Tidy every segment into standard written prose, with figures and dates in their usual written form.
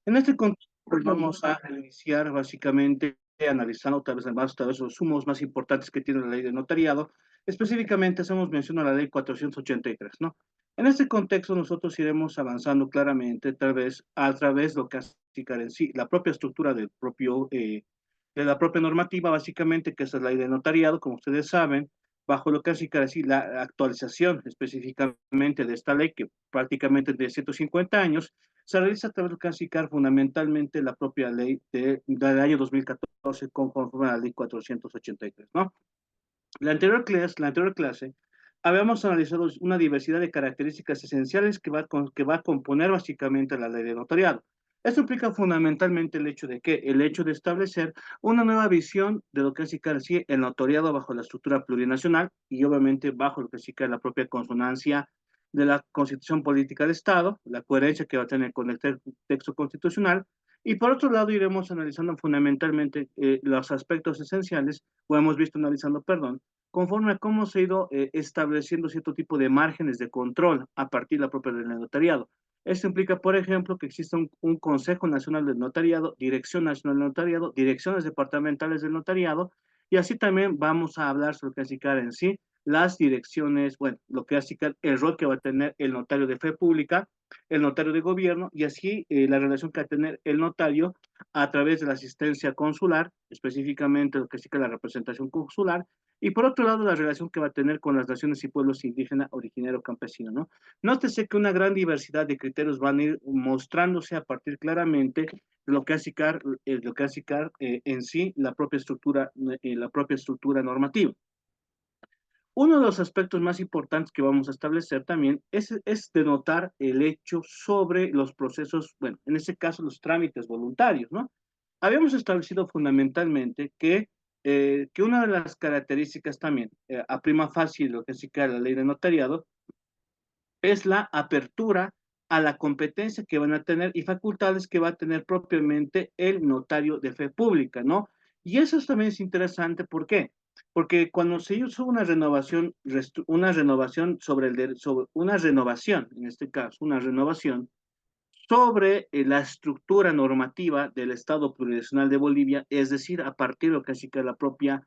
En este contexto, pues vamos a iniciar básicamente analizando tal vez los sumos más importantes que tiene la ley de notariado. Específicamente hacemos mención a la ley 483, ¿no? En este contexto nosotros iremos avanzando claramente, tal vez a través de lo que hace en sí, la propia estructura de la propia normativa, básicamente, que es la ley de notariado, como ustedes saben, bajo lo que hace decir la actualización específicamente de esta ley, que prácticamente de 150 años, se realiza a través de clasificar fundamentalmente la propia ley del año 2014 conforme a la ley 483, ¿no? La anterior clase habíamos analizado una diversidad de características esenciales que va a componer básicamente la ley de notariado. Esto implica fundamentalmente el hecho de establecer una nueva visión de lo que significa el notariado bajo la estructura plurinacional y obviamente bajo lo que significa la propia consonancia de la Constitución Política del Estado, la coherencia que va a tener con el texto constitucional, y por otro lado iremos analizando fundamentalmente los aspectos esenciales, o hemos visto analizando, perdón, conforme a cómo se ha ido estableciendo cierto tipo de márgenes de control a partir de la propia del notariado. Esto implica, por ejemplo, que exista un Consejo Nacional del Notariado, Dirección Nacional del Notariado, direcciones departamentales del notariado, y así también vamos a hablar sobre clasificar en sí las direcciones, bueno, lo que hace el rol que va a tener el notario de fe pública, el notario de gobierno, y así la relación que va a tener el notario a través de la asistencia consular, específicamente lo que significa la representación consular, y por otro lado, la relación que va a tener con las naciones y pueblos indígena, originario, campesino, ¿no? Nótese que una gran diversidad de criterios van a ir mostrándose a partir claramente de lo que hace en sí la propia estructura normativa. Uno de los aspectos más importantes que vamos a establecer también es denotar el hecho sobre los procesos, bueno, en este caso los trámites voluntarios, ¿no? Habíamos establecido fundamentalmente que una de las características también, a prima facie, lo que sí que la ley de notariado, es la apertura a la competencia que van a tener y facultades que va a tener propiamente el notario de fe pública, ¿no? Y eso también es interesante, ¿por qué? Porque cuando se hizo una renovación sobre una renovación, en este caso, una renovación sobre la estructura normativa del Estado Plurinacional de Bolivia, es decir, a partir de lo que así que la propia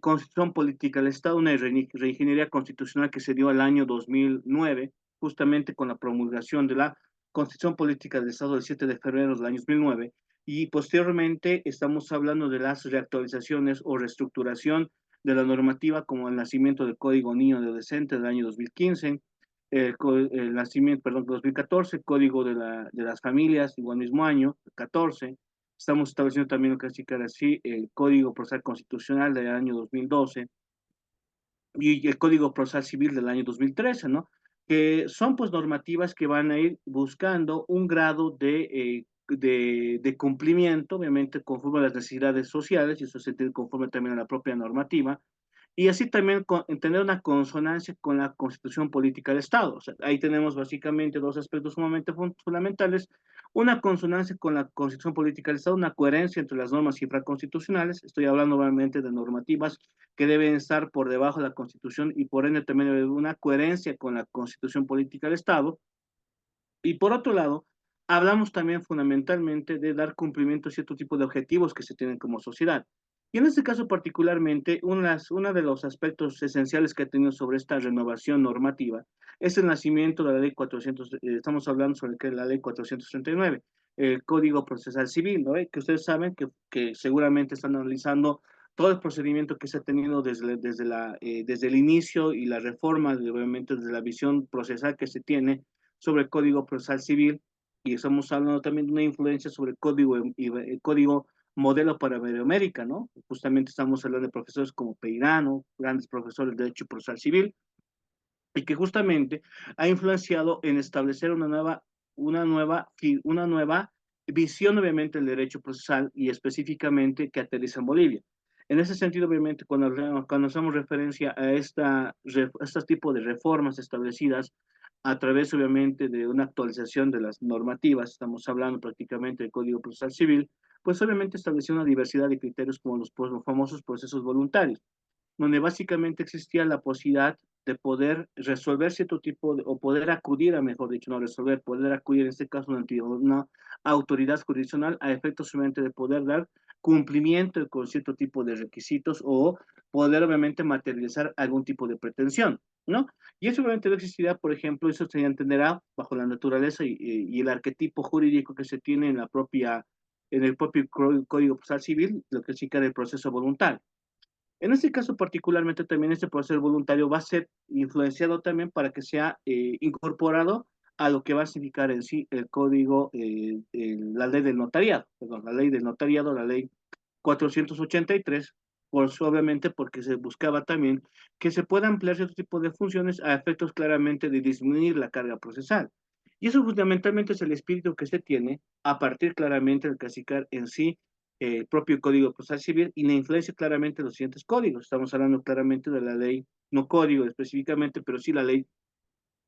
Constitución Política del Estado, una reingeniería constitucional que se dio el año 2009, justamente con la promulgación de la Constitución Política del Estado del 7 de febrero del año 2009, y posteriormente estamos hablando de las reactualizaciones o reestructuración de la normativa como el nacimiento del Código Niño de Adolescente del año 2015, el nacimiento, perdón, 2014, Código de las Familias, igual mismo año, 14. Estamos estableciendo también lo que así el Código Procesal Constitucional del año 2012 y el Código Procesal Civil del año 2013, ¿no? Que son pues normativas que van a ir buscando un grado de cumplimiento, obviamente conforme a las necesidades sociales, y eso se tiene conforme también a la propia normativa, y así también tener una consonancia con la Constitución Política del Estado. O sea, ahí tenemos básicamente dos aspectos sumamente fundamentales: una consonancia con la Constitución Política del Estado, una coherencia entre las normas infraconstitucionales. Estoy hablando obviamente de normativas que deben estar por debajo de la Constitución y por ende también de una coherencia con la Constitución Política del Estado. Y por otro lado, hablamos también fundamentalmente de dar cumplimiento a cierto tipo de objetivos que se tienen como sociedad. Y en este caso particularmente, uno de los aspectos esenciales que ha tenido sobre esta renovación normativa es el nacimiento de la ley 400, estamos hablando sobre la ley 439, el Código Procesal Civil, ¿no? Que ustedes saben que seguramente están analizando todo el procedimiento que se ha tenido desde el inicio y la reforma, obviamente desde la visión procesal que se tiene sobre el Código Procesal Civil, y estamos hablando también de una influencia sobre el código modelo para Iberoamérica, ¿no? Justamente estamos hablando de profesores como Peirano, grandes profesores de Derecho Procesal Civil, y que justamente ha influenciado en establecer una nueva visión, obviamente, del derecho procesal y específicamente que aterriza en Bolivia. En ese sentido, obviamente, cuando hacemos referencia a este tipo de reformas establecidas a través, obviamente, de una actualización de las normativas, estamos hablando prácticamente del Código Procesal Civil, pues obviamente estableció una diversidad de criterios como los famosos procesos voluntarios, donde básicamente existía la posibilidad de poder resolver cierto tipo de, o poder acudir a, mejor dicho, no resolver, poder acudir en este caso una autoridad jurisdiccional a efectos solamente de poder dar cumplimiento con cierto tipo de requisitos o poder obviamente materializar algún tipo de pretensión, ¿no? Y eso obviamente no existirá, por ejemplo, eso se entenderá bajo la naturaleza y el arquetipo jurídico que se tiene en la propia, en el propio Código Procesal Civil, lo que significa el proceso voluntario. En este caso particularmente también este proceso voluntario va a ser influenciado también para que sea incorporado a lo que va a significar en sí el código, la ley del notariado, perdón, la ley del notariado, la ley 483, pues obviamente porque se buscaba también que se pueda ampliar cierto tipo de funciones a efectos claramente de disminuir la carga procesal. Y eso fundamentalmente es el espíritu que se tiene a partir claramente del CACICAR en sí, el propio Código Procesal Civil y la influencia claramente de los siguientes códigos. Estamos hablando claramente de la ley, no código específicamente, pero sí la ley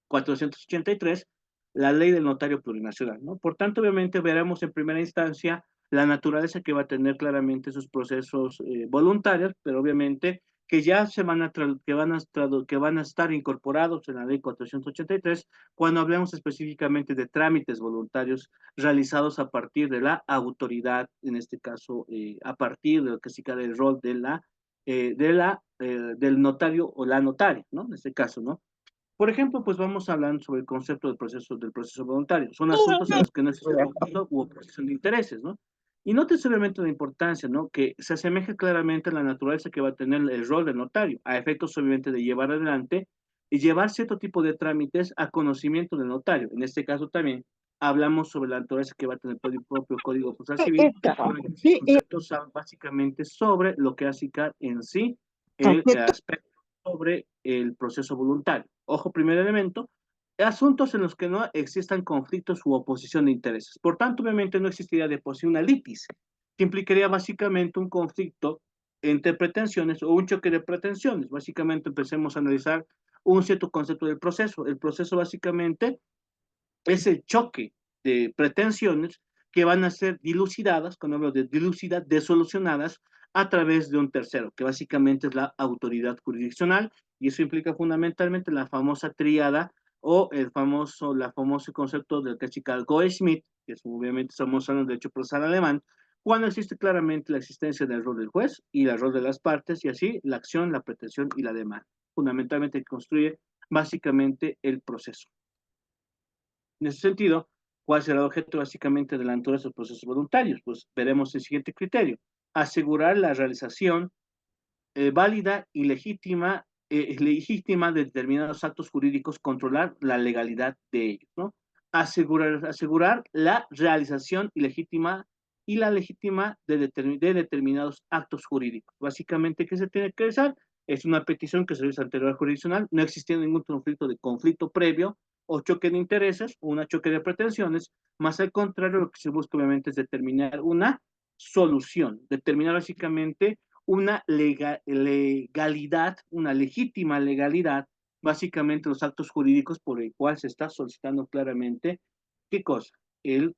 483, la ley del notario plurinacional, ¿no? Por tanto, obviamente veremos en primera instancia la naturaleza que va a tener claramente sus procesos voluntarios, pero obviamente que ya se van a, que van a estar incorporados en la ley 483 cuando hablemos específicamente de trámites voluntarios realizados a partir de la autoridad, en este caso, a partir de lo que significa el rol del notario o la notaria, ¿no? En este caso, ¿no? Por ejemplo, pues vamos hablando sobre el concepto del proceso voluntario. Son asuntos en los que no existe conflicto u oposición de intereses, ¿no? Y no obviamente la importancia, ¿no? Que se asemeja claramente a la naturaleza que va a tener el rol del notario, a efectos obviamente de llevar adelante y llevar cierto tipo de trámites a conocimiento del notario. En este caso también hablamos sobre la naturaleza que va a tener el propio Código Procesal Civil, pero estos conceptos son básicamente sobre lo que hace en sí el aspecto sobre el proceso voluntario. Ojo, primer elemento, asuntos en los que no existan conflictos u oposición de intereses. Por tanto, obviamente no existiría de por sí una litis, que implicaría básicamente un conflicto entre pretensiones o un choque de pretensiones. Básicamente empecemos a analizar un cierto concepto del proceso. El proceso básicamente es el choque de pretensiones que van a ser dilucidadas, cuando hablo de dilucidad, desolucionadas a través de un tercero, que básicamente es la autoridad jurisdiccional, y eso implica fundamentalmente la famosa tríada o la famoso concepto del cachical Goldschmidt, que es, obviamente estamos hablando de derecho procesal alemán, cuando existe claramente la existencia del rol del juez y el rol de las partes, y así la acción, la pretensión y la demanda. Fundamentalmente construye básicamente el proceso. En ese sentido, ¿cuál será el objeto básicamente de la naturaleza de los procesos voluntarios? Pues veremos el siguiente criterio: asegurar la realización válida y legítima de determinados actos jurídicos, controlar la legalidad de ellos, ¿no? Asegurar la realización ilegítima y la legítima de determinados actos jurídicos. Básicamente, ¿qué se tiene que realizar? Es una petición que se realiza ante el jurisdiccional, no existe ningún conflicto previo o choque de intereses o una choque de pretensiones, más al contrario, lo que se busca obviamente es determinar una solución, determinar básicamente una legalidad, una legítima legalidad, básicamente los actos jurídicos por el cual se está solicitando claramente, ¿qué cosa? El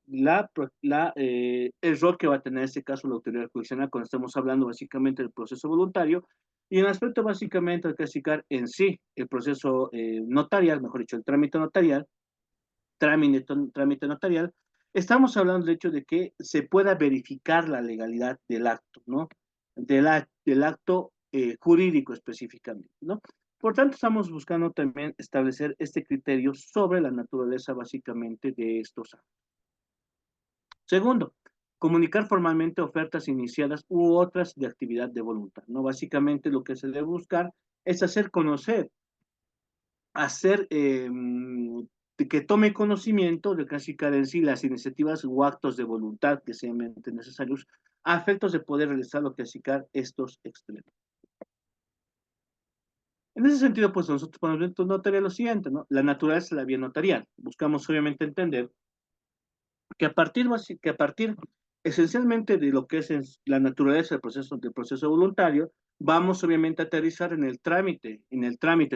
rol que va a tener en este caso la autoridad judicial cuando estamos hablando básicamente del proceso voluntario y en aspecto básicamente al clasificar en sí el proceso notarial, mejor dicho, el trámite notarial, estamos hablando del hecho de que se pueda verificar la legalidad del acto, ¿no? Del acto jurídico específicamente, ¿no? Por tanto, estamos buscando también establecer este criterio sobre la naturaleza básicamente de estos actos. Segundo, comunicar formalmente ofertas iniciadas u otras de actividad de voluntad, ¿no? Básicamente lo que se debe buscar es hacer conocer, hacer que tome conocimiento de casi en sí las iniciativas u actos de voluntad que sean necesarios a efectos de poder realizar lo que significan estos extremos. En ese sentido, pues nosotros podemos notar lo siguiente, ¿no? La naturaleza de la vía notarial. Buscamos obviamente entender que a partir esencialmente de lo que es la naturaleza del proceso voluntario, vamos obviamente a aterrizar en el trámite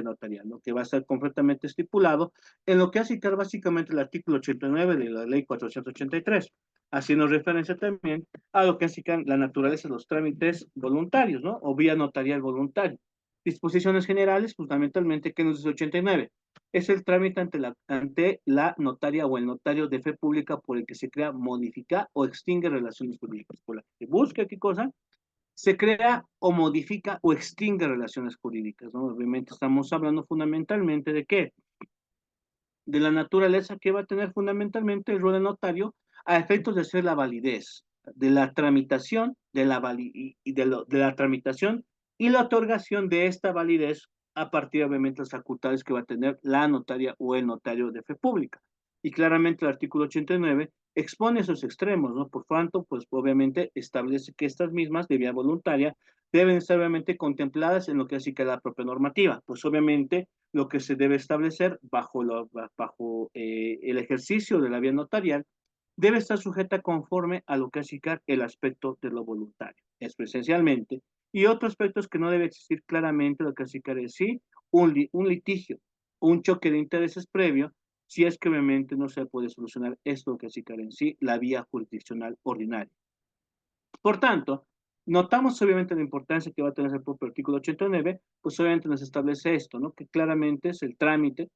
notarial, ¿no? Que va a estar completamente estipulado en lo que hace básicamente el artículo 89 de la ley 483, haciendo referencia también a lo que hace la naturaleza de los trámites voluntarios, ¿no? O vía notarial voluntaria. Disposiciones generales, fundamentalmente, ¿qué nos dice 89? Es el trámite ante la notaria o el notario de fe pública por el que se crea, modifica o extingue relaciones jurídicas. Por la que se busca, ¿qué cosa? Se crea o modifica o extingue relaciones jurídicas, ¿no? Obviamente estamos hablando fundamentalmente de qué, de la naturaleza que va a tener fundamentalmente el rol de notario a efectos de ser la validez de la tramitación, de la tramitación y la otorgación de esta validez a partir obviamente de las facultades que va a tener la notaria o el notario de fe pública. Y claramente el artículo 89 expone esos extremos, ¿no? Por tanto, pues obviamente establece que estas mismas de vía voluntaria deben estar obviamente contempladas en lo que así que la propia normativa. Pues obviamente lo que se debe establecer bajo el ejercicio de la vía notarial debe estar sujeta conforme a lo que es el aspecto de lo voluntario, es esencialmente. Y otro aspecto es que no debe existir claramente lo que es sí un litigio, un choque de intereses previo, si es que obviamente no se puede solucionar esto que es en sí la vía jurisdiccional ordinaria. Por tanto, notamos obviamente la importancia que va a tener el propio artículo 89, pues obviamente nos establece esto, ¿no? Que claramente es el trámite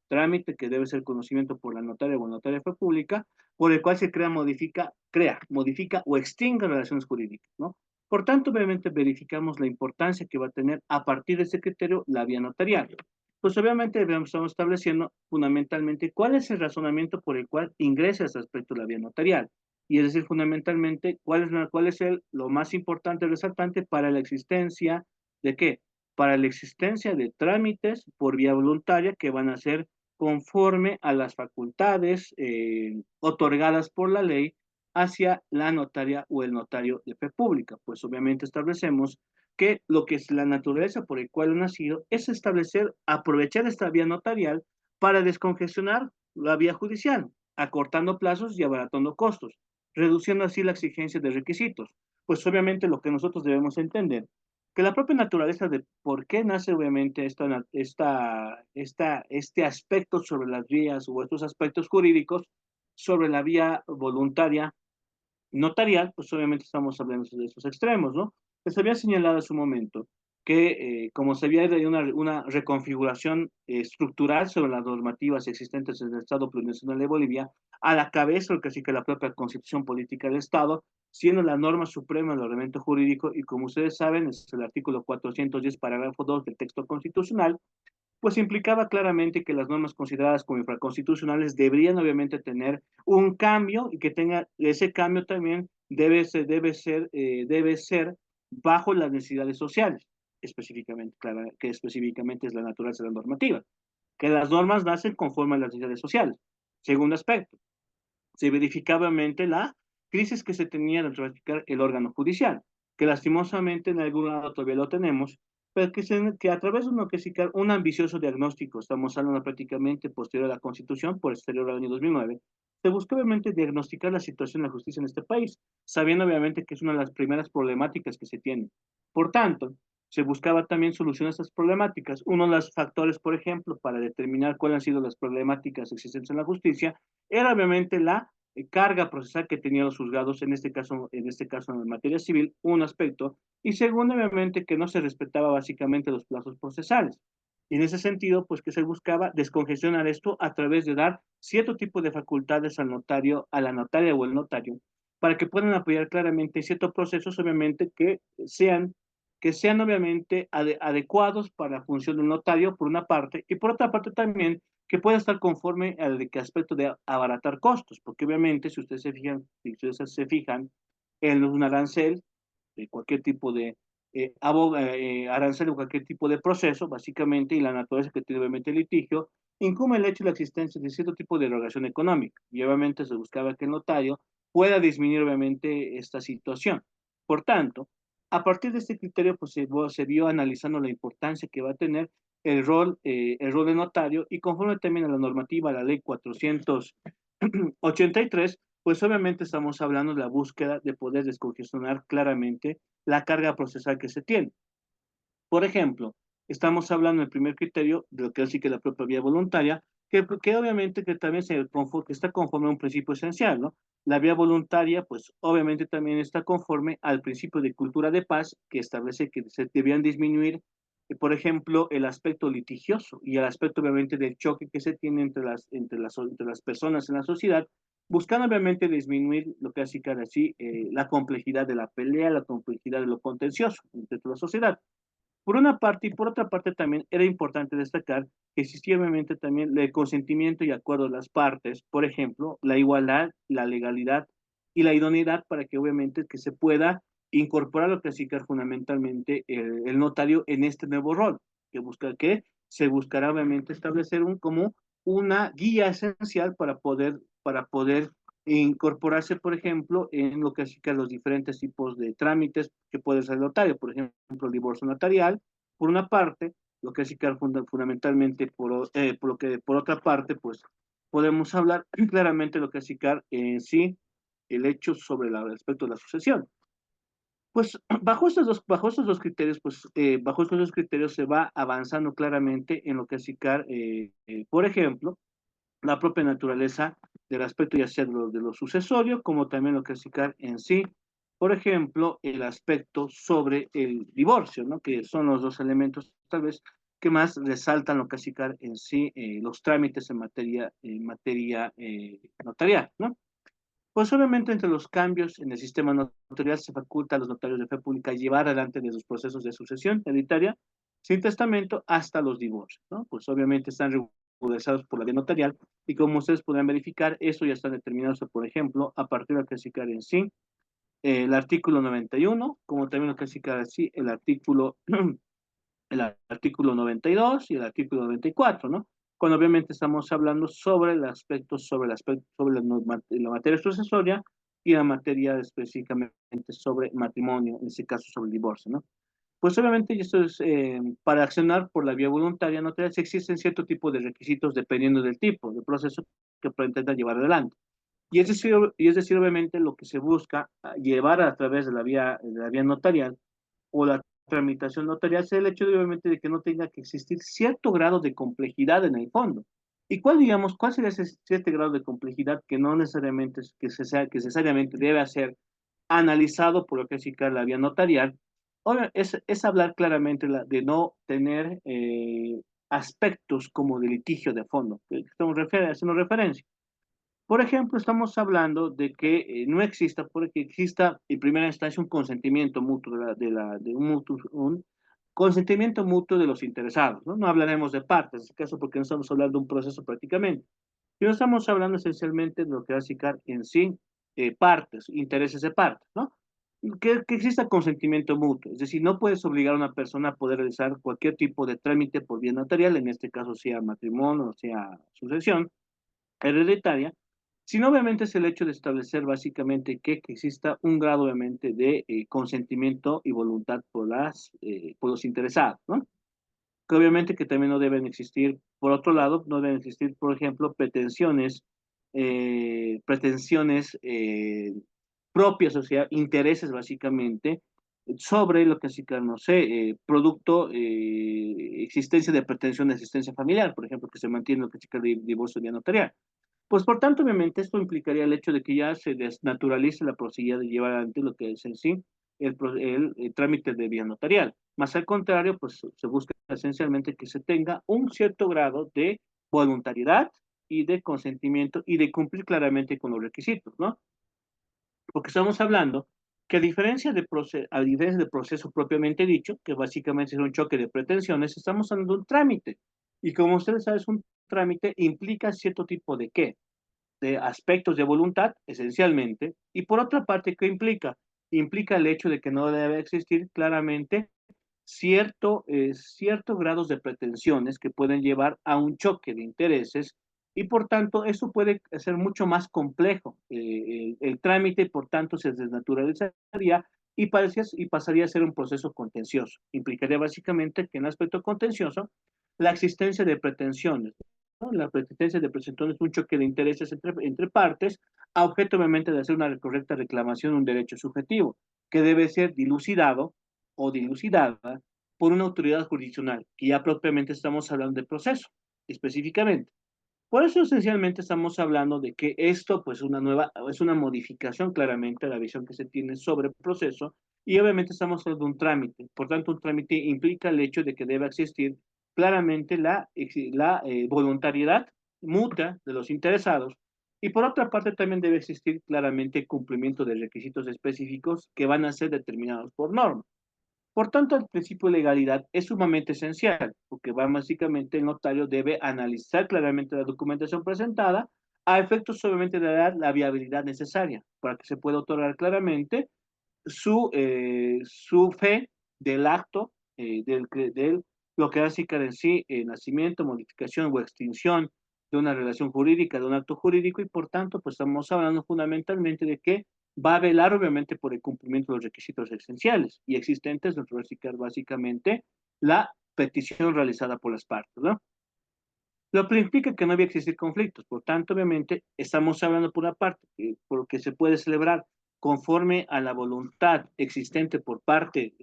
que debe ser conocimiento por la notaria o notaria de fe pública, por el cual se modifica o extingue relaciones jurídicas, ¿no? Por tanto, obviamente verificamos la importancia que va a tener a partir de ese criterio la vía notarial. Pues obviamente estamos estableciendo fundamentalmente cuál es el razonamiento por el cual ingresa ese aspecto de la vía notarial y es decir, fundamentalmente, cuál es lo más importante, resaltante para la existencia de qué? Para la existencia de trámites por vía voluntaria que van a ser conforme a las facultades otorgadas por la ley hacia la notaria o el notario de fe pública. Pues obviamente establecemos que lo que es la naturaleza por el cual ha nacido es aprovechar esta vía notarial para descongestionar la vía judicial, acortando plazos y abaratando costos, reduciendo así la exigencia de requisitos. Pues obviamente lo que nosotros debemos entender, que la propia naturaleza de por qué nace obviamente este aspecto sobre las vías o estos aspectos jurídicos sobre la vía voluntaria notarial, pues obviamente estamos hablando de esos extremos, ¿no? Les había señalado en su momento que como se había de una reconfiguración estructural sobre las normativas existentes en el Estado plurinacional de Bolivia, a la cabeza lo que sí que la propia Constitución Política del Estado, siendo la norma suprema del ordenamiento jurídico, y como ustedes saben, es el artículo 410, parágrafo 2 del texto constitucional, pues implicaba claramente que las normas consideradas como infraconstitucionales deberían obviamente tener un cambio y que tenga ese cambio también debe ser bajo las necesidades sociales, específicamente, claro, que específicamente es la naturaleza de la normativa, que las normas nacen conforme a las necesidades sociales. Segundo aspecto, se verificaba obviamente la crisis que se tenía de ratificar el órgano judicial, que lastimosamente en algún lado todavía lo tenemos, pero que a través de un ambicioso diagnóstico, estamos hablando prácticamente posterior a la Constitución, por exterior al año 2009, se busca obviamente diagnosticar la situación de la justicia en este país, sabiendo obviamente que es una de las primeras problemáticas que se tienen. Por tanto, se buscaba también solucionar estas problemáticas. Uno de los factores, por ejemplo, para determinar cuáles han sido las problemáticas existentes en la justicia, era obviamente la carga procesal que tenían los juzgados, en este caso en materia civil, un aspecto, y segundo, obviamente, que no se respetaba básicamente los plazos procesales. Y en ese sentido, pues que se buscaba descongestionar esto a través de dar cierto tipo de facultades al notario, a la notaria o el notario, para que puedan apoyar claramente ciertos procesos, obviamente, que sean obviamente adecuados para la función del notario, por una parte, y por otra parte también que pueda estar conforme al aspecto de abaratar costos, porque obviamente si ustedes se fijan en un arancel de cualquier tipo de arancel o cualquier tipo de proceso, básicamente, y la naturaleza que tiene obviamente el litigio, incumbe el hecho de la existencia de cierto tipo de erogación económica, y obviamente se buscaba que el notario pueda disminuir obviamente esta situación. Por tanto, a partir de este criterio, pues se vio analizando la importancia que va a tener el rol de notario, y conforme también a la normativa, la ley 483, pues obviamente estamos hablando de la búsqueda de poder descongestionar claramente la carga procesal que se tiene. Por ejemplo, estamos hablando del primer criterio de lo que es sí que la propia vía voluntaria, que obviamente que también que está conforme a un principio esencial, ¿no? La vía voluntaria, pues obviamente también está conforme al principio de cultura de paz, que establece que se debían disminuir por ejemplo, el aspecto litigioso y el aspecto obviamente del choque que se tiene entre las personas en la sociedad, buscando obviamente disminuir lo que así cara así, la complejidad de la pelea, la complejidad de lo contencioso dentro de la sociedad. Por una parte, y por otra parte también era importante destacar que existía obviamente también el consentimiento y acuerdo de las partes, por ejemplo, la igualdad, la legalidad y la idoneidad para que obviamente que se pueda incorporar o clasificar fundamentalmente el notario en este nuevo rol, que busca que se buscará obviamente establecer como una guía esencial para poder incorporarse, por ejemplo, en lo que significa los diferentes tipos de trámites que puede ser el notario, por ejemplo, el divorcio notarial, por una parte, lo que significa fundamentalmente, por otra parte, pues podemos hablar claramente de lo que significa en sí el hecho sobre el aspecto de la sucesión. Pues bajo estos dos criterios, bajo estos dos criterios se va avanzando claramente en lo que significa, por ejemplo, la propia naturaleza del aspecto ya sea de lo sucesorio, como también lo que significa en sí, por ejemplo, el aspecto sobre el divorcio, ¿no? Que son los dos elementos tal vez que más resaltan lo que significa en sí los trámites en materia notarial, ¿no? Pues obviamente entre los cambios en el sistema notarial se faculta a los notarios de fe pública llevar adelante de los procesos de sucesión hereditaria sin testamento hasta los divorcios, ¿no? Pues obviamente están regularizados por la ley notarial y como ustedes podrán verificar, eso ya está determinado, por ejemplo, a partir de la clasificar en sí el artículo 91, como también lo clasificar así el artículo 92 y el artículo 94, ¿no? Cuando obviamente estamos hablando sobre la materia sucesoria y la materia específicamente sobre matrimonio, en este caso sobre el divorcio, ¿no? Pues obviamente esto es para accionar por la vía voluntaria notarial si existen cierto tipo de requisitos dependiendo del tipo de proceso que pretenda llevar adelante. Y es decir, obviamente lo que se busca llevar a través de la vía notarial o la tramitación notarial es el hecho de, obviamente, de que no tenga que existir cierto grado de complejidad en el fondo. ¿Y cuál sería ese cierto grado de complejidad que no necesariamente que necesariamente debe ser analizado por lo que es la vía notarial? Es hablar claramente de no tener aspectos como de litigio de fondo, que estamos haciendo referencia. Por ejemplo, estamos hablando de que no exista, porque exista en primera instancia un consentimiento mutuo un consentimiento mutuo de los interesados, ¿no? No hablaremos de partes, en este caso porque no estamos hablando de un proceso prácticamente, sino estamos hablando esencialmente de lo que va a significar en sí partes, intereses de partes, ¿no? Que exista consentimiento mutuo, es decir, no puedes obligar a una persona a poder realizar cualquier tipo de trámite por bien notarial, en este caso sea matrimonio o sea sucesión hereditaria, sino obviamente es el hecho de establecer básicamente que exista un grado obviamente de consentimiento y voluntad por los interesados, ¿no? Que obviamente que también no deben existir, por otro lado, no deben existir, por ejemplo, pretensiones propias, o sea, intereses básicamente, sobre lo que sí que, no sé, existencia de pretensión de existencia familiar, por ejemplo, que se mantiene lo que sí que el divorcio vía notarial. Pues por tanto, obviamente, esto implicaría el hecho de que ya se desnaturalice la posibilidad de llevar adelante lo que es en sí el trámite de vía notarial. Más al contrario, pues se busca esencialmente que se tenga un cierto grado de voluntariedad y de consentimiento y de cumplir claramente con los requisitos, ¿no? Porque estamos hablando que a diferencia del proceso propiamente dicho, que básicamente es un choque de pretensiones, estamos hablando de un trámite. Y como ustedes saben, un trámite implica cierto tipo de qué, de aspectos de voluntad, esencialmente, y por otra parte, ¿qué implica? Implica el hecho de que no debe existir claramente ciertos grados de pretensiones que pueden llevar a un choque de intereses y por tanto eso puede ser mucho más complejo. El trámite, por tanto, se desnaturalizaría y pasaría a ser un proceso contencioso. Implicaría básicamente que en el aspecto contencioso la existencia de pretensiones, ¿no? La pretensión de presentar un choque de intereses entre partes, a objeto obviamente de hacer una correcta reclamación de un derecho subjetivo, que debe ser dilucidado o dilucidada por una autoridad jurisdiccional, que ya propiamente estamos hablando de proceso, específicamente. Por eso esencialmente estamos hablando de que esto pues es una modificación claramente a la visión que se tiene sobre el proceso y obviamente estamos hablando de un trámite. Por tanto, un trámite implica el hecho de que debe existir claramente la voluntariedad mutua de los interesados, y por otra parte también debe existir claramente el cumplimiento de requisitos específicos que van a ser determinados por norma. Por tanto, el principio de legalidad es sumamente esencial, porque básicamente el notario debe analizar claramente la documentación presentada a efectos obviamente de dar la viabilidad necesaria para que se pueda otorgar claramente su fe del acto, del lo que hace en sí nacimiento, modificación o extinción de una relación jurídica, de un acto jurídico, y por tanto, pues estamos hablando fundamentalmente de que va a velar obviamente por el cumplimiento de los requisitos esenciales y existentes dentro de básicamente la petición realizada por las partes, ¿no? Lo que implica que no había existir conflictos. Por tanto, obviamente, estamos hablando por una parte, porque se puede celebrar conforme a la voluntad existente por parte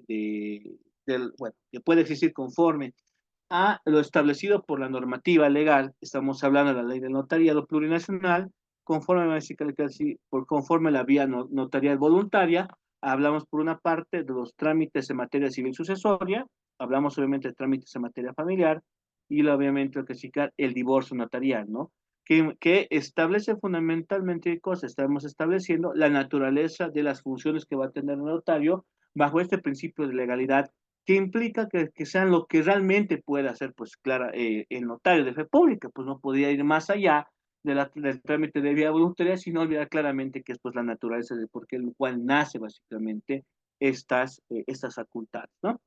bueno, que puede existir conforme a lo establecido por la normativa legal. Estamos hablando de la ley del notariado plurinacional, conforme a la vía notarial voluntaria. Hablamos por una parte de los trámites en materia civil sucesoria, hablamos obviamente de trámites en materia familiar, y obviamente lo que significa el divorcio notarial, ¿no? Que establece fundamentalmente cosas, estamos estableciendo la naturaleza de las funciones que va a tener el notario bajo este principio de legalidad, que implica que sean lo que realmente puede hacer, pues, clara, el notario de fe pública, pues no podía ir más allá del trámite de vía voluntaria, sino olvidar claramente que es pues la naturaleza de por qué el cual nace básicamente estas facultades, ¿no?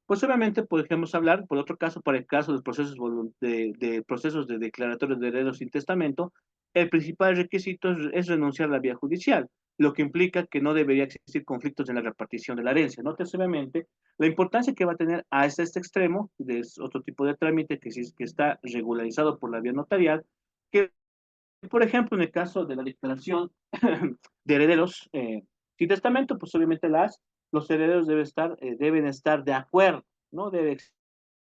Pues obviamente podemos hablar, por otro caso, para el caso de los procesos de procesos de declaratorios de herederos sin testamento, el principal requisito es renunciar a la vía judicial, lo que implica que no debería existir conflictos en la repartición de la herencia. Note obviamente la importancia que va a tener hasta este extremo, de otro tipo de trámite que está regularizado por la vía notarial, que por ejemplo en el caso de la declaración de herederos sin testamento, pues obviamente los herederos deben estar de acuerdo, no debe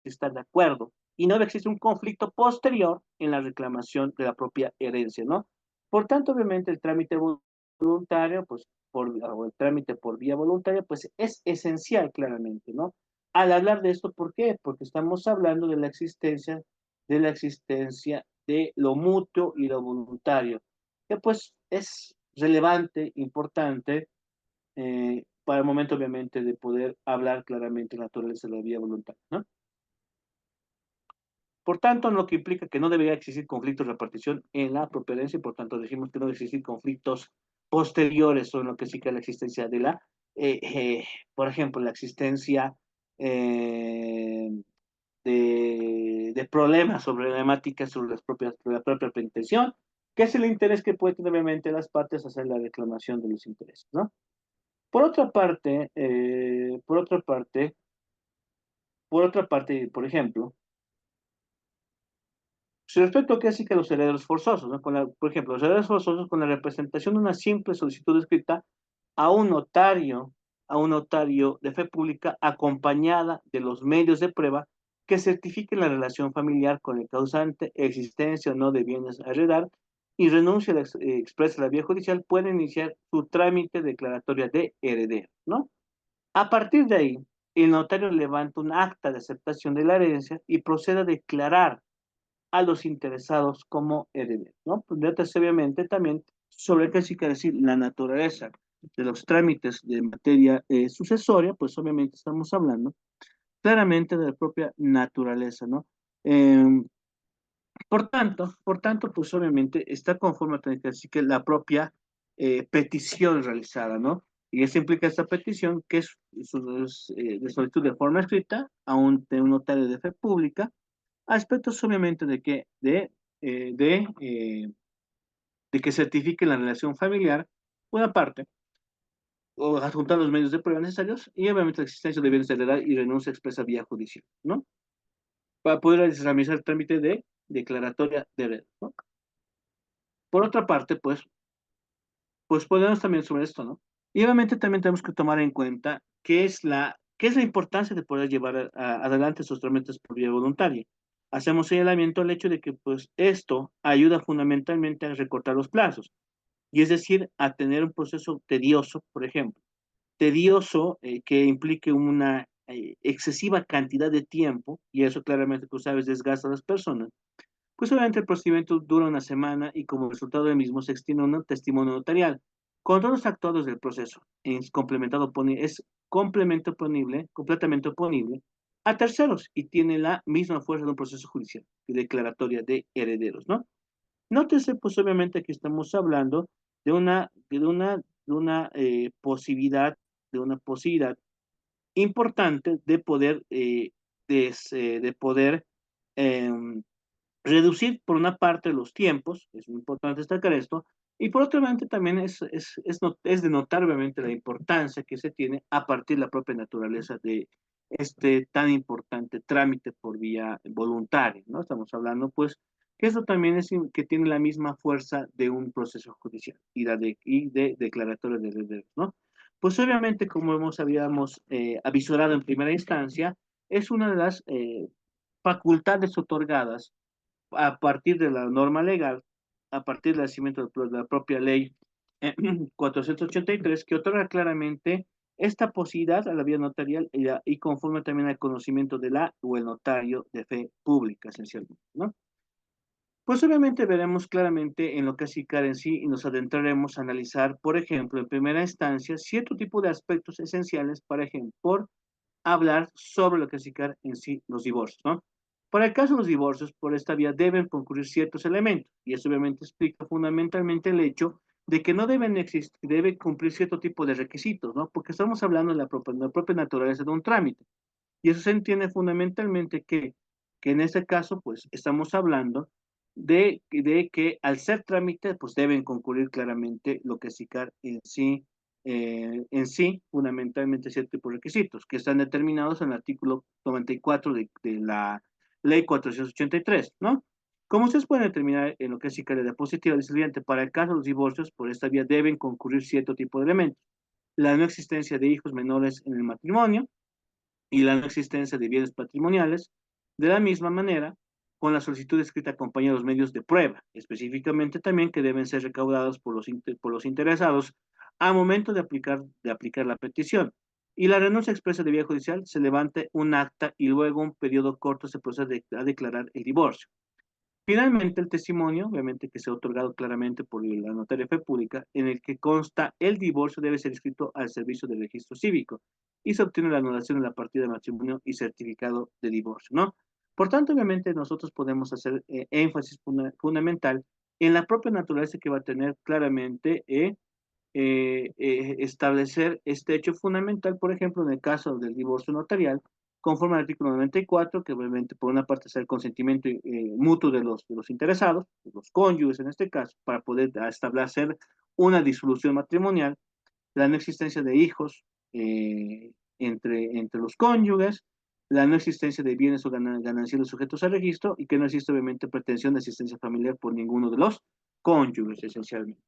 estar de acuerdo, y no debe existir un conflicto posterior en la reclamación de la propia herencia, ¿no? Por tanto, obviamente el trámite voluntario, pues, o el trámite por vía voluntaria, pues es esencial claramente, ¿no? Al hablar de esto, ¿por qué? Porque estamos hablando de la existencia de lo mutuo y lo voluntario, que pues es relevante, importante, para el momento obviamente de poder hablar claramente la naturaleza de la vía voluntaria, ¿no? Por tanto, lo que implica que no debería existir conflictos de repartición en la propiedad, y por tanto decimos que no debe existir conflictos posteriores o en lo que sí que la existencia de eh, eh, por ejemplo, la existencia eh, de problemas o problemáticas sobre la propia penitencia, que es el interés que puede tener obviamente las partes hacer la reclamación de los intereses, ¿no? Por otra parte, por ejemplo, respecto a qué así que los herederos forzosos, ¿no? Por ejemplo, los herederos forzosos con la representación de una simple solicitud escrita a un notario, a un notario de fe pública acompañada de los medios de prueba que certifiquen la relación familiar con el causante, existencia o no de bienes a heredar, y renuncia a expresa la vía judicial, puede iniciar su trámite declaratoria de heredero, ¿no? A partir de ahí, el notario levanta un acta de aceptación de la herencia y procede a declarar a los interesados como herederos, ¿no? Pues obviamente también sobre qué sí que decir la naturaleza de los trámites de materia sucesoria, pues obviamente estamos hablando claramente de la propia naturaleza, ¿no? Eh, por tanto, pues obviamente está conforme a tener que decir que la propia petición realizada, ¿no? Y eso implica esta petición que es de solicitud de forma escrita de un notario de fe pública, aspectos obviamente de que certifique la relación familiar, una parte, o adjuntar los medios de prueba necesarios, y obviamente la existencia de bienes de heredad y renuncia expresa vía judicial, ¿no? Para poder realizar el trámite de declaratoria de heredad, ¿no? Por otra parte, pues podemos también sobre esto, ¿no? Y obviamente también tenemos que tomar en cuenta qué es la importancia de poder llevar adelante esos trámites por vía voluntaria. Hacemos señalamiento al hecho de que pues esto ayuda fundamentalmente a recortar los plazos, y es decir, a tener un proceso tedioso, por ejemplo. tedioso, que implique una excesiva cantidad de tiempo, y eso claramente, tú sabes, desgasta a las personas, pues obviamente el procedimiento dura una semana y como resultado del mismo se extiende un testimonio notarial. Con todos los actuados del proceso, es complemento oponible, completamente oponible a terceros y tiene la misma fuerza de un proceso judicial, declaratoria de herederos, ¿no? Nótese, pues obviamente que estamos hablando de una posibilidad, de una posibilidad importante de poder, de poder em, reducir por una parte los tiempos, es muy importante destacar esto, y por otra parte también es de notar obviamente la importancia que se tiene a partir de la propia naturaleza de este tan importante trámite por vía voluntaria, ¿no? Estamos hablando pues que eso también que tiene la misma fuerza de un proceso judicial y de declaratoria de herederos, ¿no? Pues obviamente como habíamos avisorado en primera instancia, es una de las facultades otorgadas a partir de la norma legal, a partir del nacimiento de la propia ley 483, que otorga claramente esta posibilidad a la vía notarial y conforme también al conocimiento de la o el notario de fe pública, esencialmente, ¿no? Pues obviamente veremos claramente en lo que es ICAR en sí y nos adentraremos a analizar, por ejemplo, en primera instancia, cierto tipo de aspectos esenciales, por ejemplo, por hablar sobre lo que es ICAR en sí, los divorcios, ¿no? Para el caso de los divorcios, por esta vía deben concurrir ciertos elementos, y eso obviamente explica fundamentalmente el hecho de que no deben existir, debe cumplir cierto tipo de requisitos, ¿no? Porque estamos hablando de la propia naturaleza de un trámite, y eso se entiende fundamentalmente que en este caso, pues, estamos hablando de que al ser trámite, pues deben concurrir claramente lo que es ICAR en sí, fundamentalmente ciertos tipos de requisitos, que están determinados en el artículo 94 de la ley 483, ¿no? Como ustedes pueden determinar en lo que es ICAR de diapositiva, dice el siguiente, para el caso de los divorcios, por esta vía deben concurrir cierto tipo de elementos. La no existencia de hijos menores en el matrimonio, y la no existencia de bienes patrimoniales, de la misma manera, con la solicitud escrita acompañada de los medios de prueba, específicamente también que deben ser recaudados por los interesados al momento de aplicar la petición. Y la renuncia expresa de vía judicial se levante un acta y luego un periodo corto se procede a declarar el divorcio. Finalmente, el testimonio, obviamente que se ha otorgado claramente por la notaria fe pública, en el que consta el divorcio debe ser inscrito al servicio del registro cívico y se obtiene la anulación de la partida de matrimonio y certificado de divorcio, ¿no? Por tanto, obviamente, nosotros podemos hacer énfasis fundamental en la propia naturaleza que va a tener claramente establecer este hecho fundamental, por ejemplo, en el caso del divorcio notarial, conforme al artículo 94, que obviamente por una parte es el consentimiento mutuo de los interesados, de los cónyuges en este caso, para poder establecer una disolución matrimonial, la no existencia de hijos entre los cónyuges, la no existencia de bienes o gananciales sujetos al registro y que no existe obviamente pretensión de asistencia familiar por ninguno de los cónyuges esencialmente.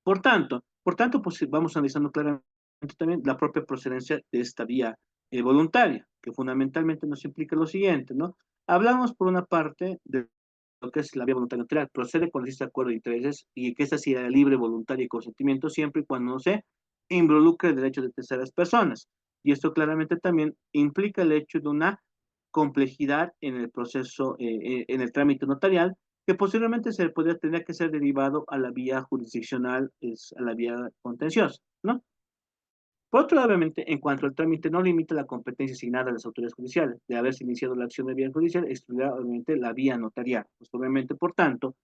Por tanto, pues vamos analizando claramente también la propia procedencia de esta vía voluntaria, que fundamentalmente nos implica lo siguiente, ¿no? Hablamos por una parte de lo que es la vía voluntaria notarial, procede cuando existe acuerdo de intereses y que esta sea libre, voluntaria y consentimiento siempre y cuando no se involucre el derecho de terceras personas. Y esto claramente también implica el hecho de una complejidad en el proceso, en el trámite notarial, que posiblemente se podría tener que ser derivado a la vía jurisdiccional, a la vía contenciosa, ¿no? Por otro lado, obviamente, en cuanto al trámite no limita la competencia asignada a las autoridades judiciales, de haberse iniciado la acción de vía judicial, excluirá obviamente la vía notarial. Pues obviamente, por tanto,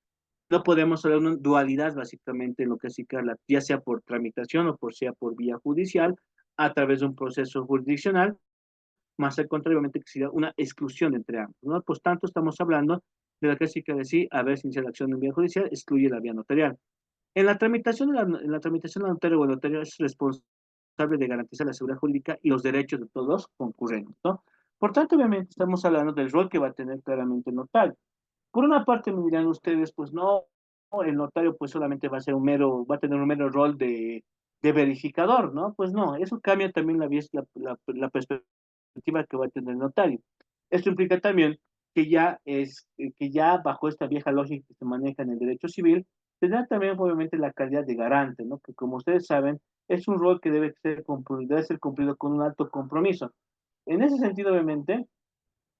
no podemos hablar de una dualidad básicamente en lo que es ICAR, ya sea por tramitación o sea por vía judicial, a través de un proceso jurisdiccional, más al contrario, obviamente que sería una exclusión entre ambos, ¿no? Por tanto, estamos hablando de la clásica de sí, haber iniciado la acción en vía judicial, excluye la vía notarial. En la tramitación, la notaria o el notario es responsable de garantizar la seguridad jurídica y los derechos de todos los concurrentes, ¿no? Por tanto, obviamente, estamos hablando del rol que va a tener claramente el notario. Por una parte, me dirán ustedes, pues no, el notario pues solamente va a tener un mero rol de verificador, ¿no? Pues no, eso cambia también la perspectiva que va a tener el notario. Esto implica también que ya bajo esta vieja lógica que se maneja en el derecho civil, tendrá también obviamente la calidad de garante, ¿no? Que como ustedes saben, es un rol que debe ser cumplido con un alto compromiso. En ese sentido, obviamente,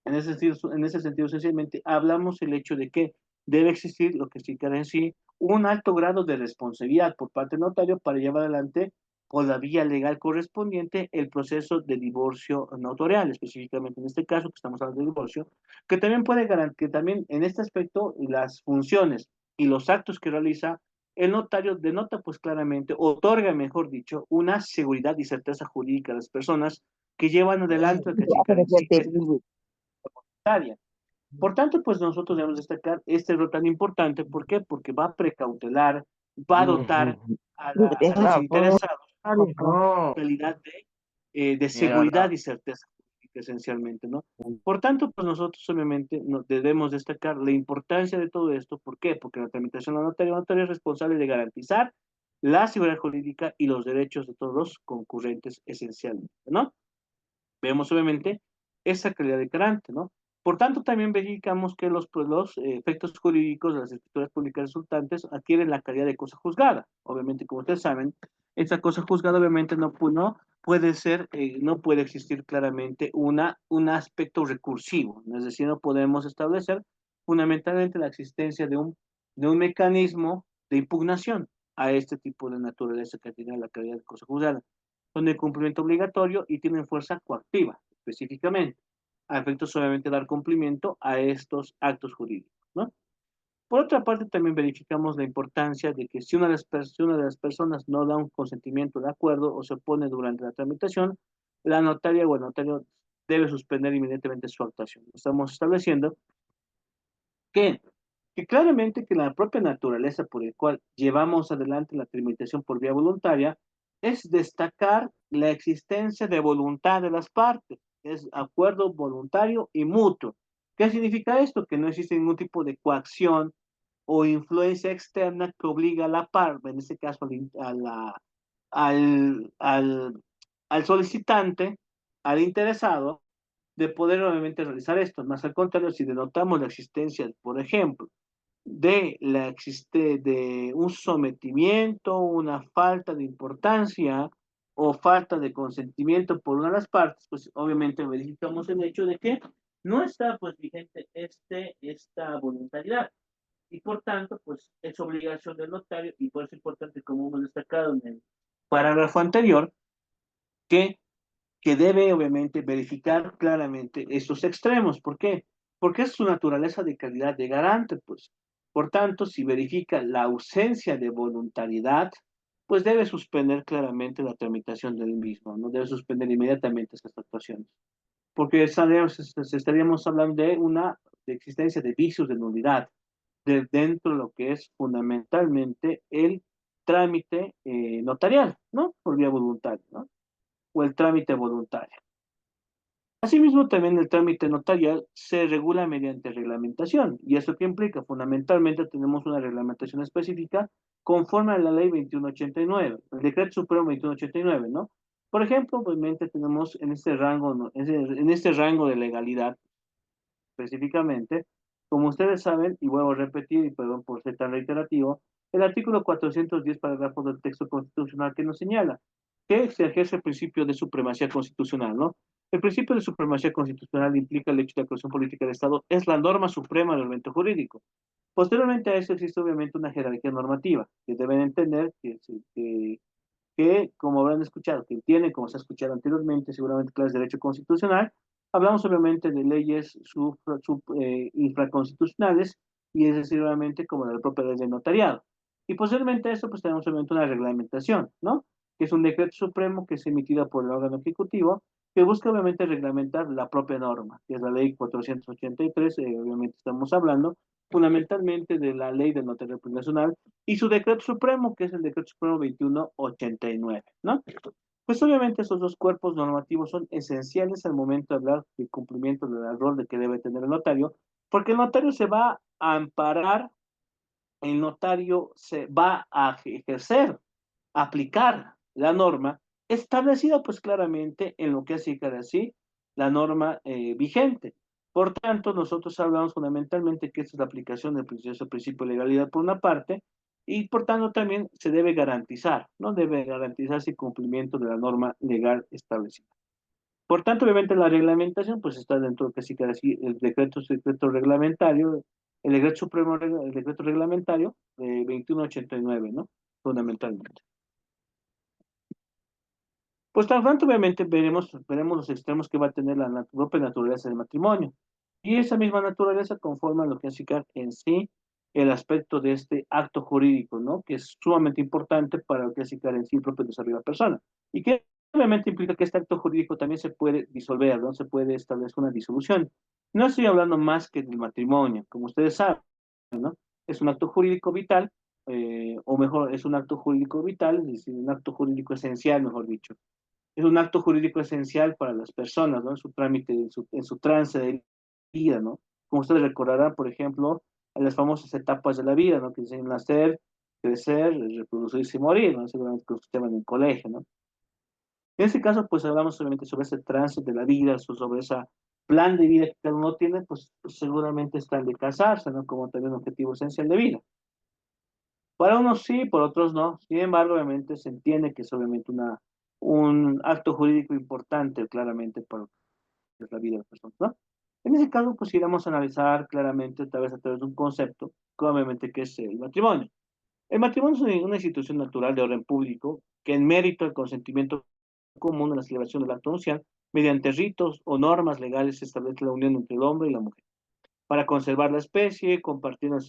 en ese sentido, sencillamente, hablamos el hecho de que debe existir lo que significa en sí un alto grado de responsabilidad por parte del notario para llevar adelante por la vía legal correspondiente el proceso de divorcio notarial, específicamente en este caso que estamos hablando de divorcio, que también puede garantizar, que también en este aspecto las funciones y los actos que realiza el notario denota pues claramente, otorga mejor dicho, una seguridad y certeza jurídica a las personas que llevan adelante lo que significa en sí este área. Por tanto, pues nosotros debemos destacar este rol tan importante. ¿Por qué? Porque va a precautelar, va a dotar a los interesados calidad de seguridad y certeza jurídica, esencialmente, ¿no? Por tanto, pues nosotros obviamente nos debemos destacar la importancia de todo esto. ¿Por qué? Porque la tramitación de la notaria es responsable de garantizar la seguridad jurídica y los derechos de todos los concurrentes esencialmente, ¿no? Vemos obviamente esa calidad de garante, ¿no? Por tanto, también verificamos que los efectos jurídicos de las escrituras públicas resultantes adquieren la calidad de cosa juzgada. Obviamente, como ustedes saben, esa cosa juzgada obviamente no puede ser, no puede existir claramente un aspecto recursivo, es decir, no podemos establecer fundamentalmente la existencia de un mecanismo de impugnación a este tipo de naturaleza que tiene la calidad de cosa juzgada. Son de cumplimiento obligatorio y tienen fuerza coactiva, específicamente, a efectos solamente dar cumplimiento a estos actos jurídicos, ¿no? Por otra parte, también verificamos la importancia de que si una de las personas no da un consentimiento de acuerdo o se opone durante la tramitación, la notaria o el notario debe suspender inmediatamente su actuación. Estamos estableciendo que, que claramente que la propia naturaleza por el cual llevamos adelante la tramitación por vía voluntaria es destacar la existencia de voluntad de las partes, es acuerdo voluntario y mutuo. ¿Qué significa esto? Que no existe ningún tipo de coacción o influencia externa que obliga a la parte, en este caso al, al, al solicitante, al interesado, de poder obviamente realizar esto. Más al contrario, si denotamos la existencia, por ejemplo, de un sometimiento, una falta de importancia o falta de consentimiento por una de las partes, pues obviamente verificamos el hecho de que no está pues vigente esta voluntariedad y por tanto pues es obligación del notario y por eso es importante como hemos destacado en el parágrafo anterior que debe obviamente verificar claramente estos extremos. ¿Por qué? Porque es su naturaleza de calidad de garante, pues. Por tanto, si verifica la ausencia de voluntariedad, pues debe suspender claramente la tramitación del mismo, ¿no? Debe suspender inmediatamente estas actuaciones. Porque estaríamos hablando de una de existencia de vicios de nulidad de dentro de lo que es fundamentalmente el trámite notarial, ¿no? Por vía voluntaria, ¿no? O el trámite voluntario. Asimismo, también el trámite notarial se regula mediante reglamentación. ¿Y eso qué implica? Fundamentalmente tenemos una reglamentación específica conforme a la ley 2189, el decreto supremo 2189, ¿no? Por ejemplo, obviamente tenemos en este rango, ¿no? En este rango de legalidad específicamente, como ustedes saben, y vuelvo a repetir, y perdón por ser tan reiterativo, el artículo 410, parágrafo del texto constitucional que nos señala que se ejerce el principio de supremacía constitucional, ¿no? El principio de supremacía constitucional implica el hecho de la actuación política del Estado, es la norma suprema del ordenamiento jurídico. Posteriormente a eso existe obviamente una jerarquía normativa, que deben entender que como habrán escuchado, que tienen, como se ha escuchado anteriormente, seguramente clases de derecho constitucional, hablamos obviamente de leyes infraconstitucionales, y es decir, obviamente como la propia ley de notariado. Y posteriormente a eso, pues tenemos obviamente una reglamentación, ¿no? Que es un decreto supremo que es emitido por el órgano ejecutivo, que busca obviamente reglamentar la propia norma, que es la ley 483, obviamente estamos hablando fundamentalmente de la ley del notario nacional, y su decreto supremo, que es el decreto supremo 2189, ¿no? Pues obviamente esos dos cuerpos normativos son esenciales al momento de hablar del cumplimiento del rol de que debe tener el notario, porque el notario se va a amparar, el notario se va a ejercer, aplicar la norma establecida pues claramente en lo que hace así la norma vigente. Por tanto, nosotros hablamos fundamentalmente que esta es la aplicación del principio de legalidad por una parte, y por tanto también se debe garantizar, ¿no? Debe garantizarse el cumplimiento de la norma legal establecida. Por tanto, obviamente la reglamentación pues está dentro casi que así el decreto reglamentario, el decreto supremo, el decreto reglamentario 2189, ¿no? Fundamentalmente. Pues tan pronto obviamente veremos los extremos que va a tener la propia naturaleza del matrimonio. Y esa misma naturaleza conforma lo que es en sí el aspecto de este acto jurídico, ¿no? Que es sumamente importante para lo que es en sí el propio desarrollo de la persona. Y que obviamente implica que este acto jurídico también se puede disolver, ¿no? Se puede establecer una disolución. No estoy hablando más que del matrimonio, como ustedes saben, ¿no? Es un acto jurídico vital, o mejor, es un acto jurídico vital, es decir, un acto jurídico esencial, mejor dicho, es un acto jurídico esencial para las personas, ¿no? En su trámite, en su trance de vida, ¿no? Como ustedes recordarán, por ejemplo, en las famosas etapas de la vida, ¿no? Que es nacer, crecer, reproducirse y morir, ¿no? Seguramente que ustedes en el colegio, ¿no? En este caso, pues hablamos solamente sobre ese trance de la vida, sobre ese plan de vida que cada uno tiene, pues seguramente está el de casarse, ¿no? Como también un objetivo esencial de vida. Para unos sí, por otros no. Sin embargo, obviamente se entiende que es obviamente un acto jurídico importante, claramente, para lo que es la vida de las personas, ¿no? En ese caso, pues iremos a analizar claramente, a través de un concepto, que obviamente que es el matrimonio. El matrimonio es una institución natural de orden público que en mérito al consentimiento común en la celebración del acto nupcial, mediante ritos o normas legales se establece la unión entre el hombre y la mujer. Para conservar la especie, compartiendo el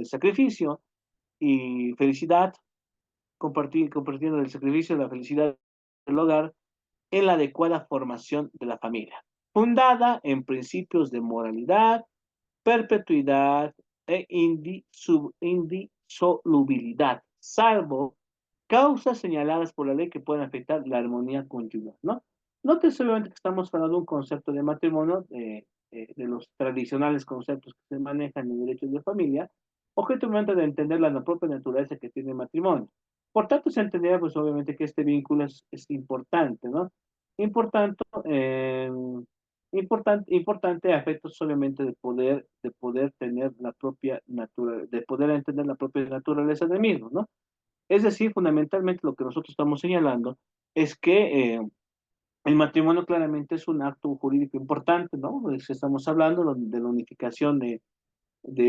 sacrificio y felicidad, compartiendo el sacrificio y la felicidad del hogar en la adecuada formación de la familia, fundada en principios de moralidad, perpetuidad e indisolubilidad, salvo causas señaladas por la ley que pueden afectar la armonía conyugal, ¿no? Note solamente que estamos hablando de un concepto de matrimonio, de los tradicionales conceptos que se manejan en derechos de familia, objetivamente de entender la propia naturaleza que tiene el matrimonio. Por tanto, se entendería, pues obviamente, que este vínculo es importante, ¿no? Importante, eh, importante a efectos solamente de poder tener la propia naturaleza, de poder entender la propia naturaleza del mismo, ¿no? Es decir, fundamentalmente lo que nosotros estamos señalando es que el matrimonio claramente es un acto jurídico importante, ¿no? Estamos hablando de la unificación de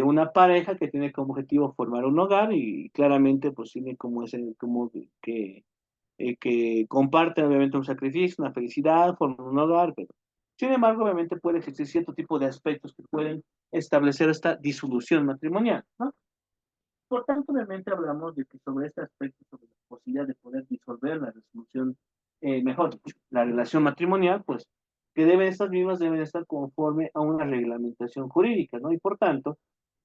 una pareja que tiene como objetivo formar un hogar y claramente pues tiene como ese, como que comparten obviamente un sacrificio, una felicidad, forman un hogar, pero sin embargo obviamente puede existir cierto tipo de aspectos que pueden establecer esta disolución matrimonial, ¿no? Por tanto, obviamente hablamos de que sobre este aspecto, sobre la posibilidad de poder disolver la resolución, mejor dicho, la relación matrimonial, pues que estas mismas deben estar conforme a una reglamentación jurídica, ¿no? Y por tanto,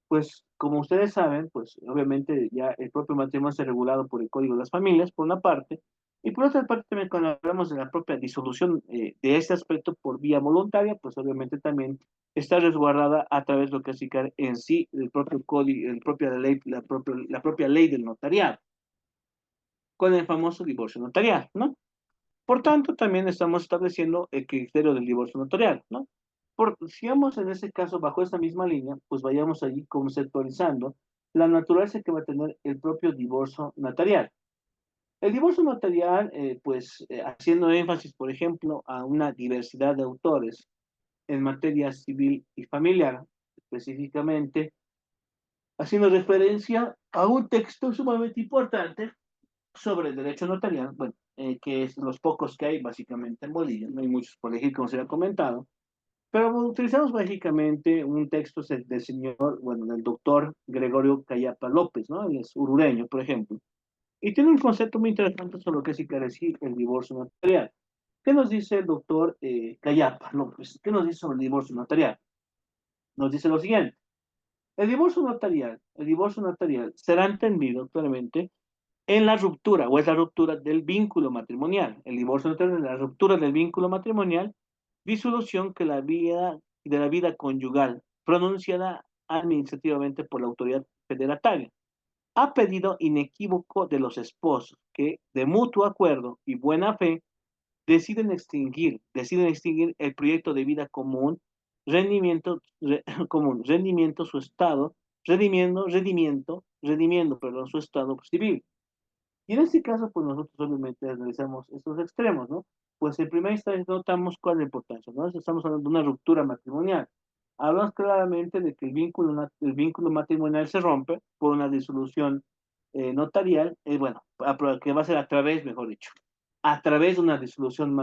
pues como ustedes saben, pues obviamente ya el propio matrimonio está regulado por el Código de las Familias, por una parte, y por otra parte también cuando hablamos de la propia disolución de este aspecto por vía voluntaria, pues obviamente también está resguardada a través de lo que es en sí el propio código, el propia ley, la propia ley del notariado, con el famoso divorcio notarial, ¿no? Por tanto, también estamos estableciendo el criterio del divorcio notarial, ¿no? Sigamos en ese caso bajo esta misma línea, pues vayamos allí conceptualizando la naturaleza que va a tener el propio divorcio notarial. El divorcio notarial, haciendo énfasis, por ejemplo, a una diversidad de autores en materia civil y familiar, específicamente haciendo referencia a un texto sumamente importante sobre el derecho notarial, bueno, que es los pocos que hay básicamente en Bolivia, no hay muchos por elegir, como se ha comentado, pero utilizamos básicamente un texto del señor, bueno, del doctor Gregorio Cayapa López, ¿no? Él es uruguayo, por ejemplo, y tiene un concepto muy interesante sobre lo que significa decir el divorcio notarial. ¿Qué nos dice el doctor Cayapa López? ¿Qué nos dice sobre el divorcio notarial? Nos dice lo siguiente. El divorcio notarial será entendido claramente en la ruptura, o es la ruptura del vínculo matrimonial. El divorcio notarial es la ruptura del vínculo matrimonial, disolución de la vida conyugal, pronunciada administrativamente por la autoridad federataria, a pedido inequívoco de los esposos, que de mutuo acuerdo y buena fe deciden extinguir el proyecto de vida común rendimiento común, rendimiento su estado, redimiendo, perdón, su estado civil. Y en este caso, pues nosotros obviamente analizamos estos extremos, ¿no? Pues en primera instancia notamos cuál es la importancia, ¿no? Estamos hablando de una ruptura matrimonial. Hablamos claramente de que el vínculo matrimonial se rompe por una disolución notarial, bueno, que va a ser a través, mejor dicho, a través de una disolución,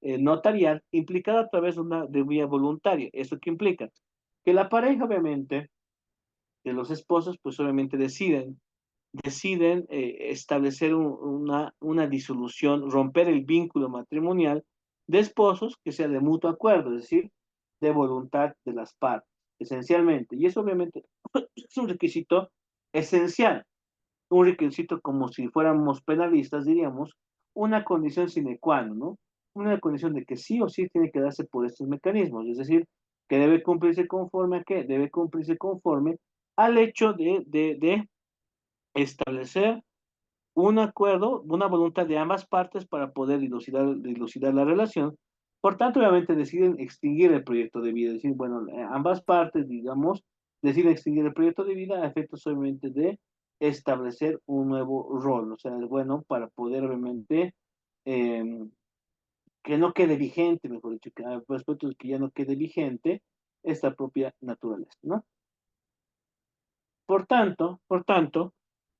notarial implicada a través de vía voluntaria. ¿Eso qué implica? Que la pareja, obviamente, que los esposos, pues obviamente deciden establecer una disolución, romper el vínculo matrimonial de esposos que sea de mutuo acuerdo, es decir, de voluntad de las partes, esencialmente. Y eso obviamente es un requisito esencial, un requisito como si fuéramos penalistas, diríamos, una condición sine qua non, ¿no? Una condición de que sí o sí tiene que darse por estos mecanismos, es decir, que debe cumplirse conforme a qué, debe cumplirse conforme al hecho de establecer un acuerdo, una voluntad de ambas partes para poder dilucidar la relación. Por tanto, obviamente deciden extinguir el proyecto de vida, es decir, bueno, ambas partes, digamos, deciden extinguir el proyecto de vida a efectos obviamente de establecer un nuevo rol, o sea, bueno, para poder obviamente eh, que no quede vigente, mejor dicho, que a respecto de que ya no quede vigente esta propia naturaleza, ¿no? Por tanto,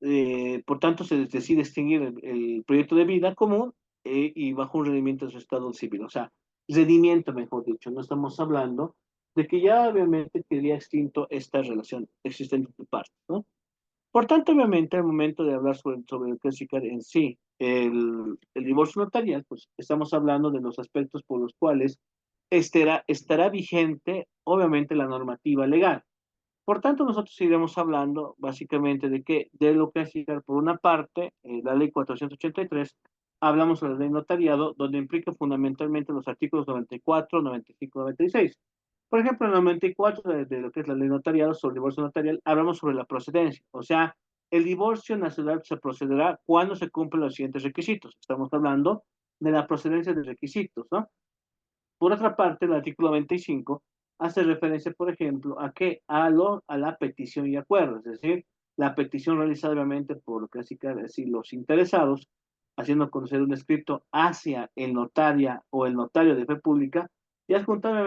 se decide extinguir el proyecto de vida común y bajo un rendimiento de su estado civil. O sea, rendimiento, mejor dicho. No estamos hablando de que ya obviamente quedaría extinto esta relación existente de partes, ¿no? Por tanto, obviamente, al momento de hablar sobre el clasificar en sí el divorcio notarial, pues estamos hablando de los aspectos por los cuales estará vigente, obviamente, la normativa legal. Por tanto, nosotros iremos hablando básicamente de lo que es, por una parte, la ley 483, hablamos de la ley notariado, donde implica fundamentalmente los artículos 94, 95, 96. Por ejemplo, en el 94 de lo que es la ley notariado sobre el divorcio notarial, hablamos sobre la procedencia, o sea, el divorcio nacional se procederá cuando se cumplen los siguientes requisitos. Estamos hablando de la procedencia de requisitos, ¿no? Por otra parte, el artículo 25 hace referencia, por ejemplo, ¿a qué? A la petición y acuerdo, es decir, la petición realizada obviamente por casi decir, los interesados, haciendo conocer un escrito hacia el notaria o el notario de fe pública y adjuntando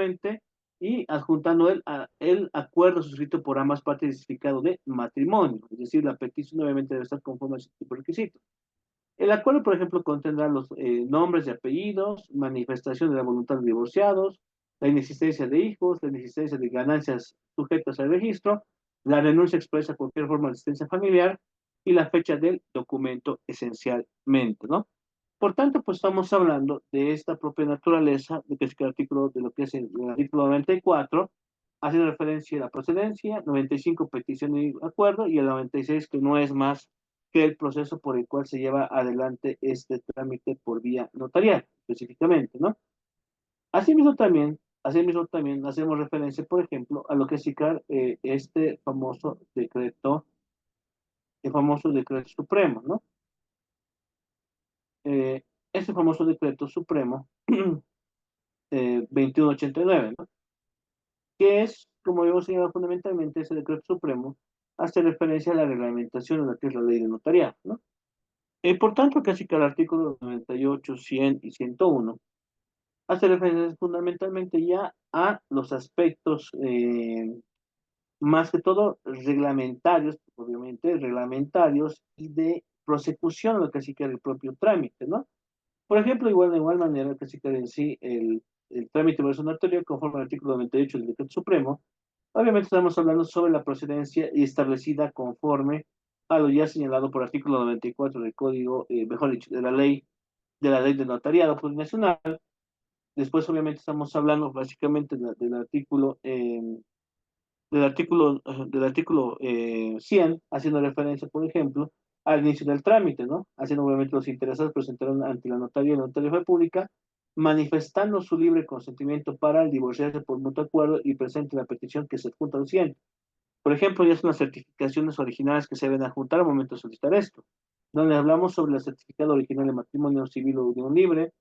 el acuerdo suscrito por ambas partes identificado de matrimonio, es decir, la petición obviamente debe estar conforme a ese tipo de requisitos. El acuerdo, por ejemplo, contendrá los nombres y apellidos, manifestación de la voluntad de divorciados, la inexistencia de hijos, la inexistencia de ganancias sujetas al registro, la renuncia expresa a cualquier forma de asistencia familiar y la fecha del documento esencialmente, ¿no? Por tanto, pues estamos hablando de esta propia naturaleza, de que es el artículo, de lo que es el artículo 94, haciendo referencia a la procedencia, 95 petición y acuerdo, y el 96 que no es más que el proceso por el cual se lleva adelante este trámite por vía notarial, específicamente, ¿no? Asimismo también hacemos referencia, por ejemplo, a lo que es SICAR, el famoso decreto supremo, ¿no? Eh, este famoso decreto supremo 2189, ¿no? Que es, como hemos señalado fundamentalmente, ese decreto supremo hace referencia a la reglamentación de lo que es la ley de notariado, ¿no? Por tanto, casi que el artículo 98, 100 y 101 hace referencia fundamentalmente ya a los aspectos, más que todo reglamentarios, obviamente, reglamentarios y de prosecución, lo que sí que el propio trámite, ¿no? Por ejemplo, de igual manera, que sí que en sí el trámite notorio conforme al artículo 98 del Decreto Supremo, obviamente estamos hablando sobre la procedencia y establecida conforme a lo ya señalado por artículo 94 del Código, mejor dicho, de la ley del notariado plurinacional. Después, obviamente, estamos hablando básicamente del artículo 100, haciendo referencia, por ejemplo, al inicio del trámite, ¿no? Haciendo, obviamente, los interesados presentaron ante la notaría y la notaría pública, manifestando su libre consentimiento para el divorciarse por mutuo acuerdo y presente la petición que se adjunta al 100. Por ejemplo, ya son las certificaciones originales que se deben adjuntar al momento de solicitar esto, donde hablamos sobre el certificado original de matrimonio civil o unión libre,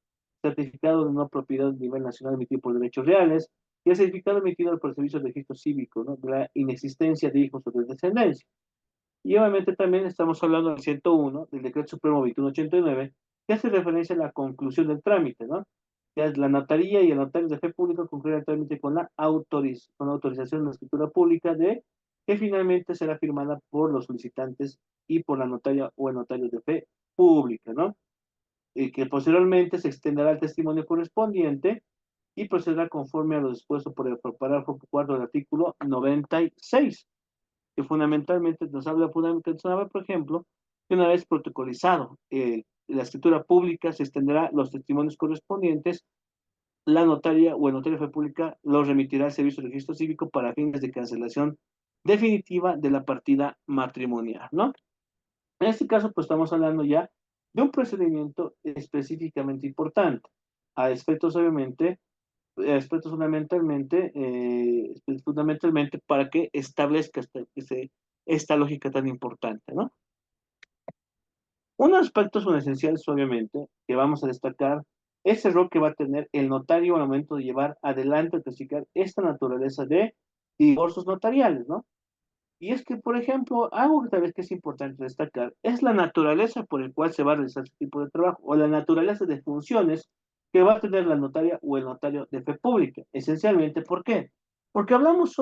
certificado de no propiedad a nivel nacional emitido por derechos reales, y el certificado emitido por el Servicio de Registro Cívico, ¿no? De la inexistencia de hijos o de descendencia. Y obviamente también estamos hablando del 101, del Decreto Supremo 2189, que hace referencia a la conclusión del trámite, ¿no? Ya es la notaría y el notario de fe pública concluyen el trámite con con la autorización de la escritura pública que finalmente será firmada por los solicitantes y por la notaria o el notario de fe pública, ¿no? Y que posteriormente se extenderá el testimonio correspondiente y procederá conforme a lo dispuesto por el párrafo cuarto del artículo 96, que fundamentalmente nos habla, por ejemplo, que una vez protocolizado la escritura pública, se extenderá los testimonios correspondientes, la notaria o el notario de fe pública los remitirá al Servicio de Registro Cívico para fines de cancelación definitiva de la partida matrimonial, ¿no? En este caso, pues estamos hablando ya de un procedimiento específicamente importante, a efectos obviamente, aspectos fundamentalmente para que establezca esta lógica tan importante, ¿no? Unos aspectos son esenciales, obviamente, que vamos a destacar, es el rol que va a tener el notario al momento de llevar adelante o testificar esta naturaleza de divorcios notariales, ¿no? Y es que, por ejemplo, algo que tal vez que es importante destacar es la naturaleza por el cual se va a realizar este tipo de trabajo o la naturaleza de funciones que va a tener la notaria o el notario de fe pública. Esencialmente, ¿por qué? Porque hablamos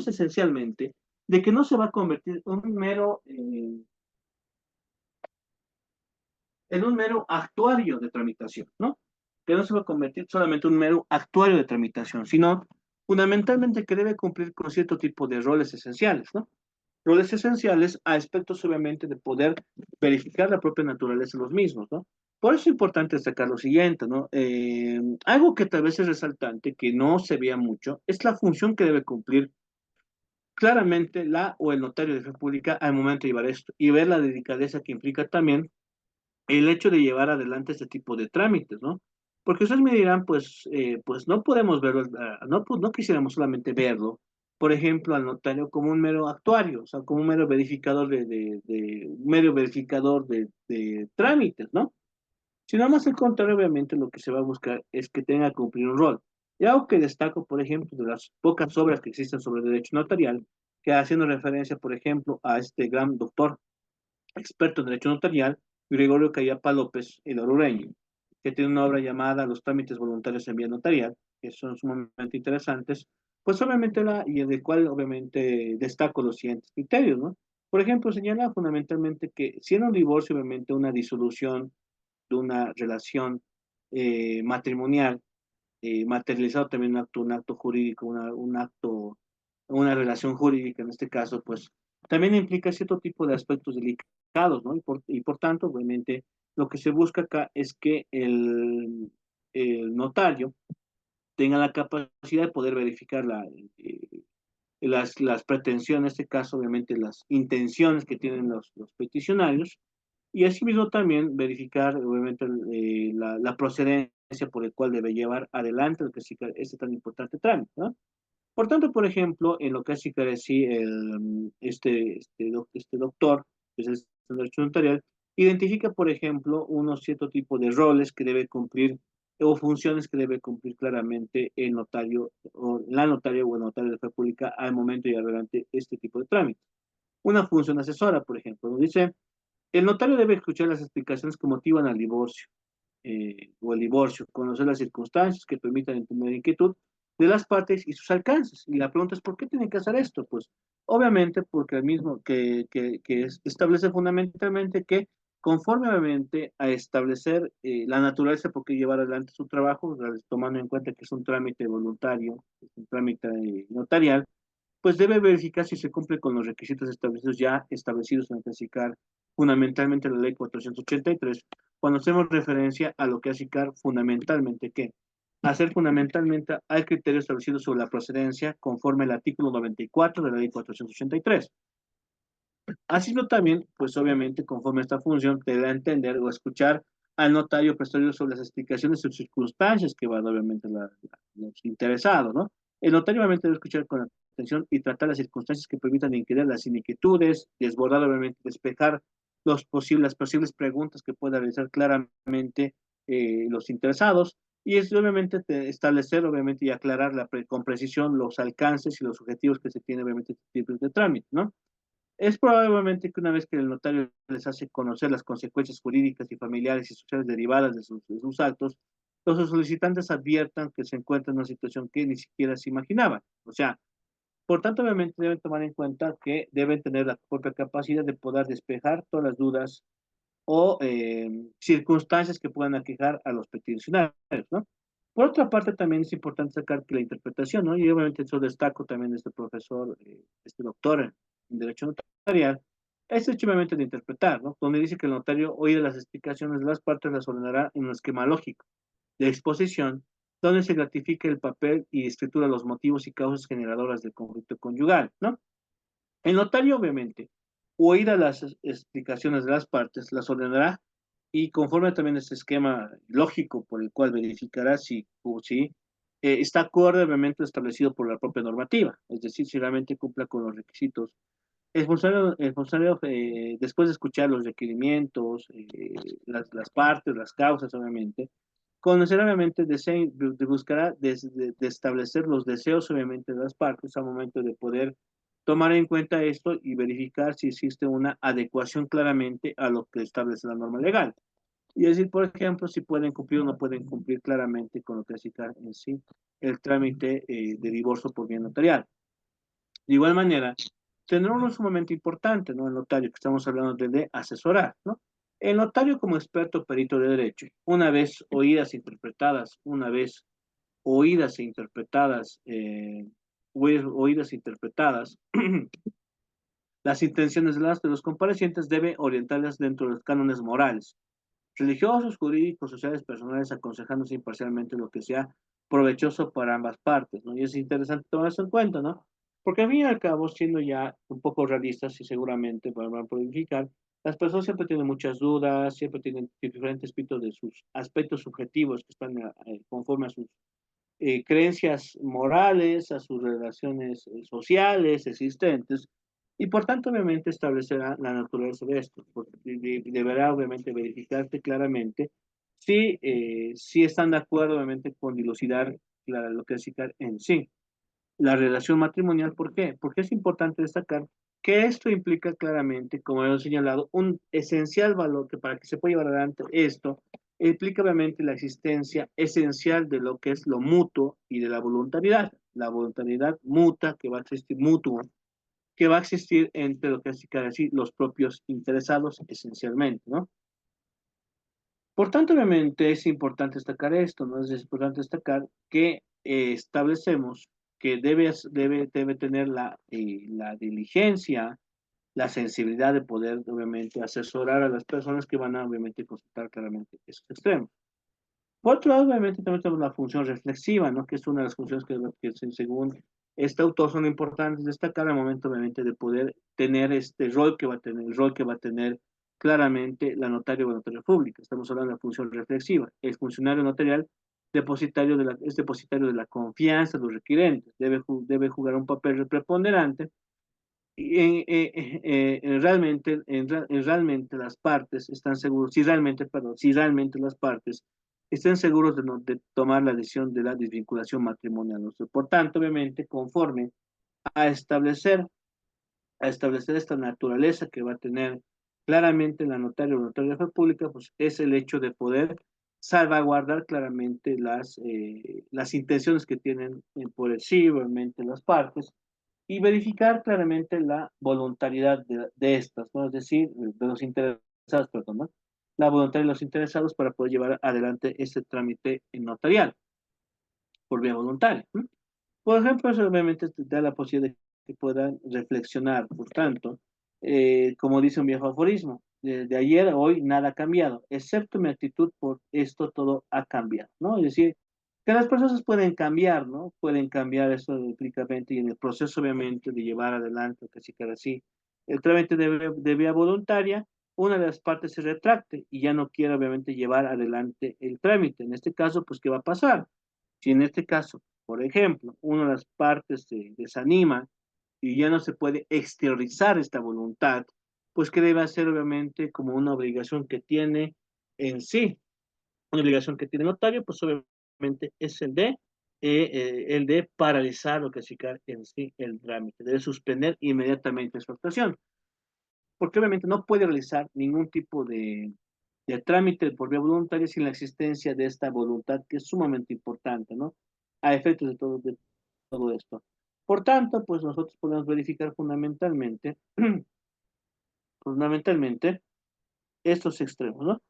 esencialmente de que no se va a convertir en un mero actuario de tramitación, ¿no? Que no se va a convertir solamente en un mero actuario de tramitación, sino fundamentalmente que debe cumplir con cierto tipo de roles esenciales, ¿no? Roles esenciales a aspectos obviamente de poder verificar la propia naturaleza de los mismos, ¿no? Por eso es importante destacar lo siguiente, ¿no? Algo que tal vez es resaltante, que no se vea mucho, es la función que debe cumplir claramente la o el notario de fe pública al momento de llevar esto y ver la delicadeza que implica también el hecho de llevar adelante este tipo de trámites, ¿no? Porque ustedes me dirán, pues no podemos verlo, no quisiéramos solamente verlo, por ejemplo, al notario como un mero actuario, o sea, como un mero verificador un mero verificador de trámites, ¿no? Sino más al contrario, obviamente, lo que se va a buscar es que tenga que cumplir un rol. Y algo que destaco, por ejemplo, de las pocas obras que existen sobre derecho notarial, que haciendo referencia, por ejemplo, a este gran doctor experto en derecho notarial, Gregorio Cayapa López, el orureño, que tiene una obra llamada Los trámites voluntarios en vía notarial, que son sumamente interesantes, pues obviamente y del cual obviamente destaco los siguientes criterios, ¿no? Por ejemplo, señala fundamentalmente que siendo un divorcio, obviamente una disolución de una relación matrimonial, materializado también un acto jurídico, una relación jurídica en este caso, pues también implica cierto tipo de aspectos delicados, ¿no? Y por tanto, obviamente, lo que se busca acá es que el notario tenga la capacidad de poder verificar las pretensiones, en este caso, obviamente, las intenciones que tienen los peticionarios, y asimismo también verificar, obviamente, la procedencia por el cual debe llevar adelante lo que sí este tan importante trámite, ¿no? Por tanto, por ejemplo, en lo que hace que sí, este doctor, que es el derecho notarial, identifica, por ejemplo, unos cierto tipo de roles que debe cumplir o funciones que debe cumplir claramente el notario o la notaria o el notario de fe pública al momento de llevar adelante este tipo de trámite. Una función asesora, por ejemplo, nos dice, el notario debe escuchar las explicaciones que motivan al divorcio o el divorcio, conocer las circunstancias que permitan entender la inquietud de las partes y sus alcances. Y la pregunta es, ¿por qué tienen que hacer esto? Pues obviamente porque el mismo establece fundamentalmente que conforme obviamente a establecer la naturaleza por qué llevar adelante su trabajo, tomando en cuenta que es un trámite voluntario, es un trámite notarial, pues debe verificar si se cumple con los requisitos establecidos en CASICAR, fundamentalmente la ley 483, cuando hacemos referencia a lo que hace CASICAR fundamentalmente, ¿qué? Hacer fundamentalmente al criterio establecido sobre la procedencia conforme al artículo 94 de la ley 483. Así no también, pues obviamente, conforme a esta función, te da a entender o escuchar al notario prestar sobre las explicaciones y circunstancias que van obviamente los interesados, ¿no? El notario obviamente debe escuchar con atención y tratar las circunstancias que permitan inquirir las inquietudes, desbordar obviamente, despejar las posibles preguntas que pueda realizar claramente los interesados, y es obviamente establecer, obviamente, y aclarar con precisión los alcances y los objetivos que se tiene, obviamente, este tipo de trámite, ¿no? Es probablemente que una vez que el notario les hace conocer las consecuencias jurídicas y familiares y sociales derivadas de sus actos, los solicitantes adviertan que se encuentran en una situación que ni siquiera se imaginaban. O sea, por tanto, obviamente deben tomar en cuenta que deben tener la propia capacidad de poder despejar todas las dudas o circunstancias que puedan aquejar a los peticionarios, ¿no? Por otra parte, también es importante sacar que la interpretación, ¿no? Y obviamente eso destaco también de este profesor, este doctor en Derecho Notarial, es simplemente de interpretar, ¿no? Donde dice que el notario, oído las explicaciones de las partes, las ordenará en un esquema lógico de exposición, donde se gratifique el papel y escritura los motivos y causas generadoras del conflicto conyugal, ¿no? El notario, obviamente, oídas las explicaciones de las partes, las ordenará y conforme también a este esquema lógico por el cual verificará si, o si está acorde, obviamente, establecido por la propia normativa, es decir, si realmente cumpla con los requisitos. El funcionario después de escuchar los requerimientos, las partes, las causas, obviamente, conocerá, obviamente, buscará de establecer los deseos, obviamente, de las partes al momento de poder tomar en cuenta esto y verificar si existe una adecuación claramente a lo que establece la norma legal. Y decir, por ejemplo, si pueden cumplir o no pueden cumplir claramente con lo que es en sí el trámite de divorcio por bien notarial. De igual manera, tendrá uno sumamente importante, ¿no? El notario, que estamos hablando de asesorar, ¿no? El notario como experto perito de derecho, una vez oídas e interpretadas, una vez oídas e interpretadas, oídas e interpretadas, las intenciones de los comparecientes debe orientarlas dentro de los cánones morales, religiosos, jurídicos, sociales, personales, aconsejándose imparcialmente lo que sea provechoso para ambas partes, ¿no? Y es interesante tomar eso en cuenta, ¿no? Porque al fin y al cabo, siendo ya un poco realistas y seguramente van a verificar, las personas siempre tienen muchas dudas, siempre tienen diferentes tipos de sus aspectos subjetivos que están conforme a sus creencias morales, a sus relaciones sociales existentes, y por tanto obviamente establecerá la naturaleza de esto, porque deberá obviamente verificarse claramente si están de acuerdo obviamente con dilucidar lo que es en sí. La relación matrimonial, ¿por qué? Porque es importante destacar que esto implica claramente, como he señalado, un esencial valor que para que se pueda llevar adelante esto, implica obviamente la existencia esencial de lo que es lo mutuo y de la voluntariedad mutua que va a existir, mutua, que va a existir entre lo que es decir, los propios interesados esencialmente, ¿no? Por tanto, obviamente es importante destacar esto, ¿no? Es importante destacar que establecemos que debe tener la diligencia, la sensibilidad de poder, obviamente, asesorar a las personas que van a, obviamente, consultar claramente esos extremos. Por otro lado, obviamente, también tenemos la función reflexiva, ¿no? Que es una de las funciones según este autor son importantes destacar al momento, obviamente, de poder tener este rol que va a tener, el rol que va a tener claramente la notaria o notaria pública. Estamos hablando de la función reflexiva. El funcionario notarial es depositario de la confianza de los requirentes, debe jugar un papel preponderante y realmente las partes están seguros, si realmente las partes estén seguros de tomar la decisión de la desvinculación matrimonial. ¿No? Por tanto, obviamente, conforme a establecer, a establecer esta naturaleza que va a tener claramente la notaria o notaria pública, pues es el hecho de poder salvaguardar claramente las intenciones que tienen por el sí, obviamente, las partes, y verificar claramente la voluntariedad de estas, ¿no? Es decir, de los interesados, perdón, ¿no? La voluntad de los interesados para poder llevar adelante este trámite notarial por vía voluntaria. ¿No? Por ejemplo, eso obviamente te da la posibilidad de que puedan reflexionar, por tanto, como dice un viejo aforismo, de ayer a hoy nada ha cambiado, excepto mi actitud, por esto todo ha cambiado, ¿no? Es decir, que las personas pueden cambiar, ¿no? Pueden cambiar eso implícitamente y en el proceso, obviamente, de llevar adelante, que sí, que así, el trámite de vía voluntaria, una de las partes se retracte y ya no quiere, obviamente, llevar adelante el trámite. En este caso, pues, ¿qué va a pasar? Si en este caso, por ejemplo, una de las partes se desanima y ya no se puede exteriorizar esta voluntad, pues que debe hacer obviamente como una obligación que tiene en sí, una obligación que tiene el notario, pues obviamente es el de paralizar o clasificar en sí el trámite, debe suspender inmediatamente su actuación, porque obviamente no puede realizar ningún tipo de trámite por vía voluntaria sin la existencia de esta voluntad que es sumamente importante, ¿no? A efectos de todo esto. Por tanto, pues nosotros podemos verificar fundamentalmente estos extremos, ¿no?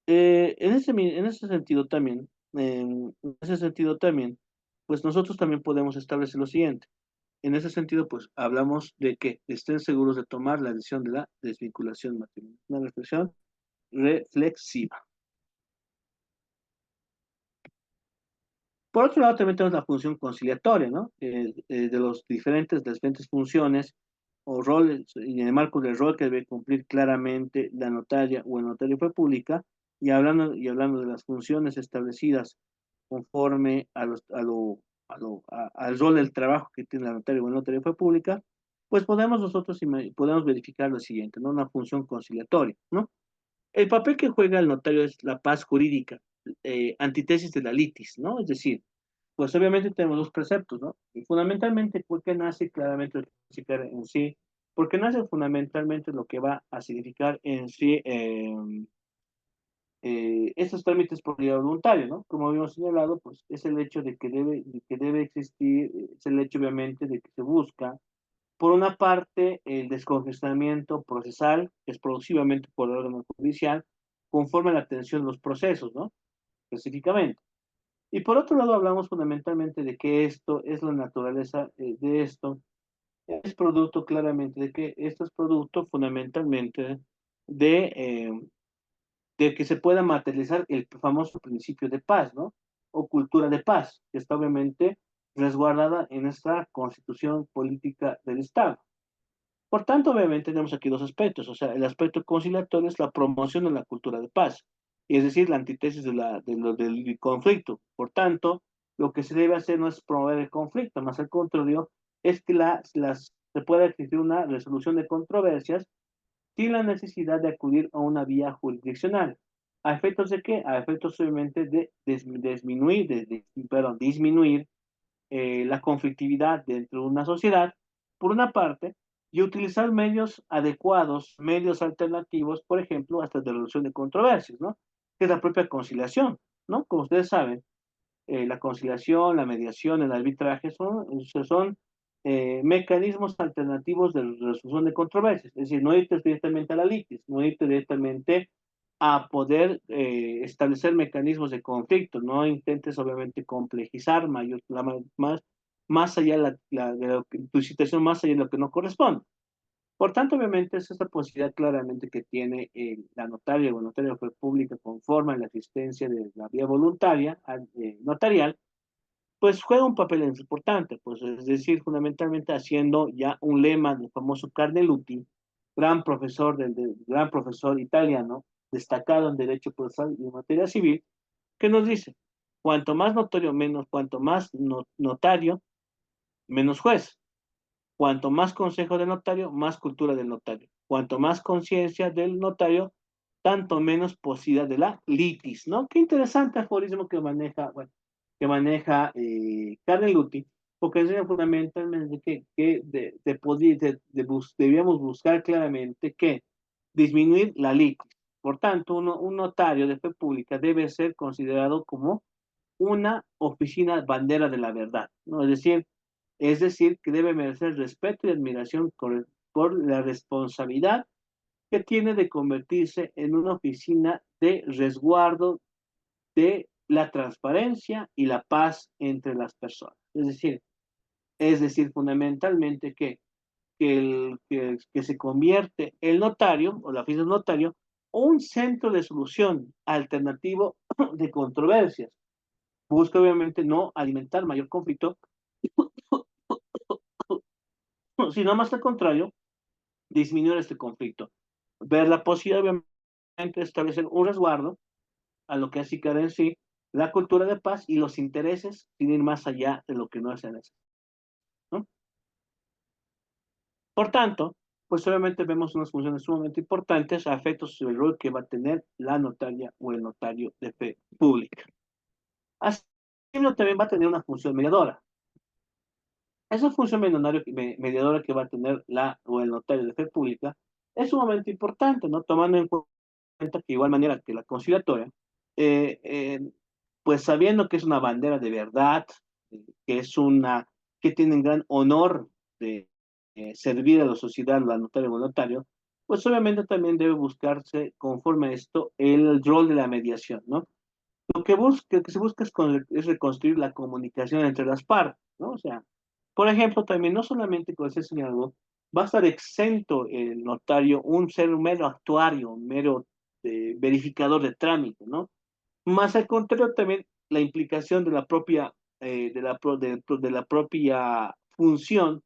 En ese sentido también, en ese sentido también, pues nosotros también podemos establecer lo siguiente. En ese sentido, pues hablamos de que estén seguros de tomar la decisión de la desvinculación matrimonial. Una reflexión reflexiva. Por otro lado, también tenemos la función conciliatoria, ¿no? De las diferentes funciones o roles, y en el marco del rol que debe cumplir claramente la notaria o el notario de fe pública, y hablando de las funciones establecidas conforme al rol del trabajo que tiene la notaria o el notario de fe pública, pues podemos nosotros podemos verificar lo siguiente, ¿no? Una función conciliatoria, ¿no? El papel que juega el notario es la paz jurídica, antítesis de la litis, ¿no? Es decir, pues obviamente tenemos dos preceptos, ¿no? Y fundamentalmente, ¿por qué nace claramente lo que significa en sí? Porque nace fundamentalmente lo que va a significar en sí estos trámites por vía voluntaria, ¿no? Como habíamos señalado, pues es el hecho de que debe existir, es el hecho obviamente de que se busca, por una parte, el descongestionamiento procesal, que es productivamente por el órgano judicial, conforme a la atención de los procesos, ¿no? Específicamente. Y por otro lado, hablamos fundamentalmente de que esto es la naturaleza de esto, es producto claramente de que esto es producto fundamentalmente de, eh, de que se pueda materializar el famoso principio de paz, ¿no? O cultura de paz, que está obviamente resguardada en nuestra constitución política del Estado. Por tanto, obviamente tenemos aquí dos aspectos, o sea, el aspecto conciliatorio es la promoción de la cultura de paz, es decir, la antítesis del conflicto. Por tanto, lo que se debe hacer no es promover el conflicto, más al contrario, es que se pueda existir una resolución de controversias sin la necesidad de acudir a una vía jurisdiccional. ¿A efectos de qué? A efectos obviamente de disminuir la conflictividad dentro de una sociedad, por una parte, y utilizar medios adecuados, medios alternativos, por ejemplo, hasta de resolución de controversias, ¿no? Que es la propia conciliación, ¿no? Como ustedes saben, la conciliación, la mediación, el arbitraje son mecanismos alternativos de resolución de controversias, es decir, no irte directamente a la litis, no irte directamente a poder establecer mecanismos de conflicto, no intentes obviamente complejizar más allá tu situación más allá de lo que no corresponde. Por tanto, obviamente, es esta posibilidad claramente que tiene la notaria o notaria de fe pública conforme a la existencia de la vía voluntaria notarial, pues juega un papel importante, pues es decir, fundamentalmente haciendo ya un lema del famoso Carneluti, gran profesor italiano, destacado en derecho procesal y en materia civil, que nos dice, cuanto más notario, menos juez. Cuanto más consejo del notario, más cultura del notario. Cuanto más conciencia del notario, tanto menos posibilidad de la litis, ¿no? Qué interesante aforismo que maneja, bueno, que maneja Carneluti, porque enseña fundamentalmente debíamos buscar claramente que disminuir la litis. Por tanto, un notario de fe pública debe ser considerado como una oficina bandera de la verdad, ¿no? Es decir, que debe merecer respeto y admiración por la responsabilidad que tiene de convertirse en una oficina de resguardo de la transparencia y la paz entre las personas. Es decir, fundamentalmente que se convierte el notario o la oficina del notario un centro de solución alternativo de controversias. Busca obviamente no alimentar mayor conflicto, sino más al contrario, disminuir este conflicto. Ver la posibilidad, obviamente, de establecer un resguardo a lo que es ICAR en sí, la cultura de paz y los intereses sin ir más allá de lo que no es necesario, ¿no? Por tanto, pues obviamente vemos unas funciones sumamente importantes a efectos del rol que va a tener la notaria o el notario de fe pública. Asimismo, también va a tener una función mediadora. Esa función mediadora que va a tener la o el notario de fe pública es sumamente importante, ¿no? Tomando en cuenta que, de igual manera que la conciliatoria, eh, eh, pues sabiendo que es una bandera de verdad, que es una, que tienen gran honor de servir a la sociedad, la notaria o el notario, pues obviamente también debe buscarse, conforme a esto, el rol de la mediación, ¿no? Lo que se busca es reconstruir la comunicación entre las partes, ¿no? O sea, por ejemplo, también no solamente con ese señalado, va a estar exento el notario, un mero actuario, un mero verificador de trámite, ¿no? Más al contrario, también la implicación de la propia, de la propia función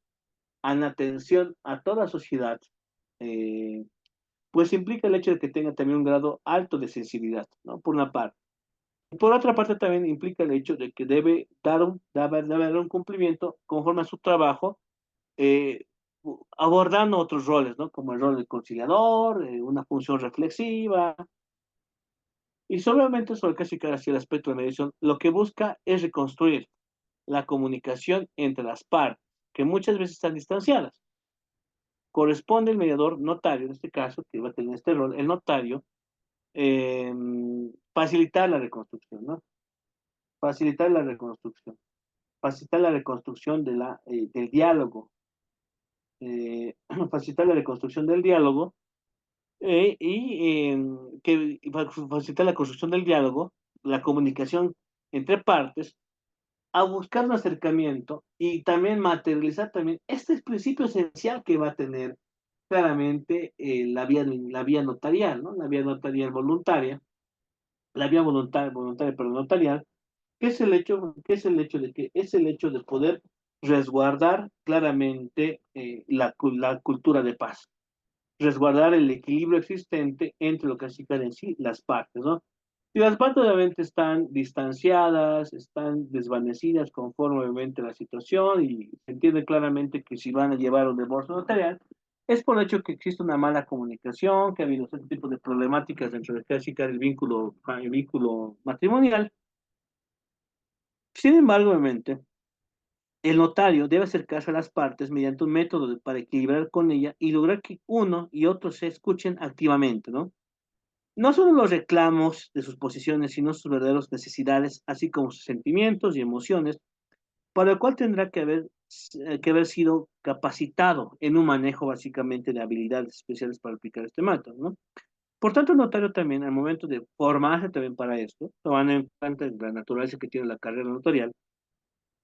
en atención a toda sociedad, eh, pues implica el hecho de que tenga también un grado alto de sensibilidad, ¿no? Por una parte. Por otra parte, también implica el hecho de que debe dar un cumplimiento conforme a su trabajo, eh, abordando otros roles, ¿no? Como el rol del conciliador, una función reflexiva, y solamente sobre casi cada así el aspecto de mediación, lo que busca es reconstruir la comunicación entre las partes, que muchas veces están distanciadas. Corresponde el mediador notario, en este caso, que va a tener este rol, el notario, eh, facilitar la reconstrucción, ¿no? Facilitar la reconstrucción. Facilitar la reconstrucción del diálogo, facilitar la reconstrucción del diálogo que facilitar la construcción del diálogo, la comunicación entre partes, a buscar un acercamiento y también materializar también este principio esencial que va a tener claramente la vía notarial, ¿no? La vía notarial voluntaria, la vía voluntaria, pero notarial, ¿qué es el hecho de que es el hecho de poder resguardar claramente la cultura de paz, resguardar el equilibrio existente entre lo que significan en sí las partes, ¿no? Si las partes obviamente están distanciadas, están desvanecidas conforme obviamente la situación y se entiende claramente que si van a llevar un divorcio notarial, es por el hecho que existe una mala comunicación, que ha habido este tipo de problemáticas dentro de casi el vínculo matrimonial. Sin embargo, obviamente, el notario debe acercarse a las partes mediante un método para equilibrar con ella y lograr que uno y otro se escuchen activamente, ¿no? No solo los reclamos de sus posiciones, sino sus verdaderas necesidades, así como sus sentimientos y emociones, para el cual tendrá que haber sido capacitado en un manejo básicamente de habilidades especiales para aplicar este método, ¿no? Por tanto, el notario también, al momento de formarse también para esto, tomando en cuenta la naturaleza que tiene la carrera notarial,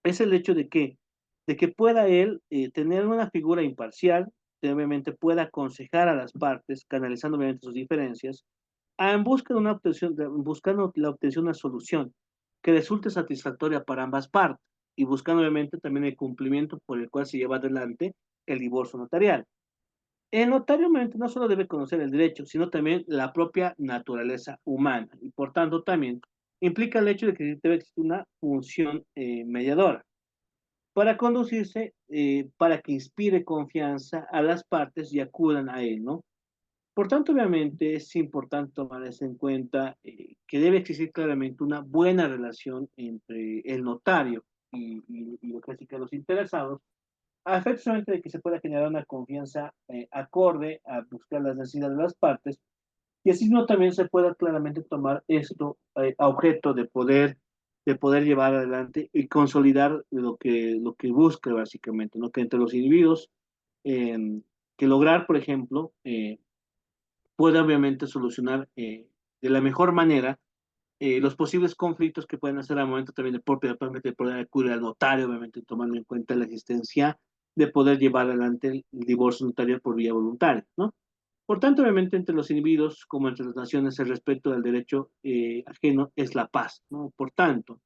es el hecho de que pueda él tener una figura imparcial, que obviamente pueda aconsejar a las partes, canalizando obviamente sus diferencias, en busca de una obtención, buscando la obtención de una solución que resulte satisfactoria para ambas partes y buscando obviamente también el cumplimiento por el cual se lleva adelante el divorcio notarial. El notario obviamente no solo debe conocer el derecho, sino también la propia naturaleza humana y por tanto también implica el hecho de que debe existir una función mediadora para conducirse, para que inspire confianza a las partes y acudan a él, ¿no? Por tanto, obviamente es importante tomar eso en cuenta, que debe existir claramente una buena relación entre el notario y lo que significa los interesados, a efectos solamente de que se pueda generar una confianza acorde a buscar las necesidades de las partes y así no también se pueda claramente tomar esto a objeto de poder llevar adelante y consolidar lo que busca básicamente, ¿no? Que entre los individuos, eh, que lograr, por ejemplo, pueda obviamente solucionar de la mejor manera los posibles conflictos que pueden hacer al momento también de poder acudir al notario, obviamente tomando en cuenta la existencia de poder llevar adelante el divorcio notarial por vía voluntaria, ¿no? Por tanto, obviamente, entre los individuos como entre las naciones, el respeto del derecho ajeno es la paz, ¿no? Por tanto,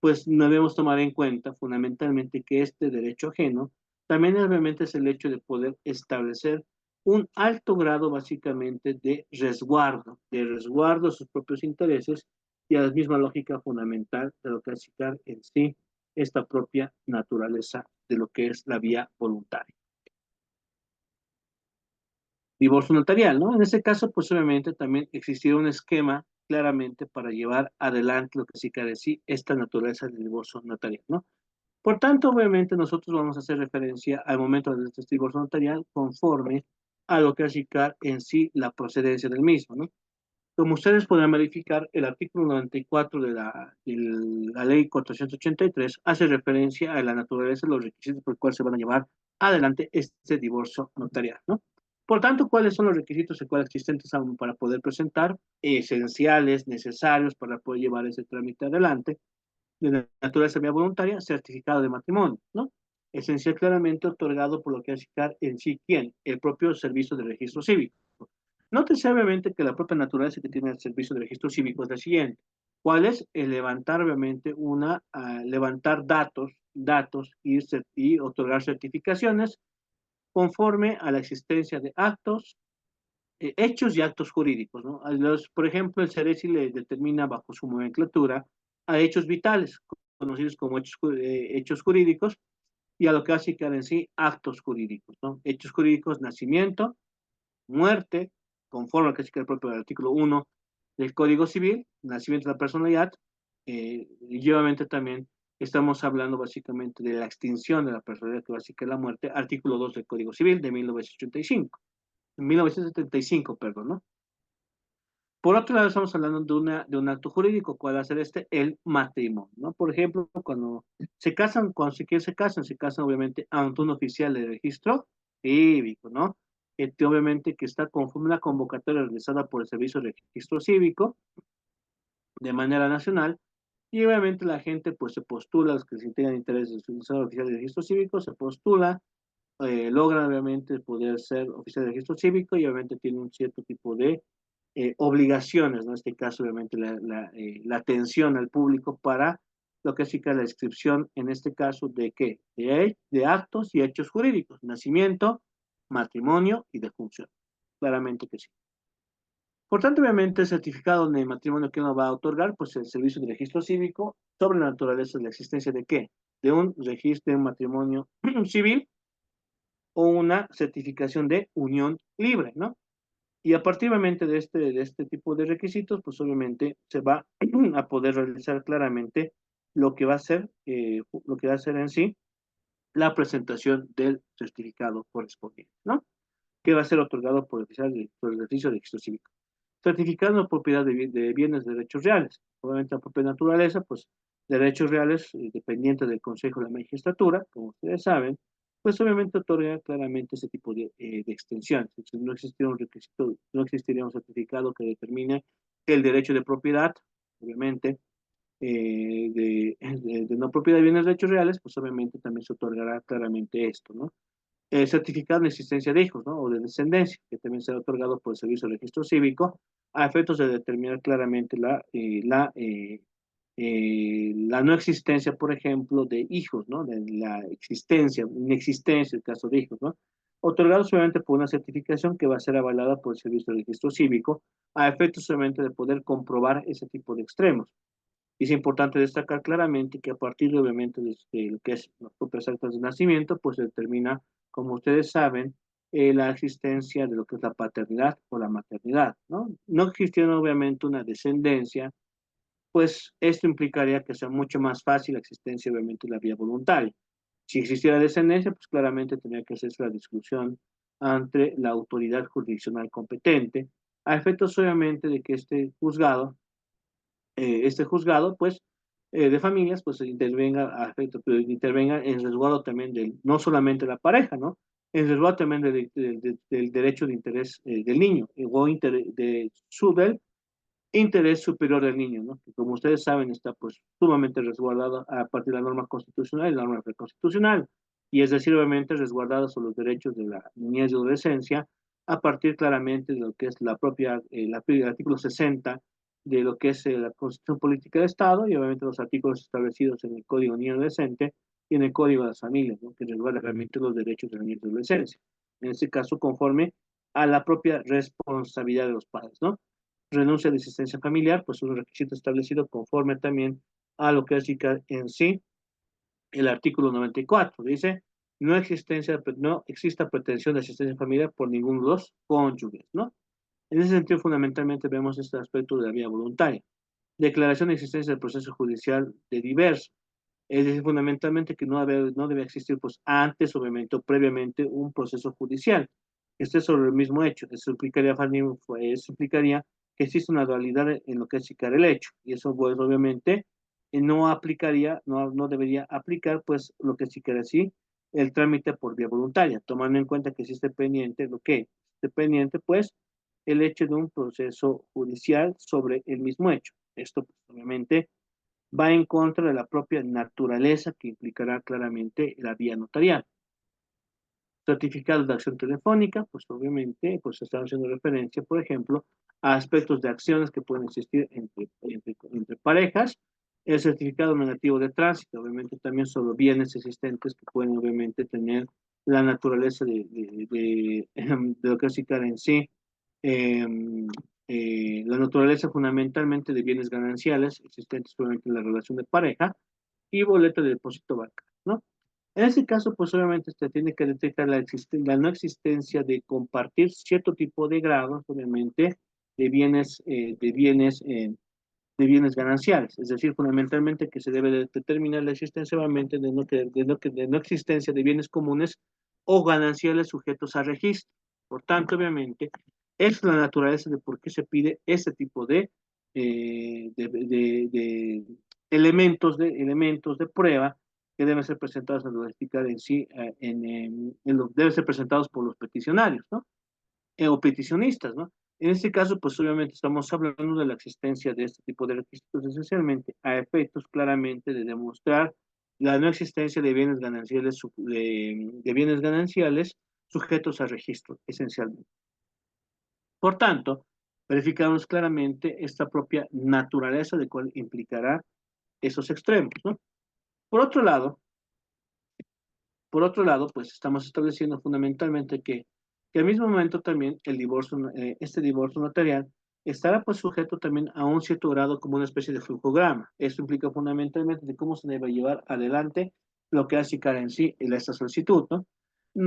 pues debemos tomar en cuenta fundamentalmente que este derecho ajeno también obviamente es el hecho de poder establecer un alto grado básicamente de resguardo de sus propios intereses y a la misma lógica fundamental de lo que es en sí esta propia naturaleza de lo que es la vía voluntaria. divorcio notarial, ¿no? En ese caso, pues obviamente también existiría un esquema claramente para llevar adelante lo que sí cabe sí esta naturaleza del divorcio notarial, ¿no? Por tanto, obviamente nosotros vamos a hacer referencia al momento del este divorcio notarial conforme a lo que asignar en sí la procedencia del mismo, ¿no? Como ustedes podrán verificar, el artículo 94 de la ley 483 hace referencia a la naturaleza de los requisitos por los cuales se van a llevar adelante este divorcio notarial, ¿no? Por tanto, ¿cuáles son los requisitos y cuáles existentes aún para poder presentar? Esenciales, necesarios para poder llevar ese trámite adelante, de naturaleza vía voluntaria, certificado de matrimonio, ¿no? Esencial claramente otorgado por lo que hace en sí, ¿quién? El propio servicio de registro cívico. Nótese obviamente que la propia naturaleza que tiene el servicio de registro cívico es la siguiente. ¿Cuál es? El levantar obviamente levantar datos y otorgar certificaciones conforme a la existencia de actos, hechos y actos jurídicos, ¿no? Por ejemplo, el CERECI le determina bajo su nomenclatura a hechos vitales, conocidos como hechos jurídicos, y a lo que hace en sí actos jurídicos, ¿no? Hechos jurídicos, nacimiento, muerte, conforme a lo que dice el propio artículo 1 del Código Civil, nacimiento de la personalidad, y obviamente también estamos hablando básicamente de la extinción de la personalidad, que básicamente es la muerte, artículo 2 del Código Civil de 1985, 1975, perdón, ¿no? Por otro lado, estamos hablando de un acto jurídico, ¿cuál va a ser este? El matrimonio, ¿no? Por ejemplo, cuando se casan obviamente ante un oficial de registro cívico, ¿no? Obviamente que está conforme a una convocatoria realizada por el Servicio de Registro Cívico de manera nacional, y obviamente la gente pues se postula, los que si tengan interés en ser oficial de registro cívico, se postula, logran obviamente poder ser oficial de registro cívico y obviamente tienen un cierto tipo de obligaciones, ¿no? En este caso, obviamente, la atención al público para lo que significa la inscripción, en este caso, ¿de qué? De actos y hechos jurídicos, nacimiento, matrimonio y defunción. Claramente que sí. Por tanto, obviamente, el certificado de matrimonio que nos va a otorgar, pues el servicio de registro cívico, sobre la naturaleza de la existencia de qué? De un registro de un matrimonio civil o una certificación de unión libre, ¿no? Y a partir obviamente de este tipo de requisitos, pues obviamente se va a poder realizar claramente lo que va a ser en sí la presentación del certificado correspondiente, ¿no? Que va a ser otorgado por el ejercicio de registro cívico. Certificado de propiedad de bienes de derechos reales. Obviamente la propia naturaleza, pues derechos reales dependientes del Consejo de la Magistratura, como ustedes saben, pues obviamente otorga claramente ese tipo de extensión. Entonces, no existiría un requisito, no existiría un certificado que determine el derecho de propiedad, obviamente, de no propiedad de bienes de derechos reales, pues obviamente también se otorgará claramente esto, ¿no? Certificado de existencia de hijos, ¿no? O de descendencia, que también será otorgado por el Servicio de Registro Cívico, a efectos de determinar claramente la no existencia, por ejemplo, de hijos, ¿no? De la existencia, inexistencia, el caso de hijos, ¿no? Otorgado solamente por una certificación que va a ser avalada por el Servicio de Registro Cívico, a efectos solamente de poder comprobar ese tipo de extremos. Y es importante destacar claramente que a partir, de, obviamente, de lo que es las propias actas de nacimiento, pues se determina, como ustedes saben, la existencia de lo que es la paternidad o la maternidad, ¿no? No existiendo, obviamente, una descendencia, pues esto implicaría que sea mucho más fácil la existencia, obviamente, de la vía voluntaria. Si existiera descendencia, pues claramente tendría que hacerse la discusión ante la autoridad jurisdiccional competente, a efectos, obviamente, de que este juzgado, pues, de familias, pues intervenga en resguardo también no solamente de la pareja, ¿no? En resguardo también del derecho de interés del niño, del interés superior del niño, ¿no? Que como ustedes saben está pues sumamente resguardado a partir de la norma constitucional y la norma preconstitucional, y es decir, obviamente resguardado sobre los derechos de la niñez y adolescencia a partir claramente de lo que es el artículo 60 de lo que es la Constitución Política de Estado y obviamente los artículos establecidos en el Código Niño y Adolescente y en el Código de las Familias, ¿no? Que resguarda realmente los derechos de la niñez y adolescencia. En este caso, conforme a la propia responsabilidad de los padres, ¿no? Renuncia de asistencia familiar, pues es un requisito establecido conforme también a lo que es en sí el artículo 94. Dice, no exista pretensión de asistencia familiar por ninguno de los cónyuges, ¿no? En ese sentido, fundamentalmente vemos este aspecto de la vía voluntaria. Declaración de existencia del proceso judicial de diverso. Es decir, fundamentalmente que no debe existir, pues, antes, obviamente, o previamente, un proceso judicial que esté sobre el mismo hecho. Eso implicaría que existe una dualidad en lo que es chicar el hecho. Y eso, pues, obviamente, no aplicaría, no debería aplicar, pues, lo que chicar así, el trámite por vía voluntaria, tomando en cuenta que existe pendiente, esté pendiente, pues, el hecho de un proceso judicial sobre el mismo hecho. Esto, pues, obviamente, va en contra de la propia naturaleza que implicará claramente la vía notarial. Certificados de acción telefónica, pues obviamente, pues están haciendo referencia, por ejemplo, a aspectos de acciones que pueden existir entre parejas. El certificado negativo de tránsito, obviamente también sobre bienes existentes que pueden obviamente tener la naturaleza de lo que es ICAR en sí. Eh, la naturaleza fundamentalmente de bienes gananciales existentes obviamente en la relación de pareja y boleto de depósito bancario, ¿no? En ese caso, pues obviamente se tiene que detectar la no existencia de compartir cierto tipo de grados, obviamente, de bienes gananciales. Es decir, fundamentalmente que se debe de determinar la existencia, obviamente, de no existencia de bienes comunes o gananciales sujetos a registro. Por tanto, obviamente, es la naturaleza de por qué se pide ese tipo de elementos de prueba que deben ser presentados en notificar en sí, deben ser presentados por los peticionarios, ¿no? O peticionistas, ¿no? En este caso, pues obviamente estamos hablando de la existencia de este tipo de requisitos esencialmente a efectos claramente de demostrar la no existencia de bienes gananciales, de bienes gananciales sujetos a registro, esencialmente. Por tanto, verificamos claramente esta propia naturaleza de cuál implicará esos extremos, ¿no? Por otro lado, pues estamos estableciendo fundamentalmente que al mismo momento también este divorcio notarial estará pues sujeto también a un cierto grado como una especie de flujograma. Esto implica fundamentalmente de cómo se debe llevar adelante lo que hace cara en sí esta solicitud, ¿no?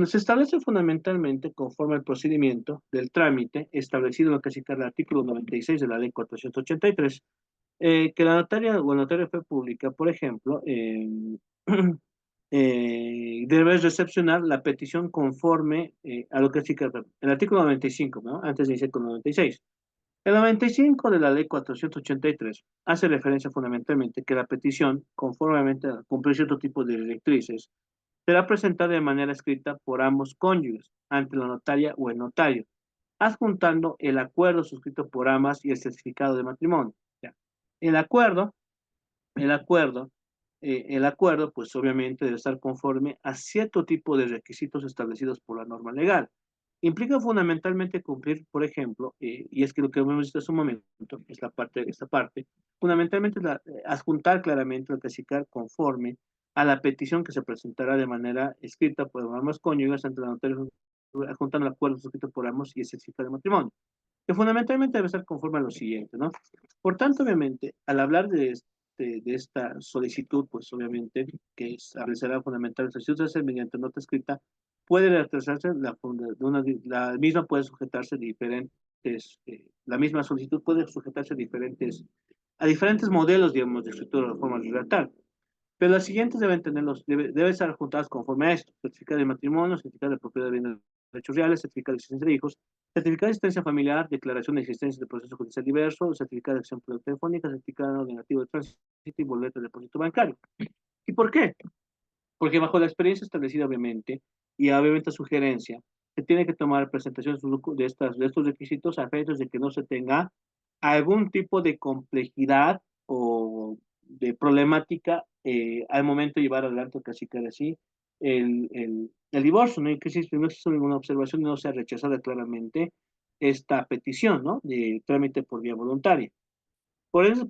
Se establece fundamentalmente conforme al procedimiento del trámite establecido en lo que hace el artículo 96 de la ley 483, que la notaria o el notario fue pública, por ejemplo, debes recepcionar la petición conforme a lo que es el artículo 95, ¿no? Antes de iniciar con el 96. El 95 de la ley 483 hace referencia fundamentalmente que la petición, conformemente a cumplir cierto tipo de directrices, será presentada de manera escrita por ambos cónyuges ante la notaria o el notario, adjuntando el acuerdo suscrito por ambas y el certificado de matrimonio. Ya. El acuerdo el acuerdo, pues obviamente debe estar conforme a cierto tipo de requisitos establecidos por la norma legal. Implica fundamentalmente cumplir, por ejemplo, y es que lo que hemos visto hace un momento, es esta parte, fundamentalmente adjuntar claramente lo que significa conforme a la petición que se presentará de manera escrita por ambos cónyuges ante la notaria, adjuntando el acuerdo suscrito por ambos y el certificado de matrimonio, que fundamentalmente debe estar conforme a lo siguiente, ¿no? Por tanto, obviamente, al hablar de esta solicitud, pues obviamente que establecerá fundamental solicitud de ser mediante nota escrita, puede retrasarse la misma puede sujetarse la misma solicitud puede sujetarse a diferentes modelos, digamos, de escritura de forma redactar. Pero las siguientes deben estar juntadas conforme a esto: certificado de matrimonio, certificado de propiedad de bienes derechos reales, certificado de existencia de hijos, certificado de existencia familiar, declaración de existencia de proceso judicial diverso, certificado de acción telefónica, certificado negativo de tránsito y boleto de depósito bancario. ¿Y por qué? Porque bajo la experiencia establecida, obviamente, y obviamente sugerencia, se tiene que tomar presentación de estos requisitos a efectos de que no se tenga algún tipo de complejidad o de problemática al momento de llevar adelante casi que así el divorcio, ¿no? Y que si no existe ninguna observación, no se ha rechazado claramente esta petición, ¿no? De trámite por vía voluntaria. Por eso,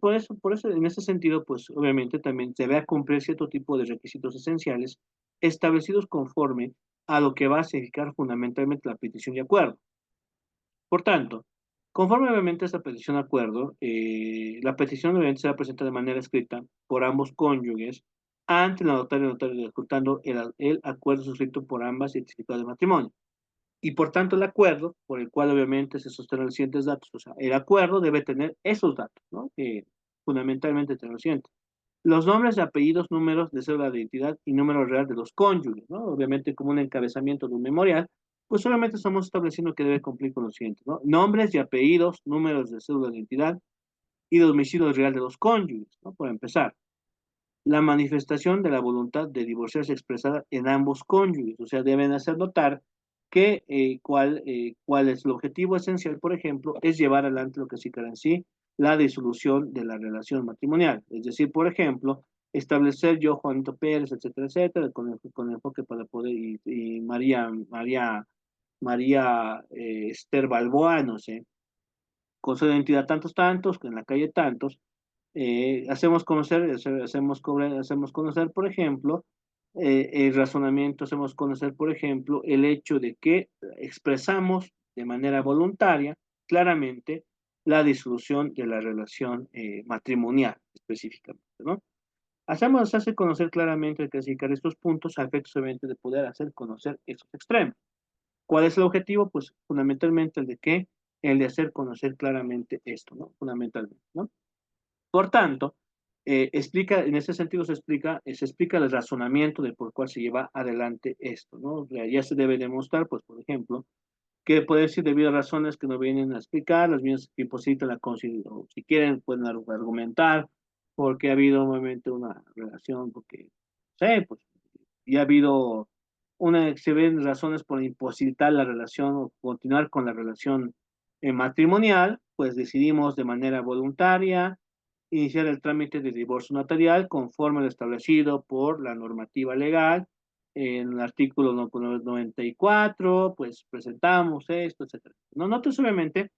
en ese sentido, pues obviamente también se debe cumplir cierto tipo de requisitos esenciales establecidos conforme a lo que va a significar fundamentalmente la petición de acuerdo. Por tanto, conforme obviamente a esta petición de acuerdo, la petición obviamente será presentada de manera escrita por ambos cónyuges ante la notario ejecutando el acuerdo suscrito por ambas certificado de matrimonio. Y por tanto el acuerdo, por el cual obviamente se sostienen los siguientes datos, o sea, el acuerdo debe tener esos datos, ¿no? Fundamentalmente tener los siguientes. Los nombres, apellidos, números de cédula de identidad y número real de los cónyuges, ¿no? Obviamente como un encabezamiento de un memorial, pues solamente estamos estableciendo que debe cumplir con los siguientes, ¿no? Nombres y apellidos, números de cédula de identidad y domicilio real de los cónyuges, ¿no? Por empezar, la manifestación de la voluntad de divorciarse expresada en ambos cónyuges, o sea, deben hacer notar que cuál es el objetivo esencial, por ejemplo, es llevar adelante lo que significa en sí la disolución de la relación matrimonial. Es decir, por ejemplo, establecer yo, Juanito Pérez, etcétera, etcétera, con el enfoque para poder, y María Esther Balboa, no sé, con su identidad tantos, tantos, en la calle tantos, hacemos conocer, por ejemplo, el razonamiento, hacemos conocer, por ejemplo, el hecho de que expresamos de manera voluntaria, claramente, la disolución de la relación matrimonial, específicamente, ¿no? Hace conocer claramente que clasificar estos puntos a efectos obviamente de poder hacer conocer esos extremos. ¿Cuál es el objetivo? Pues fundamentalmente el de qué, el de hacer conocer claramente esto, ¿no? Fundamentalmente, ¿no? Por tanto, en ese sentido se explica el razonamiento de por cuál se lleva adelante esto, ¿no? O sea, ya se debe demostrar, pues, por ejemplo, que puede ser debido a razones que no vienen a explicar, las mismas que imposibilitan la conciliación, o si quieren pueden argumentar, porque ha habido obviamente una relación, porque, no sé, pues, y ha habido se ven razones por imposibilitar la relación o continuar con la relación matrimonial, pues decidimos de manera voluntaria iniciar el trámite de divorcio notarial conforme lo establecido por la normativa legal. En el artículo 94, pues presentamos esto, etcétera. No notes obviamente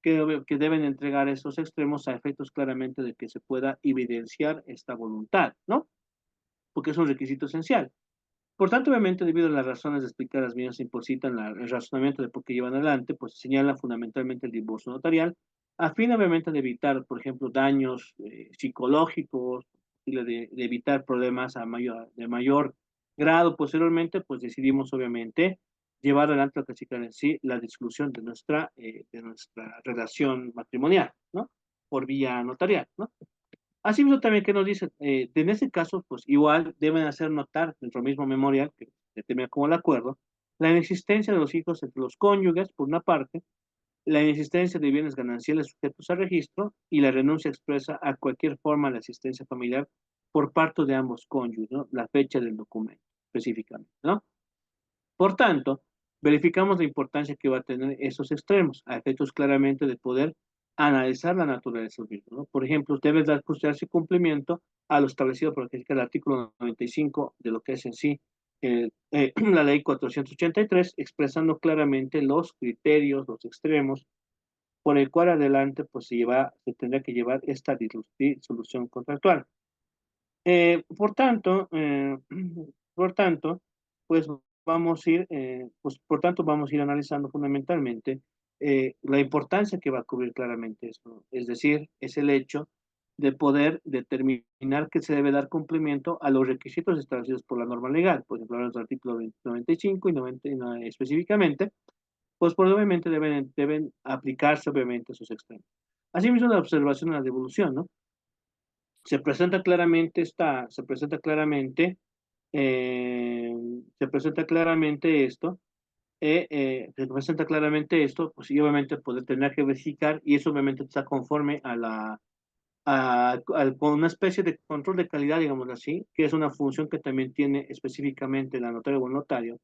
que deben entregar esos extremos a efectos claramente de que se pueda evidenciar esta voluntad, ¿no? Porque es un requisito esencial. Por tanto, obviamente, debido a las razones explicadas bien, se impositan el razonamiento de por qué llevan adelante, pues señala fundamentalmente el divorcio notarial, a fin, obviamente, de evitar, por ejemplo, daños psicológicos y de evitar problemas de mayor grado. Posteriormente, pues decidimos, obviamente, llevar adelante lo que significa en sí la disolución de nuestra relación matrimonial, ¿no? Por vía notarial, ¿no? Asimismo, también que nos dice, en ese caso, pues igual deben hacer notar dentro del mismo memorial, que determina como el acuerdo, la inexistencia de los hijos entre los cónyuges, por una parte, la inexistencia de bienes gananciales sujetos a registro y la renuncia expresa a cualquier forma de asistencia familiar por parte de ambos cónyuges, ¿no? La fecha del documento, específicamente, ¿no? Por tanto, verificamos la importancia que va a tener esos extremos, a efectos claramente de poder analizar la naturaleza del mismo, ¿no? Por ejemplo, debe dar ajustarse cumplimiento a lo establecido por el artículo 95 de lo que es en sí la ley 483, expresando claramente los criterios, los extremos, por el cual adelante pues se tendrá que llevar esta disolución contractual. Por tanto, por tanto, pues vamos a ir analizando fundamentalmente la importancia que va a cubrir claramente esto. Es decir, es el hecho de poder determinar que se debe dar cumplimiento a los requisitos establecidos por la norma legal, por ejemplo, los artículos 95 y 90 específicamente, pues obviamente deben aplicarse obviamente esos extremos. Asimismo, la observación a la devolución, ¿no? Eh, se presenta claramente esto, pues y obviamente poder tener que verificar, y eso obviamente está conforme con una especie de control de calidad, digamos así, que es una función que también tiene específicamente la notaria o el notario,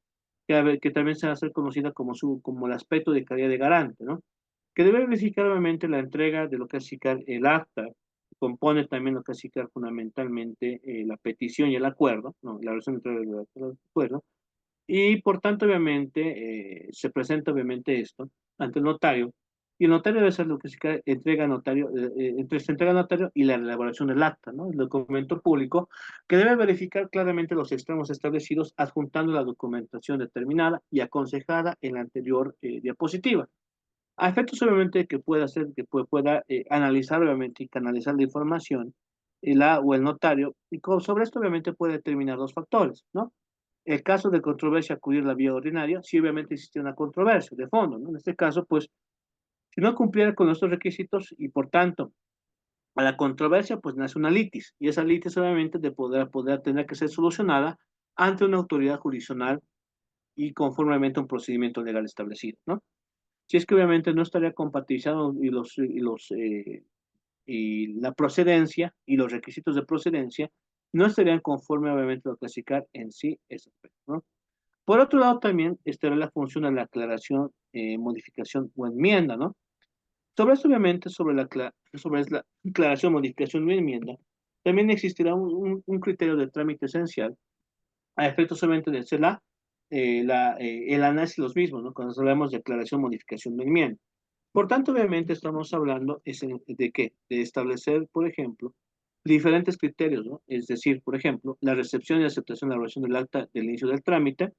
que también se va a ser conocida como el aspecto de calidad de garante, ¿no? Que debe verificar obviamente la entrega de lo que es el acta, compone también lo que es fundamentalmente la petición y el acuerdo, ¿no? La versión de entrega del acuerdo, y por tanto obviamente se presenta obviamente esto ante el notario, y el notario debe ser lo que se entrega notario, entre se entrega notario y la elaboración del acta, ¿no? El documento público, que debe verificar claramente los extremos establecidos adjuntando la documentación determinada y aconsejada en la anterior diapositiva. A efectos obviamente que pueda analizar obviamente y canalizar la información la o el notario, y sobre esto obviamente puede determinar dos factores, ¿no? El caso de controversia acudir a la vía ordinaria, si obviamente existe una controversia de fondo, ¿no? En este caso, pues, si no cumpliera con estos requisitos y por tanto a la controversia, pues nace una litis, y esa litis obviamente de poder tener que ser solucionada ante una autoridad jurisdiccional y conformemente a un procedimiento legal establecido, ¿no? Si es que obviamente no estaría compatibilizado y la procedencia y los requisitos de procedencia no estarían conforme obviamente a lo clasificar en sí ese aspecto, ¿no? Por otro lado, también estará la función de la aclaración, modificación o enmienda, ¿no? Sobre esto, obviamente, sobre la aclaración, modificación o enmienda, también existirá un criterio de trámite esencial a efectos solamente de hacer el análisis de los mismos, ¿no? Cuando hablamos de aclaración, modificación o enmienda. Por tanto, obviamente, estamos hablando de qué? De establecer, por ejemplo, diferentes criterios, ¿no? Es decir, por ejemplo, la recepción y aceptación de la evaluación del acta del inicio del trámite,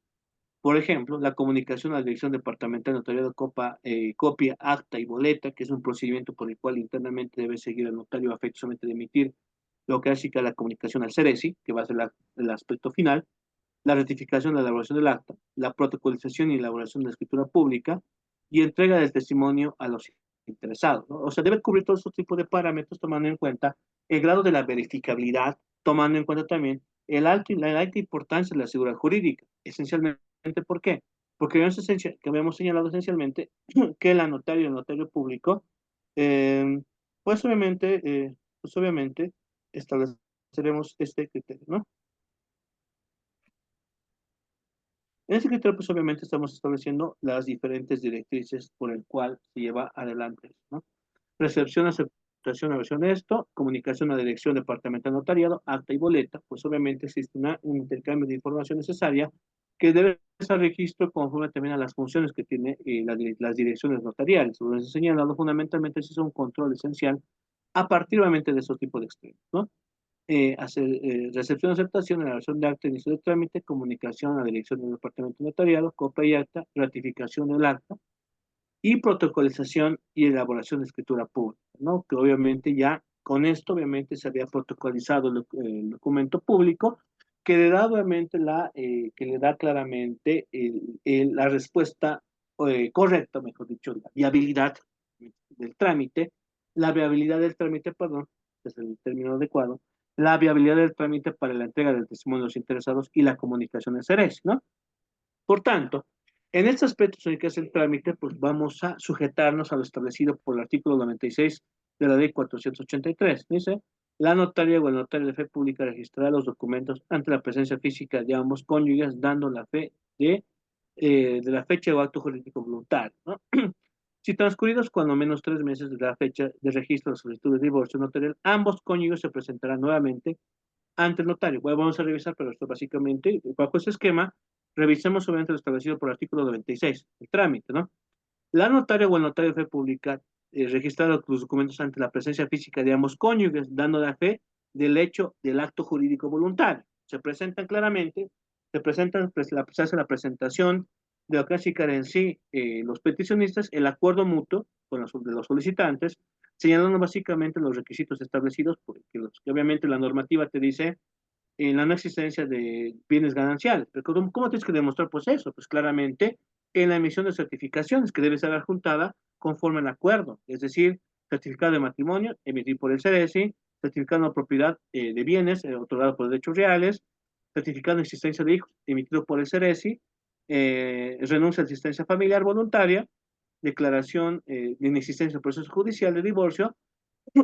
por ejemplo, la comunicación a la Dirección Departamental de Notariado copia, acta y boleta, que es un procedimiento por el cual internamente debe seguir el notario a efecto solamente de emitir lo que hace que la comunicación al CERESI, que va a ser el aspecto final, la ratificación de la elaboración del acta, la protocolización y elaboración de la escritura pública y entrega del testimonio a los interesados, ¿no? O sea, debe cubrir todos estos tipos de parámetros tomando en cuenta el grado de la verificabilidad, tomando en cuenta también la alta importancia de la seguridad jurídica. Esencialmente, ¿por qué? Porque habíamos señalado esencialmente que la notaria y el notario público, eh, pues obviamente estableceremos este criterio, ¿no? En ese criterio, pues obviamente estamos estableciendo las diferentes directrices por el cual se lleva adelante, ¿no? Recepción, aceptación, versión de esto, comunicación a dirección departamental notariado, acta y boleta, pues obviamente existe un intercambio de información necesaria que debe estar registro conforme también a las funciones que tiene las direcciones notariales. Lo que se ha señalado fundamentalmente es un control esencial a partir obviamente de esos tipos de extremos, ¿no? Recepción, aceptación, elaboración de acta, inicio de trámite, comunicación a la dirección del departamento notariado, copia y acta, ratificación del acta y protocolización y elaboración de escritura pública, ¿no? Que obviamente ya con esto obviamente se había protocolizado el documento público que le da obviamente que le da claramente la respuesta correcta, mejor dicho, la viabilidad del trámite, la viabilidad del trámite, perdón, es el término adecuado, la viabilidad del trámite para la entrega del testimonio de los interesados y la comunicación en CERES, ¿no? Por tanto, en este aspecto en el que es el trámite, pues vamos a sujetarnos a lo establecido por el artículo 96 de la ley 483. Dice, la notaria o el notario de fe pública registrará los documentos ante la presencia física de ambos cónyuges, dando la fe de la fecha o acto jurídico voluntario, ¿no? Si transcurridos cuando menos 3 meses de la fecha de registro de la solicitud de divorcio notarial, ambos cónyuges se presentarán nuevamente ante el notario. Bueno, vamos a revisar, pero esto básicamente, bajo ese esquema, revisemos obviamente lo establecido por el artículo 96, el trámite, ¿no? La notaria o el notario de fe pública registrar los documentos ante la presencia física de ambos cónyuges, dando la fe del hecho del acto jurídico voluntario. Se presentan claramente, se hace la presentación de lo que hace en sí los peticionistas, el acuerdo mutuo con de los solicitantes, señalando básicamente los requisitos establecidos, porque que obviamente la normativa te dice la no existencia de bienes gananciales. Pero ¿cómo tienes que demostrar pues eso? Pues claramente en la emisión de certificaciones que debe ser adjuntada conforme al acuerdo, es decir, certificado de matrimonio emitido por el CERESI, certificado de propiedad de bienes otorgado por derechos reales, certificado de existencia de hijos emitido por el CERESI, renuncia a asistencia familiar voluntaria, declaración de inexistencia del proceso judicial de divorcio,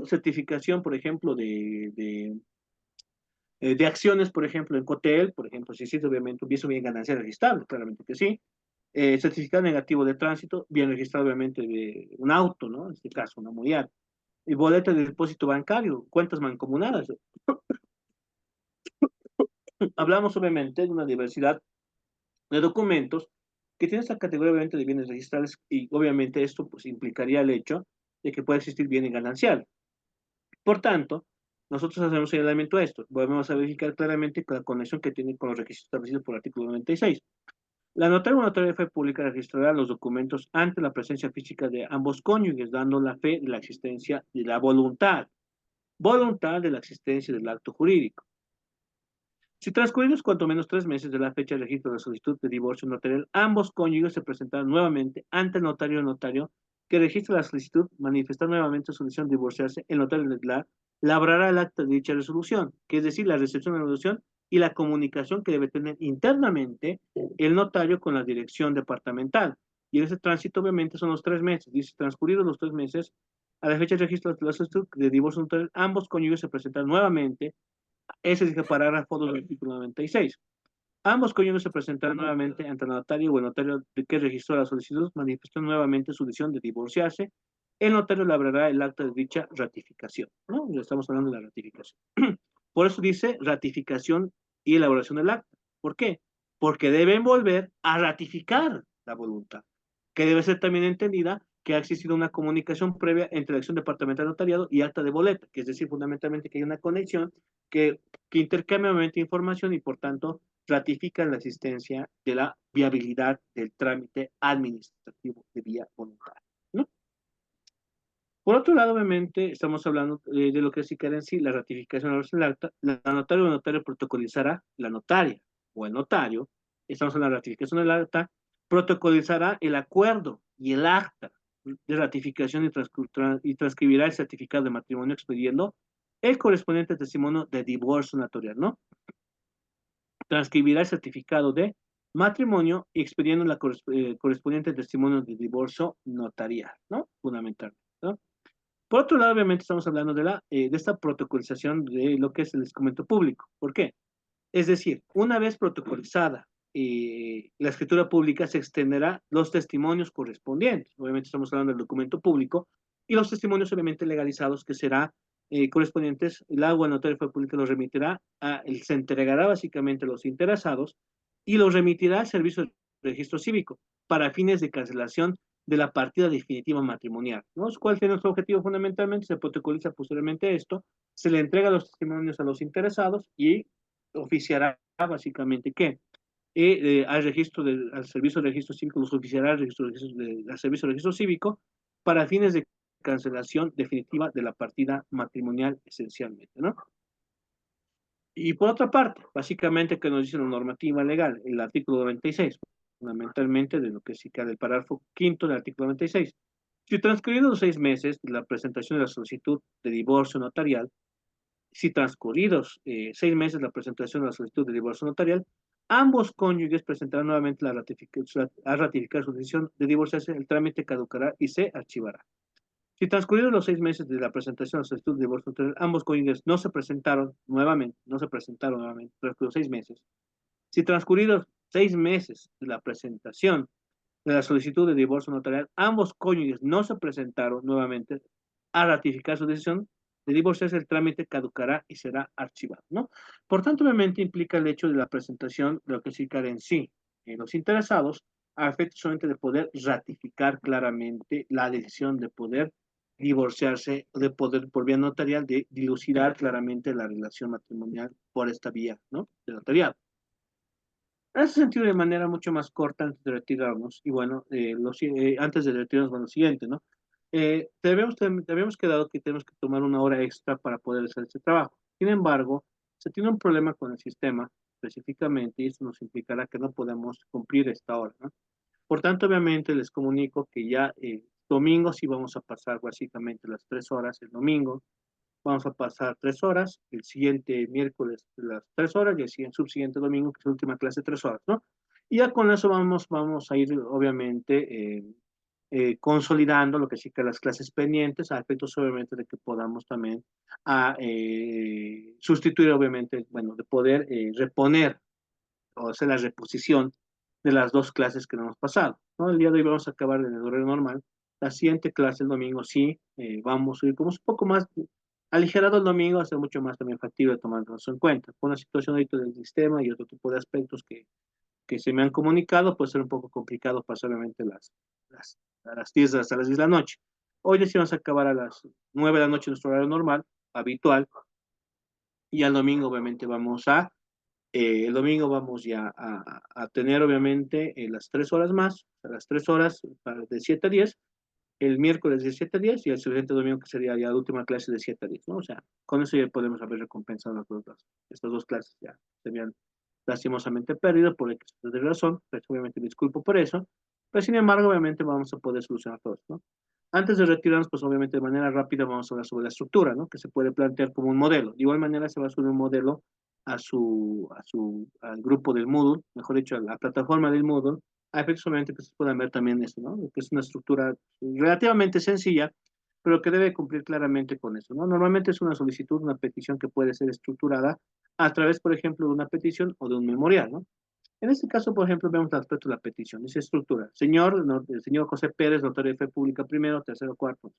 certificación, por ejemplo, de acciones, por ejemplo, en Cotel, por ejemplo, si existe obviamente hubiese bien ganancia registrable, claramente que sí. Certificado negativo de tránsito, bien registrado obviamente de un auto, ¿no? En este caso, una MOIAR. Y boleta de depósito bancario, cuentas mancomunadas. Hablamos obviamente de una diversidad de documentos que tiene esta categoría obviamente de bienes registrables y obviamente esto pues implicaría el hecho de que pueda existir bien ganancial. Por tanto, nosotros hacemos señalamiento a esto. Volvemos a verificar claramente la conexión que tiene con los requisitos establecidos por el artículo 96. La notaria o notario de fe pública registrará los documentos ante la presencia física de ambos cónyuges, dando la fe de la existencia de la voluntad. voluntad de la existencia del acto jurídico. Si transcurridos cuanto menos 3 meses de la fecha de registro de la solicitud de divorcio notarial, ambos cónyuges se presentarán nuevamente ante el notario que registra la solicitud, manifestar nuevamente su decisión de divorciarse, el notario labrará el acta de dicha resolución, que es decir, la recepción de la resolución y la comunicación que debe tener internamente el notario con la dirección departamental. Y en ese tránsito, obviamente, son los 3 meses. Dice, transcurridos los 3 meses, a la fecha de registro de la solicitud de divorcio notarial, ambos cónyuges se presentan nuevamente. Ese es el parágrafo del artículo 96. Ambos cónyuges se presentarán nuevamente ante el notario o el notario que registró la solicitud manifestó nuevamente su decisión de divorciarse. El notario labrará el acta de dicha ratificación, ¿no? Ya estamos hablando de la ratificación. Por eso dice ratificación y elaboración del acta. ¿Por qué? Porque deben volver a ratificar la voluntad, que debe ser también entendida que ha existido una comunicación previa entre la acción departamental notariado y acta de boleta, que es decir, fundamentalmente que hay una conexión que intercambia información y, por tanto, ratifican la existencia de la viabilidad del trámite administrativo de vía voluntaria, ¿no? Por otro lado, obviamente, estamos hablando de lo que sí queda en sí, la ratificación del acta, la notaria o el notario protocolizará, la notaria o el notario, estamos en la ratificación del acta, protocolizará el acuerdo y el acta de ratificación y transcribirá el certificado de matrimonio expediendo el correspondiente testimonio de divorcio notarial, ¿no? Transcribirá el certificado de matrimonio y expediendo la correspondiente testimonio de divorcio notarial, ¿no? Fundamentalmente, ¿no? Por otro lado, obviamente estamos hablando de esta protocolización de lo que es el documento público. ¿Por qué? Es decir, una vez protocolizada la escritura pública, se extenderá los testimonios correspondientes. Obviamente estamos hablando del documento público y los testimonios obviamente legalizados que será correspondientes, el agua notario fue pública los remitirá, se entregará básicamente a los interesados y los remitirá al servicio de registro cívico para fines de cancelación de la partida definitiva matrimonial, ¿no? ¿Cuál es nuestro objetivo fundamentalmente? Se protocoliza posteriormente esto, se le entrega los testimonios a los interesados y oficiará básicamente que al servicio de registro cívico los oficiará al servicio de registro cívico para fines de cancelación definitiva de la partida matrimonial esencialmente, ¿no? Y por otra parte, básicamente, que nos dice la normativa legal, el artículo 96, fundamentalmente de lo que sí queda el párrafo quinto del artículo 96. Si transcurridos los 6 meses de la presentación de la solicitud de divorcio notarial, si transcurridos 6 meses de la presentación de la solicitud de divorcio notarial, ambos cónyuges presentarán nuevamente a ratificar su decisión de divorciarse, el trámite caducará y se archivará. Si transcurridos los 6 meses de la presentación de la solicitud de divorcio notarial, ambos cónyuges no se presentaron nuevamente, tras los 6 meses. Si transcurridos 6 meses de la presentación de la solicitud de divorcio notarial, ambos cónyuges no se presentaron nuevamente a ratificar su decisión de divorciarse, el trámite caducará y será archivado, ¿no? Por tanto, obviamente implica el hecho de la presentación de lo que significa en sí los interesados a efecto solamente de poder ratificar claramente la decisión de poder divorciarse, de poder por vía notarial, de dilucidar claramente la relación matrimonial por esta vía, ¿no? De notariado. En ese sentido, de manera mucho más corta, antes de retirarnos, y bueno, antes de retirarnos, bueno, lo siguiente, ¿no? Te habíamos quedado que tenemos que tomar una hora extra para poder hacer este trabajo. Sin embargo, se tiene un problema con el sistema específicamente y eso nos implicará que no podemos cumplir esta hora, ¿no? Por tanto, obviamente, les comunico que ya domingo sí vamos a pasar básicamente las 3 horas el domingo, vamos a pasar 3 horas, el siguiente miércoles las 3 horas y el subsiguiente domingo, que es la última clase, 3 horas, ¿no? Y ya con eso vamos a ir, obviamente, consolidando lo que sí que las clases pendientes, a efectos, obviamente, de que podamos también sustituir, obviamente, bueno, de poder reponer o hacer la reposición de las dos clases que no hemos pasado, ¿no? El día de hoy vamos a acabar en el horario normal. La siguiente clase, el domingo, sí, vamos a ir como un poco más aligerado el domingo, a ser mucho más también factible tomarlo en cuenta. Con la situación ahorita del sistema y otro tipo de aspectos que se me han comunicado, puede ser un poco complicado pasar obviamente a las 10 hasta las 10 de la noche. Hoy decidimos acabar a las 9 de la noche nuestro horario normal, habitual, y al domingo obviamente el domingo vamos ya a tener obviamente las 3 horas más, las 3 horas de 7 a 10, el miércoles de 7 a 10 y el siguiente domingo que sería ya la última clase de 7 a 10, ¿no? O sea, con eso ya podemos haber recompensado estas dos clases, ya se habían lastimosamente perdido por X de razón, pues obviamente me disculpo por eso, pero sin embargo, obviamente vamos a poder solucionar todo esto, ¿no? Antes de retirarnos, pues obviamente de manera rápida vamos a hablar sobre la estructura, ¿no? Que se puede plantear como un modelo. De igual manera se va a subir un modelo al grupo del Moodle, mejor dicho, a la plataforma del Moodle, a efectos solamente que se puedan ver también esto, ¿no? Que es una estructura relativamente sencilla, pero que debe cumplir claramente con eso, ¿no? Normalmente es una solicitud, una petición que puede ser estructurada a través, por ejemplo, de una petición o de un memorial, ¿no? En este caso, por ejemplo, vemos el aspecto de la petición, dice estructura. Señor, el señor José Pérez, notario de fe pública primero, tercero, cuarto.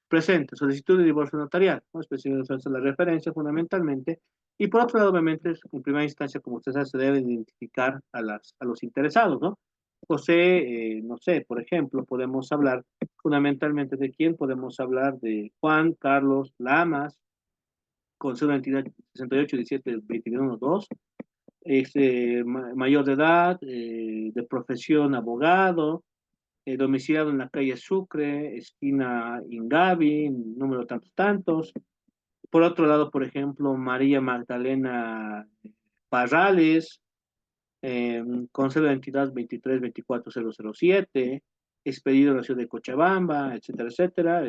Presente, solicitud de divorcio notarial, ¿no? Especialmente la referencia fundamentalmente. Y por otro lado, obviamente, en primera instancia, como usted sabe, se debe identificar a los interesados, ¿no? José, no sé, por ejemplo, podemos hablar fundamentalmente de quién, podemos hablar de Juan Carlos Lamas, con su identidad 68 17 21 2, mayor de edad, de profesión abogado, domiciliado en la calle Sucre, esquina Ingavi, número tantos tantos. Por otro lado, por ejemplo, María Magdalena Parrales, con cédula de identidad 2324007, expedido en la ciudad de Cochabamba, etcétera, etcétera,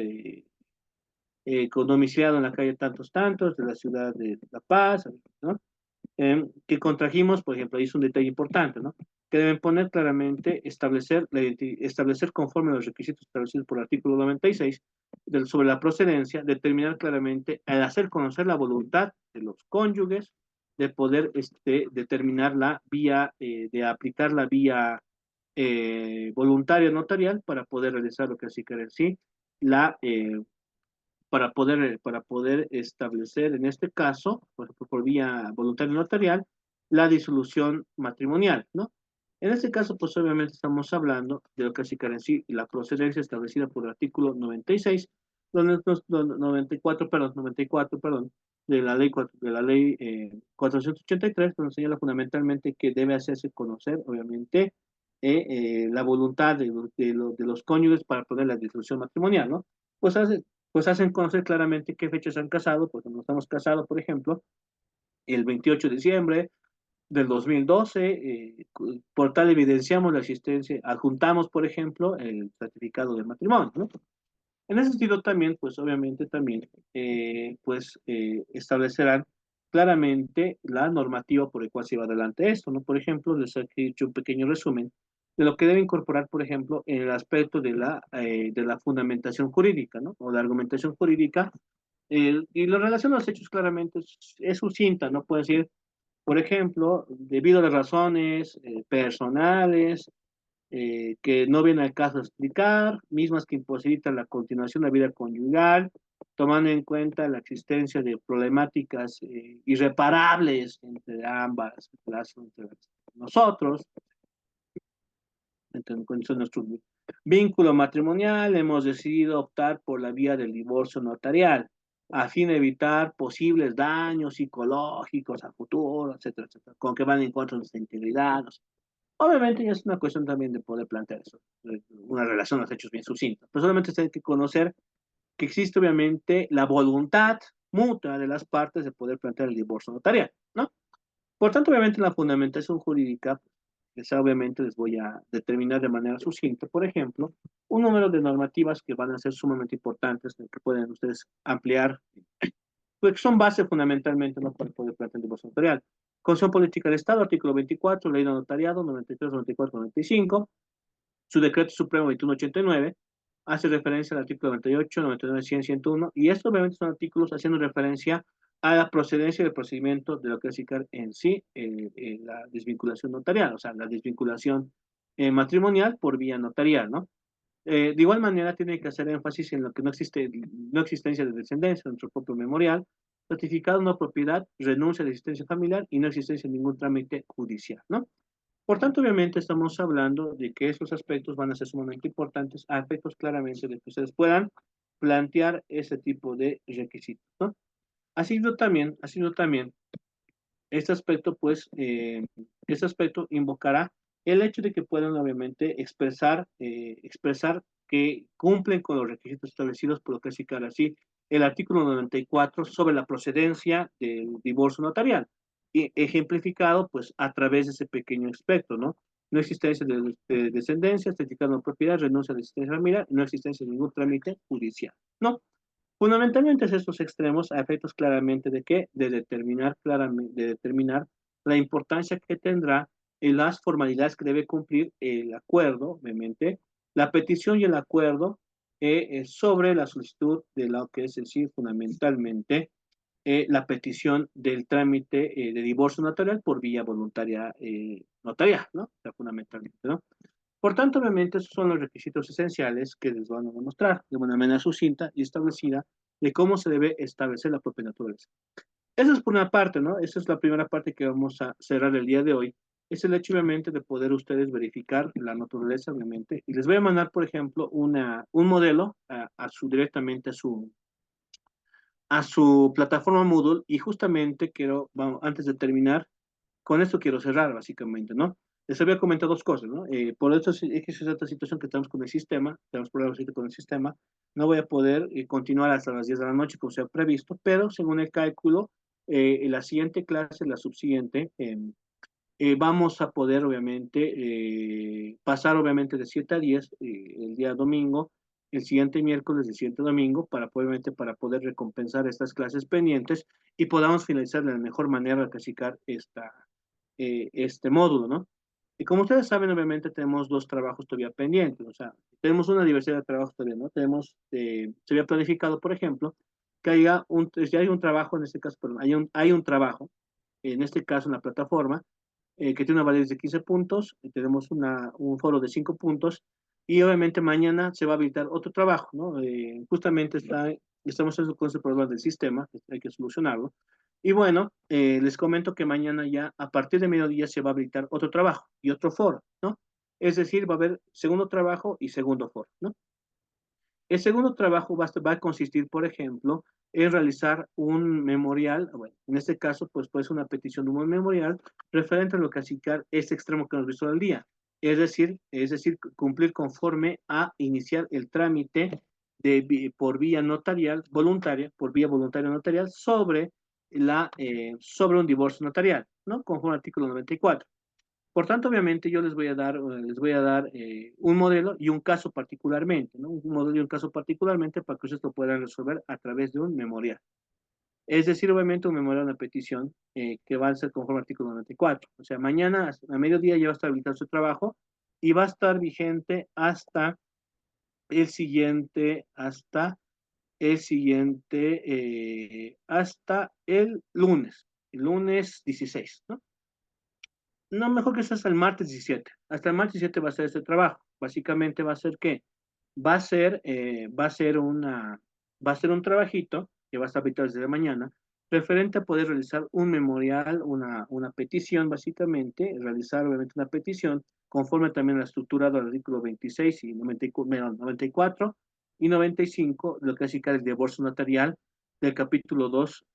con domiciliado en la calle tantos tantos de la ciudad de La Paz, ¿no? Que contrajimos, por ejemplo, ahí es un detalle importante, ¿no? Que deben poner claramente, establecer conforme a los requisitos establecidos por el artículo 96 sobre la procedencia, determinar claramente, al hacer conocer la voluntad de los cónyuges, de poder determinar la vía, de aplicar la vía voluntaria notarial para poder realizar lo que así quiere decir, la para poder establecer, en este caso, por ejemplo, por vía voluntaria notarial, la disolución matrimonial, ¿no? En este caso, pues obviamente estamos hablando de lo que se en sí la procedencia establecida por el artículo 96, 94, perdón, 94, perdón, de la ley 483, donde señala fundamentalmente que debe hacerse conocer, obviamente, la voluntad de los cónyuges para poner la disolución matrimonial, ¿no? Pues hace, pues hacen conocer claramente qué fechas se han casado, pues cuando estamos casados, por ejemplo, el 28 de diciembre del 2012, por tal evidenciamos la existencia, adjuntamos, por ejemplo, el certificado de matrimonio, ¿no? En ese sentido también, pues obviamente también, establecerán claramente la normativa por el cual se va adelante esto, ¿no? Por ejemplo, les he hecho un pequeño resumen de lo que debe incorporar, por ejemplo, en el aspecto de la fundamentación jurídica, ¿no? O la argumentación jurídica, y la relación a los hechos claramente es sucinta, ¿no? Puede decir, por ejemplo, debido a las razones personales, que no viene al caso explicar, mismas que imposibilitan la continuación de la vida conyugal, tomando en cuenta la existencia de problemáticas irreparables entre nosotros, entre nuestro vínculo matrimonial, hemos decidido optar por la vía del divorcio notarial, a fin de evitar posibles daños psicológicos a futuro, etcétera, etcétera, con que van en contra de nuestra integridad, no sé. Obviamente ya es una cuestión también de poder plantear eso, una relación a los hechos bien sucinta. Pero solamente se tiene que conocer que existe obviamente la voluntad mutua de las partes de poder plantear el divorcio notarial, ¿no? Por tanto, obviamente la fundamentación jurídica, obviamente les voy a determinar de manera sucinta, por ejemplo, un número de normativas que van a ser sumamente importantes, que pueden ustedes ampliar, pues son base fundamentalmente, ¿no?, para poder plantear el divorcio notarial. Constitución Política del Estado, artículo 24, Ley de Notariado, 93, 94, 95, su decreto supremo 2189, hace referencia al artículo 98, 99, 100, 101, y estos obviamente son artículos haciendo referencia a la procedencia del procedimiento de lo que es en sí la desvinculación notarial, o sea, la desvinculación matrimonial por vía notarial, ¿no? De igual manera, tiene que hacer énfasis en lo que no existe, no existencia de descendencia, en nuestro propio memorial, certificado de no propiedad, renuncia de existencia familiar y no existencia de ningún trámite judicial, ¿no? Por tanto, obviamente, estamos hablando de que esos aspectos van a ser sumamente importantes, a efectos claramente de que ustedes puedan plantear ese tipo de requisitos, ¿no? Ha sido también este aspecto, pues, este aspecto invocará el hecho de que puedan, obviamente, expresar que cumplen con los requisitos establecidos por lo que es así el artículo 94 sobre la procedencia del divorcio notarial, y ejemplificado pues a través de ese pequeño espectro, ¿no? No existencia de descendencia, certificado de propiedad, renuncia a la existencia familiar, no existencia de ningún trámite judicial, ¿no? Fundamentalmente es estos extremos a efectos claramente de qué, de determinar claramente, de determinar la importancia que tendrá en las formalidades que debe cumplir el acuerdo, obviamente, la petición y el acuerdo sobre la solicitud de lo que es decir fundamentalmente la petición del trámite de divorcio notarial por vía voluntaria notarial, ¿no? O sea, fundamentalmente, ¿no? Por tanto, obviamente, esos son los requisitos esenciales que les van a demostrar de una manera sucinta y establecida de cómo se debe establecer la propia naturaleza. Eso es por una parte, ¿no? Esa es la primera parte que vamos a cerrar el día de hoy. Es el hecho, obviamente, de poder ustedes verificar la naturaleza, obviamente. Y les voy a mandar, por ejemplo, un modelo directamente a su plataforma Moodle. Y justamente quiero, vamos, antes de terminar, con esto quiero cerrar, básicamente, ¿no? Les había comentado dos cosas, ¿no? Por eso es que es esta situación que estamos con el sistema, tenemos problemas con el sistema, no voy a poder continuar hasta las 10 de la noche como se ha previsto, pero según el cálculo, en la siguiente clase, la subsiguiente, vamos a poder, obviamente, pasar, obviamente, de 7 a 10 el día domingo, el siguiente miércoles, el siguiente domingo, obviamente, para poder recompensar estas clases pendientes y podamos finalizar de la mejor manera, clasificar este módulo, ¿no? Y como ustedes saben, obviamente tenemos dos trabajos todavía pendientes, o sea, tenemos una diversidad de trabajos todavía, ¿no? Se había planificado, por ejemplo, si hay un trabajo, en este caso, perdón, hay un trabajo, en este caso en la plataforma, que tiene una validez de 15 puntos, y tenemos un foro de 5 puntos, y obviamente mañana se va a habilitar otro trabajo, ¿no? Justamente estamos con ese problema del sistema, que hay que solucionarlo. Y bueno, les comento que mañana ya, a partir de mediodía, se va a habilitar otro trabajo y otro foro, ¿no? Es decir, va a haber segundo trabajo y segundo foro, ¿no? El segundo trabajo va a consistir, por ejemplo, en realizar un memorial, bueno, en este caso, pues puede ser una petición de un memorial referente a lo que aplicar este extremo que nos visto al día. Es decir, cumplir conforme a iniciar el trámite por vía notarial, voluntaria, por vía voluntaria notarial, sobre un divorcio notarial, ¿no? Conforme al artículo 94. Por tanto, obviamente, yo les voy a dar un modelo y un caso particularmente, ¿no? Un modelo y un caso particularmente para que ustedes lo puedan resolver a través de un memorial. Es decir, obviamente, un memorial, una petición que va a ser conforme al artículo 94. O sea, mañana a mediodía ya va a estar habilitado su trabajo y va a estar vigente hasta el lunes 16, ¿no? No, mejor que sea hasta el martes 17. Hasta el martes 17 va a ser este trabajo. Básicamente va a ser ¿qué? Va a ser, eh, va a ser una, va a ser un trabajito que va a estar habitado desde mañana, referente a poder realizar un memorial, una petición, básicamente, realizar obviamente una petición, conforme también a la estructura del artículo 26 y 94 y 95, lo que significa el divorcio notarial del capítulo 2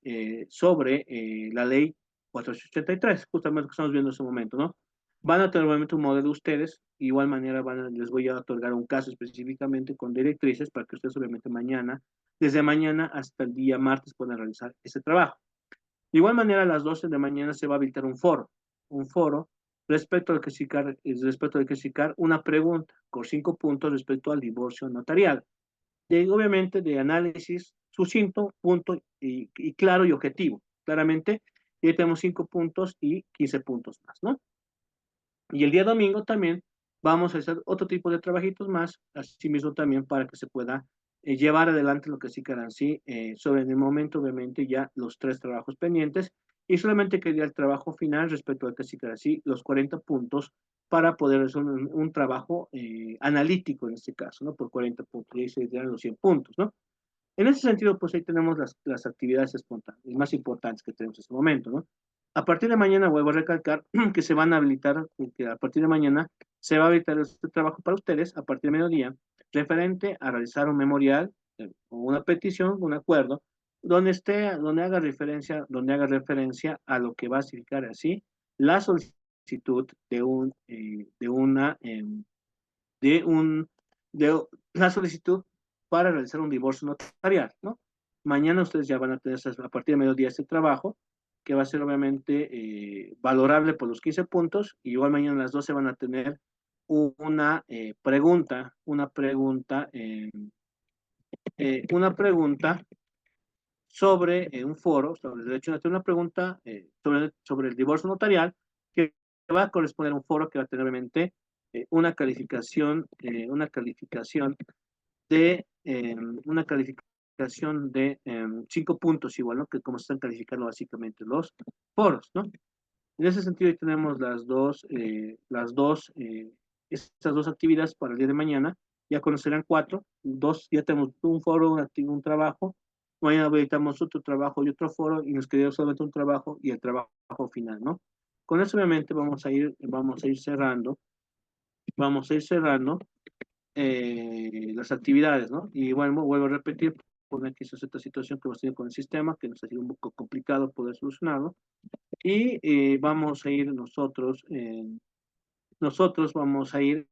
sobre la ley 483, justamente lo que estamos viendo en ese momento, ¿no? Van a tener obviamente un modelo ustedes, de igual manera les voy a otorgar un caso específicamente con directrices para que ustedes obviamente desde mañana hasta el día martes puedan realizar ese trabajo. De igual manera a las 12 de mañana se va a habilitar un foro respecto al que significar una pregunta con 5 puntos respecto al divorcio notarial. Obviamente de análisis sucinto, punto y claro y objetivo. Claramente, ya tenemos 5 puntos y 15 puntos más, ¿no? Y el día domingo también vamos a hacer otro tipo de trabajitos más, así mismo también para que se pueda llevar adelante lo que sí quedan, sí, sobre en el momento, obviamente, ya los 3 trabajos pendientes, y solamente quería el trabajo final respecto al que sí quedan, sí, los 40 puntos para poder hacer un trabajo analítico en este caso, ¿no? Por 40 puntos, y ahí se dan los 100 puntos, ¿no? En ese sentido, pues ahí tenemos las actividades espontáneas, las más importantes que tenemos en este momento, ¿no? A partir de mañana, vuelvo a recalcar que se van a habilitar, que a partir de mañana se va a habilitar este trabajo para ustedes a partir de mediodía, referente a realizar un memorial o una petición, un acuerdo, donde haga referencia a lo que va a significar así la solicitud de un de la solicitud para realizar un divorcio notarial, ¿no? Mañana ustedes ya van a tener a partir de mediodía este trabajo, que va a ser obviamente valorable por los 15 puntos, y igual mañana a las 12 van a tener una pregunta sobre un foro, sobre el derecho a hacer una pregunta sobre el divorcio notarial, que va a corresponder a un foro que va a tener obviamente una calificación de 5 puntos igual, ¿no? Que como se están calificando básicamente los foros, ¿no? En ese sentido, ahí tenemos estas dos actividades para el día de mañana. Ya conocerán 4, ya tenemos un foro, un trabajo. Mañana habilitamos otro trabajo y otro foro y nos queda solamente un trabajo y el trabajo final, ¿no? Con eso obviamente vamos a ir cerrando las actividades, ¿no? Y bueno, vuelvo a repetir, poner que esa es esta situación que hemos tenido con el sistema, que nos ha sido un poco complicado poder solucionarlo. Y nosotros vamos a ir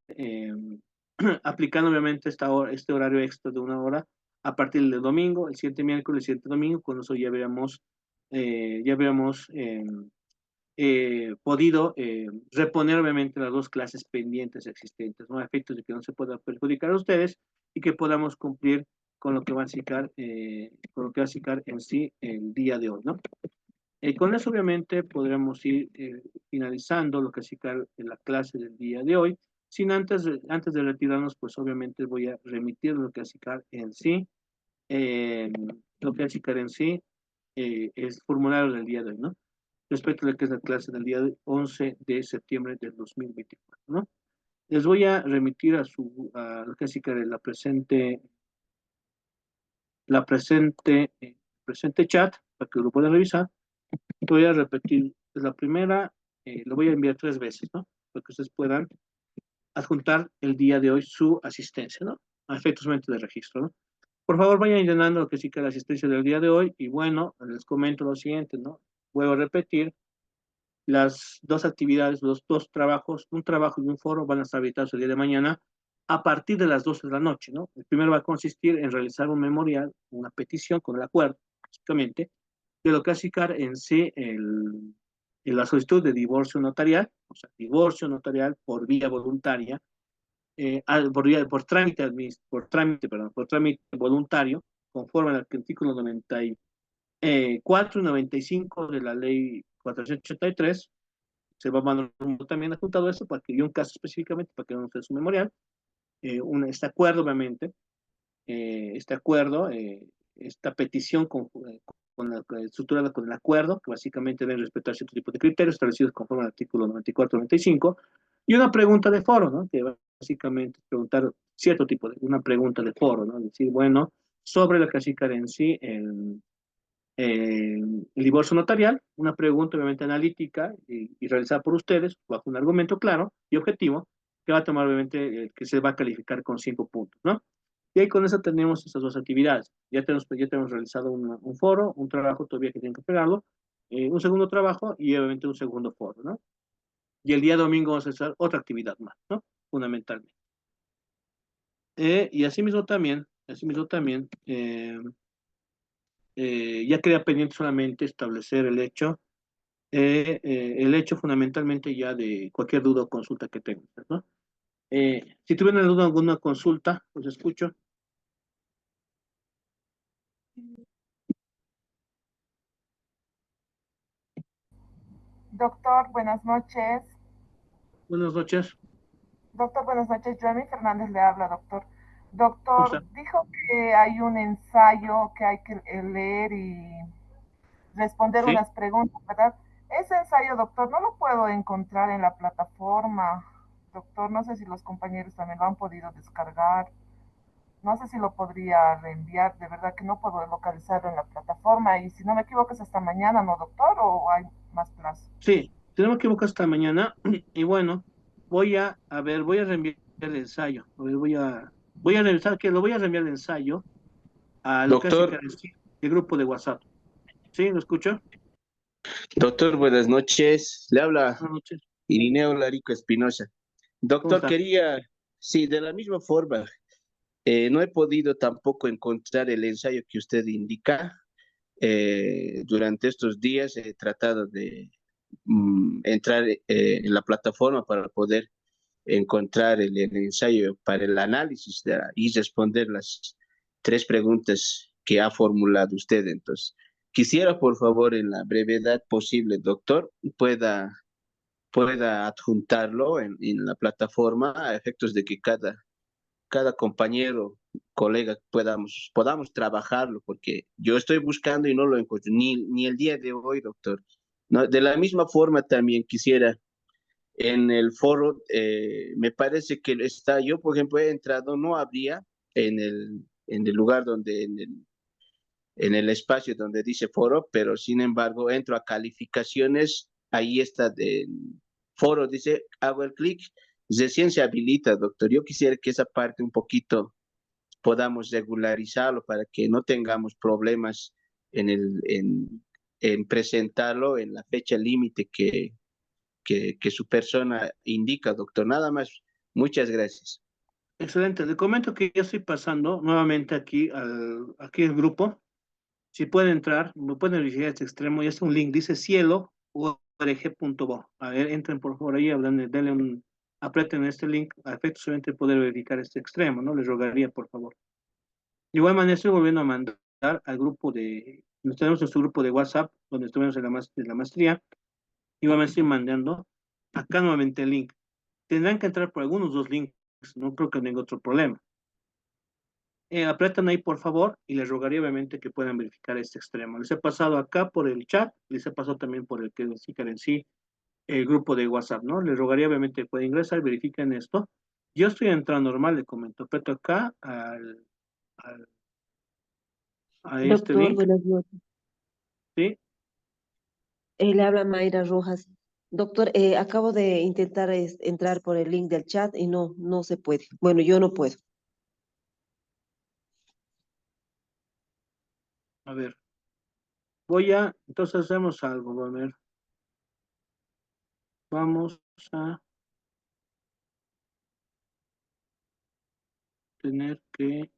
aplicando obviamente este horario extra de 1 hora a partir del domingo, el siguiente miércoles, el siguiente domingo. Con eso ya habíamos podido reponer obviamente las 2 clases pendientes existentes, ¿no? A efectos de que no se pueda perjudicar a ustedes y que podamos cumplir con lo que va a SICAR en sí el día de hoy, ¿no? Con eso obviamente podremos ir finalizando lo que es la clase del día de hoy. Sin antes de retirarnos, pues obviamente voy a remitir lo que es en sí. Lo que es en sí es formulario del día de hoy, ¿no? Respecto a lo que es la clase del día 11 de septiembre del 2024, ¿no? Les voy a remitir a lo que es presente chat para que lo puedan revisar. Voy a repetir la primera, lo voy a enviar 3 veces, ¿no? Para que ustedes puedan adjuntar el día de hoy su asistencia, ¿no? A efectos solamente de registro, ¿no? Por favor, vayan llenando lo que sí que la asistencia del día de hoy y bueno, les comento lo siguiente, ¿no? Vuelvo a repetir, las 2 actividades, los 2 trabajos, un trabajo y un foro van a estar habilitados el día de mañana a partir de las 12 de la noche, ¿no? El primero va a consistir en realizar un memorial, una petición con el acuerdo, básicamente, de lo que hace CICAR en sí en la solicitud de divorcio notarial, o sea, divorcio notarial por vía voluntaria, por trámite voluntario, conforme al artículo 94 y 95 de la ley 483. Se va a mandar también adjuntado eso para que y un caso específicamente para que no sea su memorial, este acuerdo obviamente, esta petición estructurada con el acuerdo, que básicamente debe respetar cierto tipo de criterios establecidos conforme al artículo 94-95, y una pregunta de foro, ¿no? Que básicamente preguntar una pregunta de foro, ¿no? Decir, bueno, sobre la clasificar en sí el divorcio notarial, una pregunta obviamente analítica y realizada por ustedes bajo un argumento claro y objetivo que va a tomar obviamente, que se va a calificar con 5 puntos, ¿no? Y ahí con eso tenemos estas 2 actividades. Ya tenemos realizado un foro, un trabajo todavía que tienen que pegarlo, un segundo trabajo y obviamente un segundo foro, ¿no? Y el día domingo vamos a hacer otra actividad más, ¿no? Fundamentalmente. Y asimismo también ya queda pendiente solamente establecer el hecho fundamentalmente ya de cualquier duda o consulta que tengan, ¿no? Si tuvieran alguna consulta, pues escucho. Doctor, buenas noches. Buenas noches. Doctor, buenas noches. Joanny Fernández le habla, doctor. ¿Cómo Doctor, está? dijo que hay un ensayo que hay que leer y responder Sí, unas preguntas, ¿verdad? Ese ensayo, doctor, no lo puedo encontrar en la plataforma. Doctor, no sé si los compañeros también lo han podido descargar. No sé si lo podría reenviar. De verdad que no puedo localizarlo en la plataforma. Y si no me equivoco, es hasta mañana, ¿no, doctor? ¿O hay más plazo? sí, tenemos que buscar hasta mañana. Y bueno, voy a reenviar el ensayo. A ver, voy a revisar que lo voy a reenviar el ensayo a lo que hace Doctor, que el grupo de WhatsApp. ¿Sí? ¿Lo escucho? doctor, buenas noches. Le habla Buenas noches. Irineo Larico Espinosa. ¿Cómo Doctor, está? sí, de la misma forma. No he podido tampoco encontrar el ensayo que usted indica. Durante estos días he tratado de entrar en la plataforma para poder encontrar el ensayo para el análisis y responder las tres preguntas que ha formulado usted. Entonces, quisiera, por favor, en la brevedad posible, doctor, pueda adjuntarlo en la plataforma a efectos de que cada compañero, colega, podamos trabajarlo, porque yo estoy buscando y no lo encuentro, ni el día de hoy, doctor. ¿No? De la misma forma, también quisiera en el foro, me parece que está, yo por ejemplo he entrado, no habría en el lugar donde, en el espacio donde dice foro, pero sin embargo entro a calificaciones, ahí está de foro, dice, hago el clic, recién se habilita, doctor. Yo quisiera que esa parte un poquito podamos regularizarlo para que no tengamos problemas en presentarlo en la fecha límite que su persona indica, doctor. Nada más. Muchas gracias. Excelente. Le comento que ya estoy pasando nuevamente aquí el grupo. Si pueden entrar, me pueden verificar este extremo. Ya está un link, dice cielo.org.bo. A ver, entren por favor ahí, denle aprieten este link a efectos solamente de poder verificar este extremo, ¿no? Les rogaría, por favor. De igual manera, estoy volviendo a mandar al grupo nos tenemos nuestro grupo de WhatsApp, donde estuvimos en la maestría. Igualmente estoy mandando acá nuevamente el link. Tendrán que entrar por algunos dos links, no creo que tenga otro problema. Apretan ahí por favor y les rogaría obviamente que puedan verificar este extremo. Les he pasado acá por el chat, les he pasado también por el que verifican en sí el grupo de WhatsApp, ¿no? Les rogaría obviamente que puedan ingresar, verifiquen esto. Yo estoy entrando normal, le comento, aprieto acá a este Doctor, link, buenas noches. ¿sí? Le habla Mayra Rojas. Doctor, acabo de intentar entrar por el link del chat y no se puede. Bueno, yo no puedo. A ver, entonces hacemos algo, a ver. Vamos a tener que,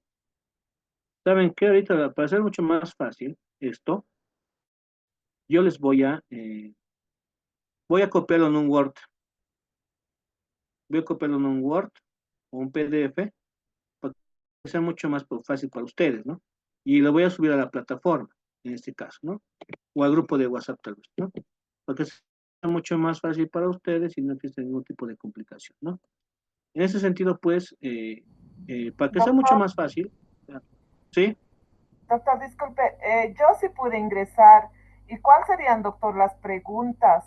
¿saben qué? Ahorita para hacer mucho más fácil esto, yo les voy a copiarlo en un Word. Voy a copiarlo en un Word o un PDF para que sea mucho más fácil para ustedes, ¿no? Y lo voy a subir a la plataforma, en este caso, ¿no? O al grupo de WhatsApp tal vez, ¿no? Para que sea mucho más fácil para ustedes y no exista ningún tipo de complicación, ¿no? En ese sentido, pues, para que sea mucho Doctor, más fácil, ¿sí? doctor, disculpe, yo sí pude ingresar. ¿Y cuáles serían, doctor, las preguntas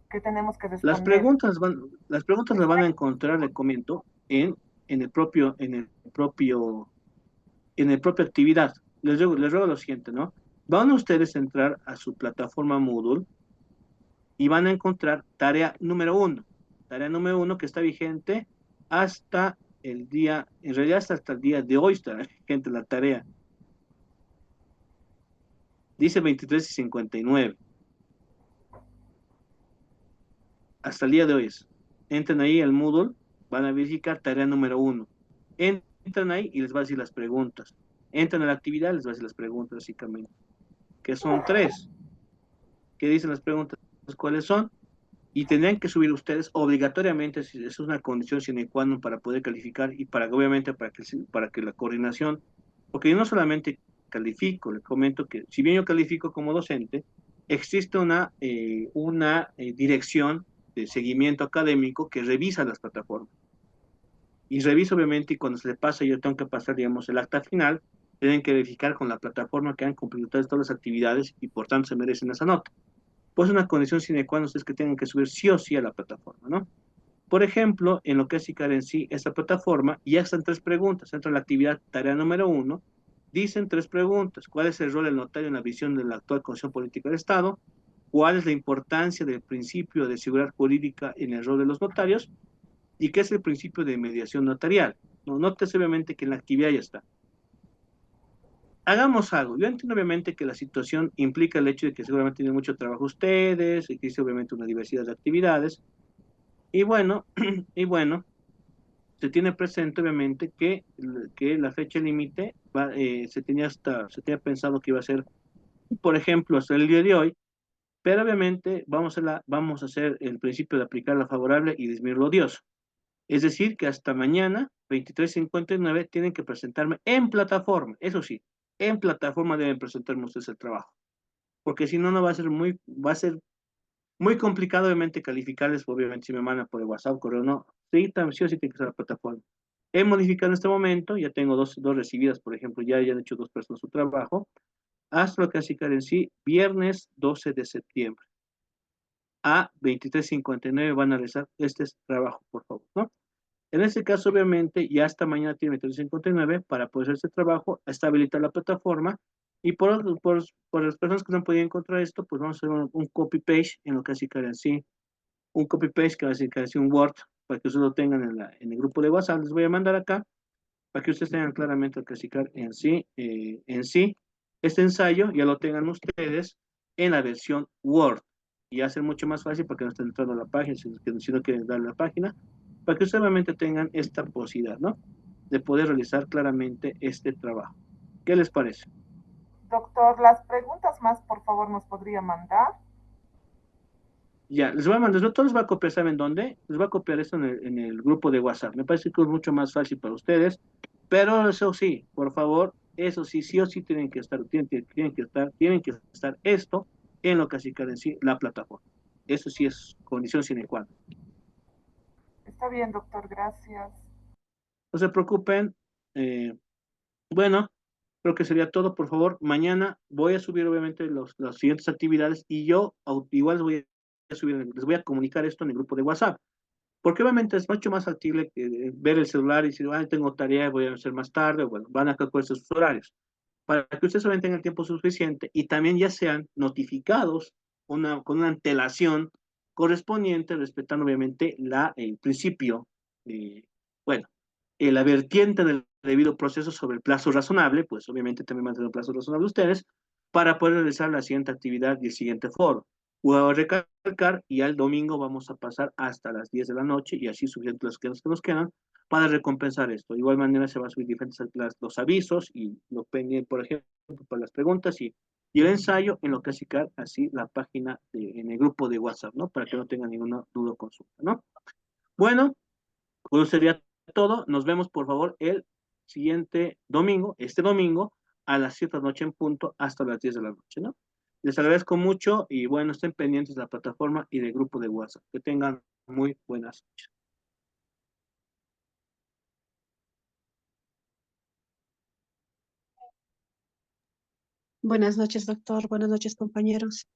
que tenemos que Las responder? preguntas las preguntas las van a encontrar, le comento, en el propio actividad. Les ruego lo siguiente, ¿no? Van ustedes a entrar a su plataforma Moodle y van a encontrar tarea número 1. Tarea número 1 que está vigente hasta el día, en realidad hasta el día de hoy está vigente la tarea. Dice 23:59. Hasta el día de hoy es. Entren ahí al Moodle, van a verificar tarea número 1. Entran ahí y les va a decir las preguntas. Entran a la actividad, les va a decir las preguntas, básicamente. Que son 3. ¿Qué dicen las preguntas? ¿Cuáles son? Y tendrían que subir ustedes obligatoriamente, si es una condición sine qua non para poder calificar y obviamente para que la coordinación, porque yo no solamente califico, les comento que si bien yo califico como docente, existe una dirección de seguimiento académico que revisa las plataformas. Y revisa obviamente y cuando se le pasa, yo tengo que pasar, digamos, el acta final, tienen que verificar con la plataforma que han cumplido todas las actividades y por tanto se merecen esa nota. Pues una condición sine qua non es que tengan que subir sí o sí a la plataforma, ¿no? Por ejemplo, en lo que es ICAR en sí, esta plataforma, ya están 3 preguntas. Entra la actividad tarea número 1, dicen 3 preguntas. ¿Cuál es el rol del notario en la visión de la actual Constitución Política del Estado? ¿Cuál es la importancia del principio de seguridad jurídica en el rol de los notarios? ¿Y qué es el principio de mediación notarial? No, notes obviamente que en la actividad ya está. Hagamos algo. Yo entiendo obviamente que la situación implica el hecho de que seguramente tienen mucho trabajo ustedes, existe obviamente una diversidad de actividades. Y bueno, y bueno, se tiene presente obviamente que la fecha límite se tenía pensado que iba a ser, por ejemplo, hasta el día de hoy, pero obviamente vamos a hacer el principio de aplicar la favorable y disminuir lo odioso. Es decir, que hasta mañana, 23:59, tienen que presentarme en plataforma. Eso sí, en plataforma deben presentarme ustedes el trabajo. Porque si no, no va a ser muy complicado, obviamente, calificarles, obviamente, si me mandan por el WhatsApp, correo, no. Sí, también sí o sí tiene que ser la plataforma. He modificado en este momento, ya tengo dos recibidas, por ejemplo, ya han hecho 2 personas su trabajo. Hasta lo que así en sí, viernes 12 de septiembre a 23:59 van a realizar este trabajo, por favor, ¿no? En este caso, obviamente, ya hasta mañana tiene 23:59 para poder hacer este trabajo, está habilitar la plataforma y por las personas que no han podido encontrar esto, pues vamos a hacer un copy-paste en lo que así en sí, un copy-paste que va a ser casi un Word, para que ustedes lo tengan en el grupo de WhatsApp, les voy a mandar acá, para que ustedes tengan claramente el clasificar en sí, este ensayo ya lo tengan ustedes en la versión Word, y hace mucho más fácil para que no estén entrando a la página, si no quieren darle a la página, para que ustedes realmente tengan esta posibilidad, ¿no? De poder realizar claramente este trabajo. ¿Qué les parece? Doctor, las preguntas más, por favor, nos podría mandar. Ya, les voy a mandar, todos les voy a copiar, ¿saben dónde? Les voy a copiar esto en el grupo de WhatsApp. Me parece que es mucho más fácil para ustedes, pero eso sí, por favor, eso sí, sí o sí tienen que estar esto en lo que así en sí la plataforma. Eso sí es condición sine qua non. Está bien, doctor, gracias. No se preocupen. eh, bueno, creo que sería todo, por favor. Mañana voy a subir obviamente las siguientes actividades y yo igual les voy a comunicar esto en el grupo de WhatsApp. Porque obviamente es mucho más factible que ver el celular y decir, tengo tarea, voy a hacer más tarde, o bueno, van a calcular sus horarios, para que ustedes solamente tengan el tiempo suficiente y también ya sean notificados con una antelación correspondiente, respetando obviamente el principio, eh, bueno, la vertiente del debido proceso sobre el plazo razonable, pues obviamente también mantener un plazo razonable ustedes, para poder realizar la siguiente actividad y el siguiente foro. Voy a recalcar, y al domingo vamos a pasar hasta las 10 de la noche, y así suficientes los que nos quedan, para recompensar esto. De igual manera se van a subir diferentes los avisos y lo pendiente, por ejemplo, para las preguntas y el ensayo en lo que así la página en el grupo de WhatsApp, ¿no? Para que no tengan ninguna duda o consulta, ¿no? Bueno, pues sería todo. Nos vemos, por favor, el siguiente domingo, este domingo, a las 7 de la noche en punto, hasta las 10 de la noche, ¿no? Les agradezco mucho y bueno, estén pendientes de la plataforma y del grupo de WhatsApp. Que tengan muy buenas noches. Buenas noches, doctor. Buenas noches, compañeros.